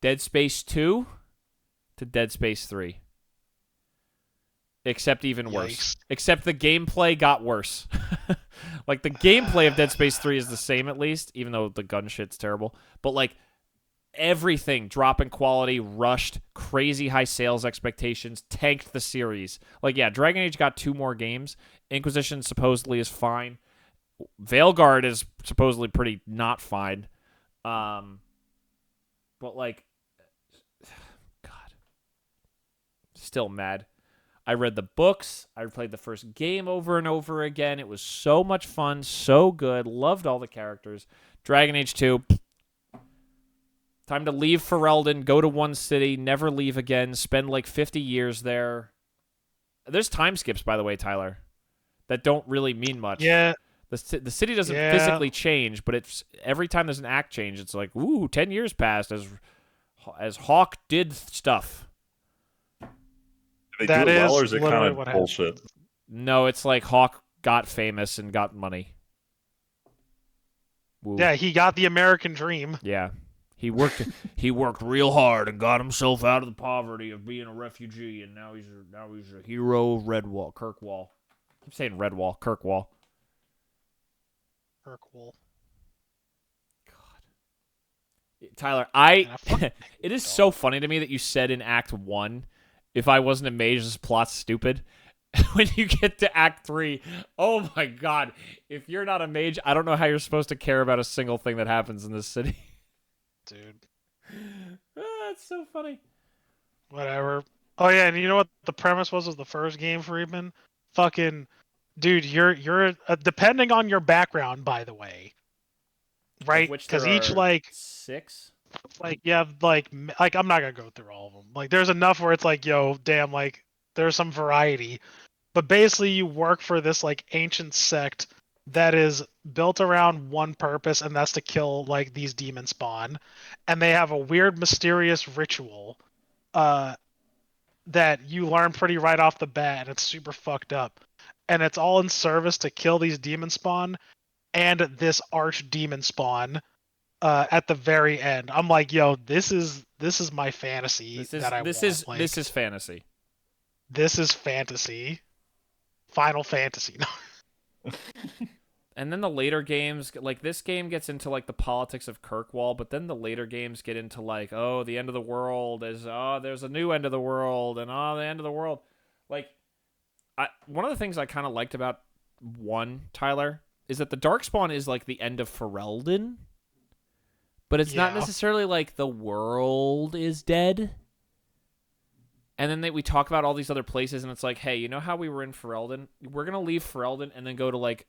Dead Space 2 to Dead Space 3. Except even worse. Yikes. Except the gameplay got worse. Like, the gameplay of Dead Space 3 is the same, at least, even though the gun shit's terrible. But, like, everything, drop in quality, rushed, crazy high sales expectations, tanked the series. Like, yeah, Dragon Age got 2 more games. Inquisition supposedly is fine. Veilguard is supposedly pretty not fine. But, like, God. Still mad. I read the books. I played the first game over and over again. It was so much fun, so good. Loved all the characters. Dragon Age 2. Time to leave Ferelden, go to one city, never leave again, spend like 50 years there. There's time skips, by the way, Tyler, that don't really mean much. Yeah. The city doesn't physically change, but it's every time there's an act change, it's like, ooh, 10 years passed as Hawk did stuff. They do it well, or is it kind of bullshit? No, it's like Hawk got famous and got money. Woo. Yeah, he got the American dream. Yeah. He worked real hard and got himself out of the poverty of being a refugee, and now he's a hero of Redwall, Kirkwall. I'm saying Redwall, Kirkwall. Kirkwall. God. Tyler, it is so funny to me that you said in Act 1, if I wasn't a mage, this plot's stupid. When you get to Act 3, oh my god. If you're not a mage, I don't know how you're supposed to care about a single thing that happens in this city. Dude. That's so funny. Whatever. Oh yeah, and you know what the premise was of the first game, Friedman? Fucking dude, you're depending on your background, by the way. Right? Because each like 6? like you have like I'm not gonna go through all of them. Like there's enough where it's like, yo, damn, like there's some variety. But basically you work for this like ancient sect that is built around one purpose, and that's to kill like these demon spawn. And they have a weird mysterious ritual that you learn pretty right off the bat, and it's super fucked up. And it's all in service to kill these demon spawn and this arch demon spawn at the very end. I'm like, yo, this is my fantasy that I want. This is fantasy. This is fantasy. Final Fantasy. And then the later games, like this game gets into like the politics of Kirkwall, but then the later games get into like, oh, the end of the world is, oh, there's a new end of the world, and oh, the end of the world. Like, one of the things I kind of liked about 1, Tyler, is that the Darkspawn is like the end of Ferelden, but it's not necessarily like the world is dead. And then we talk about all these other places, and it's like, hey, you know how we were in Ferelden? We're going to leave Ferelden and then go to like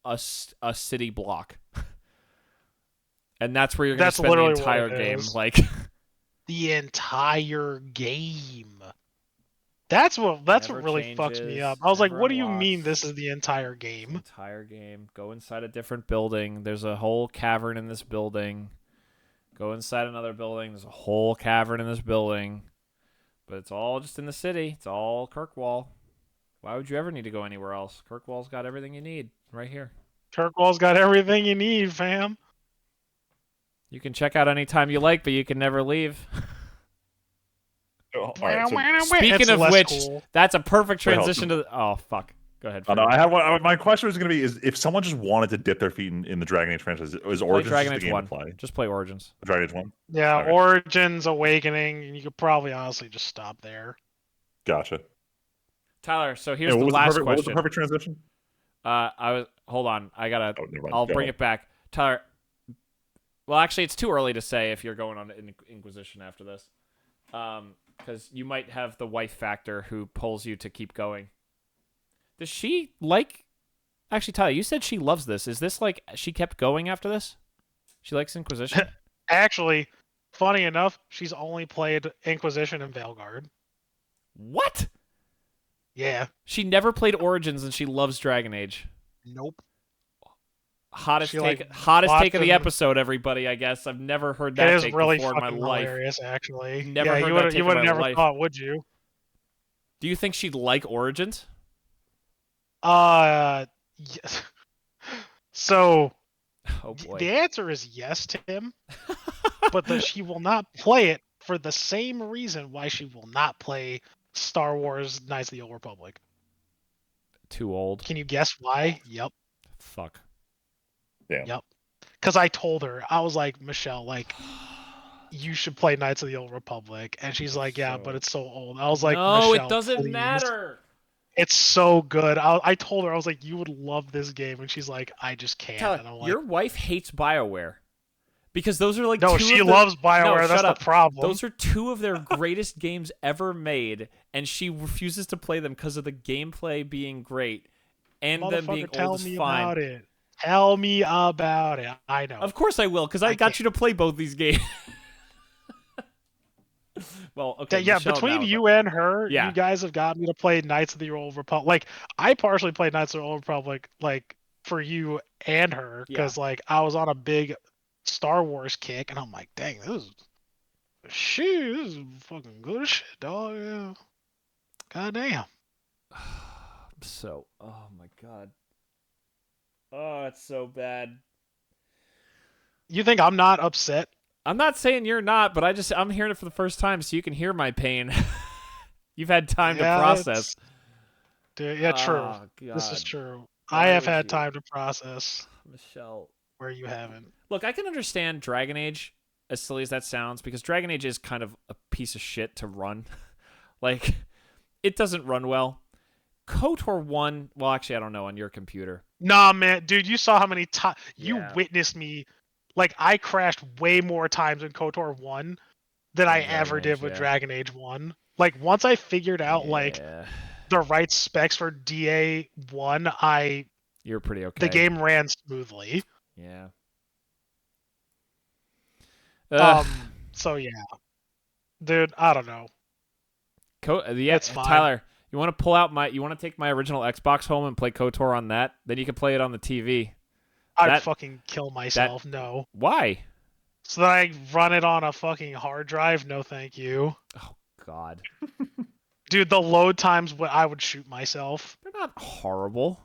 a city block. And that's where you're going to spend the entire game. Like the entire game. That's what really fucks me up. I was like, what do you mean this is the entire game? Entire game. Go inside a different building. There's a whole cavern in this building. Go inside another building. There's a whole cavern in this building. But it's all just in the city. It's all Kirkwall. Why would you ever need to go anywhere else? Kirkwall's got everything you need right here. Kirkwall's got everything you need, fam. You can check out anytime you like, but you can never leave. All right, so Speaking of which, that's a perfect transition to the... Oh, fuck. Go ahead. No, I have one. My question was going to be: is if someone just wanted to dip their feet in the Dragon Age franchise, is Origins Dragon just Age the game 1. to play? Just play Origins. Dragon Age 1. Yeah, Okay. Origins, Awakening, and you could probably honestly just stop there. Gotcha. Tyler, so here's the what was last What was the question. perfect transition? Hold on. Never mind. I'll Go bring ahead. it back. Tyler. Well, actually, it's too early to say if you're going on to Inquisition after this. Because you might have the wife factor who pulls you to keep going. Does she like... Actually, Tyler, you said she loves this. Is this like she kept going after this? She likes Inquisition? Actually, funny enough, she's only played Inquisition and Veilguard. What? Yeah. She never played Origins and she loves Dragon Age. Nope. Hottest She, take, like, hottest take of the watching- episode, everybody. I my I've never heard that It is take really before in my fucking life. hilarious, actually. Never yeah, heard you that would take you in would my have never life. thought, would you? Do you think she'd like Origins? Yes. So Oh boy. the answer is yes, Tim. But she will not play it for the same reason why she will not play Star Wars Knights of the Old Republic. Too old. Can you guess why? Yep. Fuck. Damn. Yep. Because I told her, I was like, Michelle, like, you should play Knights of the Old Republic. And she's like, yeah, but it's so old. I was like, no, Michelle, it doesn't please. matter. It's so good. I told her, I was like, you would love this game. And she's like, I just can't. Tyler, and I'm like, your wife hates BioWare. Because those are like no, two she of the... loves BioWare. No, That's shut up. the problem. Those are two of their greatest games ever made, and she refuses to play them because of the gameplay being great and them being tell old is me fine. about it. Tell me about it. I know. Of course I will, because I got you to play both these games. Well, okay. Yeah, Michelle between now, you and her, Yeah. you guys have got me to play Knights of the Old Republic. Like, I partially played Knights of the Old Republic, like, for you and her, because, like, I was on a big Star Wars kick, and I'm like, dang, this is fucking good as shit, dog. Yeah. God damn. So, oh my god. Oh, it's so bad. You think I'm not upset? I'm not saying you're not, but I'm hearing it for the first time, so you can hear my pain. You've had time to process. Dude, yeah, true. Oh, This is God. true. Why I have would had you? time to process Michelle. where you haven't. Look, I can understand Dragon Age, as silly as that sounds, because Dragon Age is kind of a piece of shit to run. Like, it doesn't run well. KOTOR 1, well, actually, I don't know, on your computer. Nah, man, dude, you saw how many times you Yeah. witnessed me. Like, I crashed way more times in KOTOR 1 than I Dragon ever Age, did with yeah. Dragon Age 1. Like, once I figured out, like, Yeah. the right specs for DA1, You're pretty okay. the game ran smoothly. Yeah. So yeah. Dude, I don't know. Yeah, It's fine. Tyler, you want to take my original Xbox home and play KOTOR on that? Then you can play it on the TV. I'd fucking kill myself. No. Why? So that I run it on a fucking hard drive? No, thank you. Oh God. Dude, the load times I would shoot myself. They're not horrible.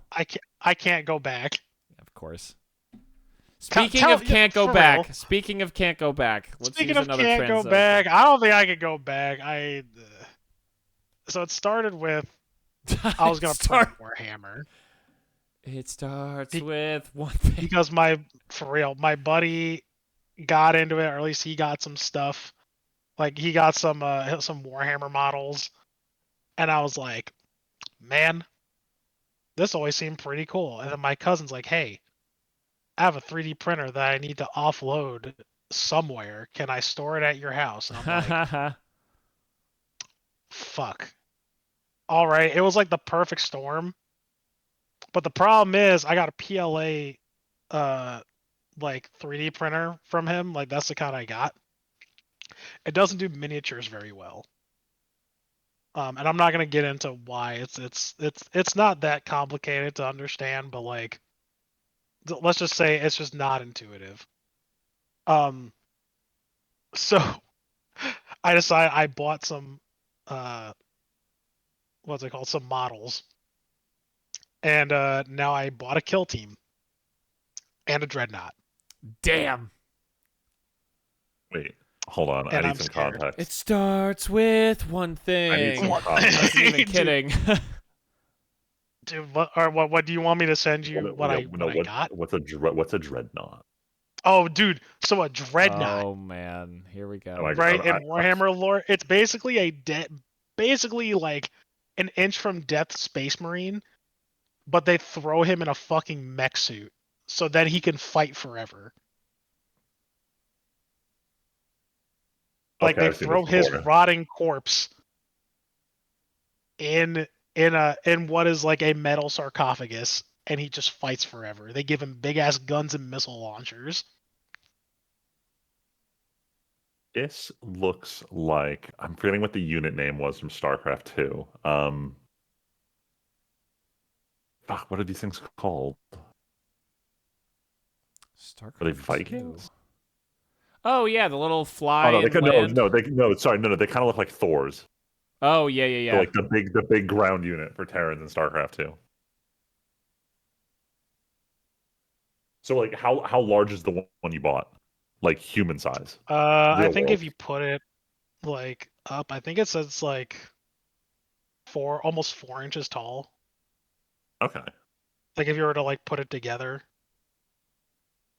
I can't go back. Of course. Tell- Speaking of can't go for back. real. Speaking of can't go back. Let's Speaking use of another can't go transition. back, I don't think I could go back. So it started with I was gonna play Warhammer It starts with one thing. because for real, my buddy got into it, or at least he got some stuff. Like he got some Warhammer models, and I was like, man, this always seemed pretty cool. And then my cousin's like, hey, I have a 3D printer that I need to offload somewhere. Can I store it at your house? And I'm like, fuck. All right. It was like the perfect storm. But the problem is I got a PLA like 3D printer from him. Like that's the kind I got. It doesn't do miniatures very well. And I'm not gonna get into why. It's not that complicated to understand, but like let's just say it's just not intuitive. So I bought some what's it called? Some models. And now I bought a kill team and a dreadnought. Damn. Wait, hold on. And I I'm need some scared. context. It starts with one thing. I need some I context. wasn't even kidding. Dude, what do you want me to send you? What I got? What's a dreadnought? Oh, dude. So a dreadnought, Oh man, here we Oh my go. right? God, In Warhammer lore, it's basically basically like an inch from death Space Marine, but they throw him in a fucking mech suit, so then he can fight forever. Like Okay, they I've seen this throw his before. rotting corpse in what is like a metal sarcophagus, and he just fights forever. They give him big ass guns and missile launchers. This looks like I'm forgetting what the unit name was from StarCraft 2. Fuck, what are these things called? StarCraft Are they 2. Vikings? Oh yeah, the little fly Oh no, and land. they kind of look like Thors. Oh yeah, They're like the big ground unit for Terrans in StarCraft 2. So like how large is the one you bought? Like human size. I Real think world. if you put it like up, I think it says like almost 4 inches tall. Okay. Like if you were to like put it together.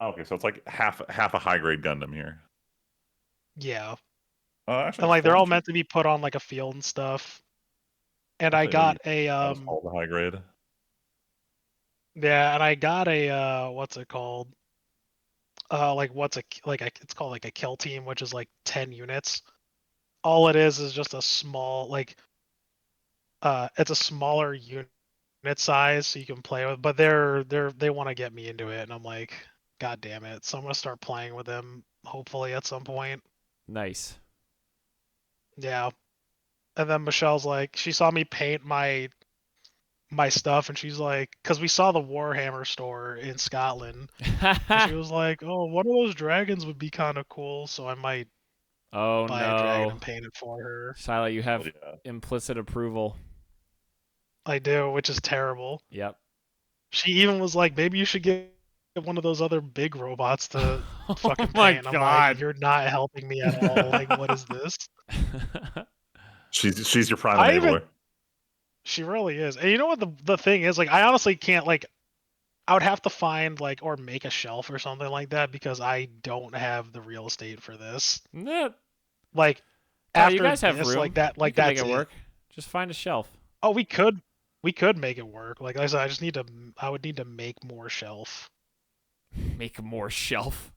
Okay, so it's like half a high grade Gundam here. Yeah. Actually, And it's like they're all 4 inches. meant to be put on like a field and stuff. And I Actually, got maybe a not as tall as a high grade. yeah, and I got a what's it called? Like what's a like a, it's called like a kill team, which is like 10 units. All it is just a small like it's a smaller unit size so you can play with, but they want to get me into it, and I'm like, god damn it. So I'm gonna start playing with them hopefully at some point. Nice. Yeah. And then Michelle's like, she saw me paint my stuff, and she's like, because we saw the Warhammer store in Scotland, and she was like, oh, one of those dragons would be kind of cool, so I might Oh buy a dragon no, and paint it for her. Shyla, you Oh, have yeah. implicit approval. I do, which is terrible. Yep. She even was like, maybe you should get one of those other big robots to Oh fucking my paint. I'm like, god. you're not helping me at all. Like, what is this? She's your prime I even enabler. She really is. And you know what the thing is? Like, I honestly can't like. I would have to find like or make a shelf or something like that because I don't have the real estate for this. Nah, Like Tyler, you after guys have this, room. like You can make that's it it. work. Just find a shelf. Oh, we could make it work. Like I said, I would need to make more shelf. Make more shelf.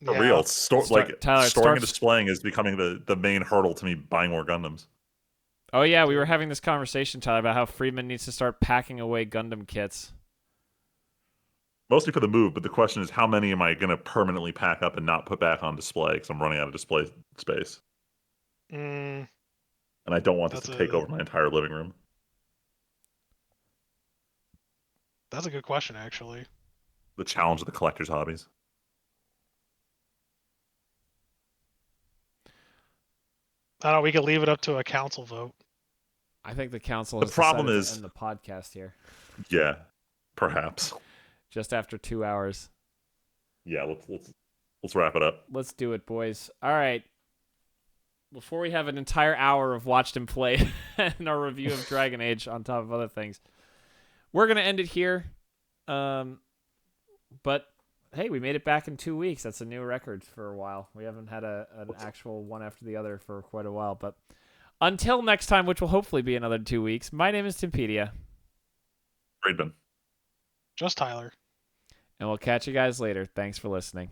For Yeah. real, Tyler, it storing and starts. displaying is becoming the main hurdle to me buying more Gundams. Oh yeah, we were having this conversation, Tyler, about how Friedman needs to start packing away Gundam kits. Mostly for the move, but the question is, how many am I going to permanently pack up and not put back on display because I'm running out of display space, Mm, and I don't want this that's to take over my entire living room. that's a good question actually. The challenge of the collector's hobbies. I don't know. We could leave it up to a council vote. I think the council The has problem decided is- to end the podcast here Yeah, perhaps. just after 2 hours. Yeah, let's wrap it up. Let's do it, boys. All right. Before we have an entire hour of watched and played and our review of Dragon Age on top of other things, we're gonna end it here. But hey, we made it back in 2 weeks. That's a new record for a while. We haven't had an actual one after the other for quite a while. But until next time, which will hopefully be another 2 weeks, my name is Timpedia. Friedman. Just Tyler. And we'll catch you guys later. Thanks for listening.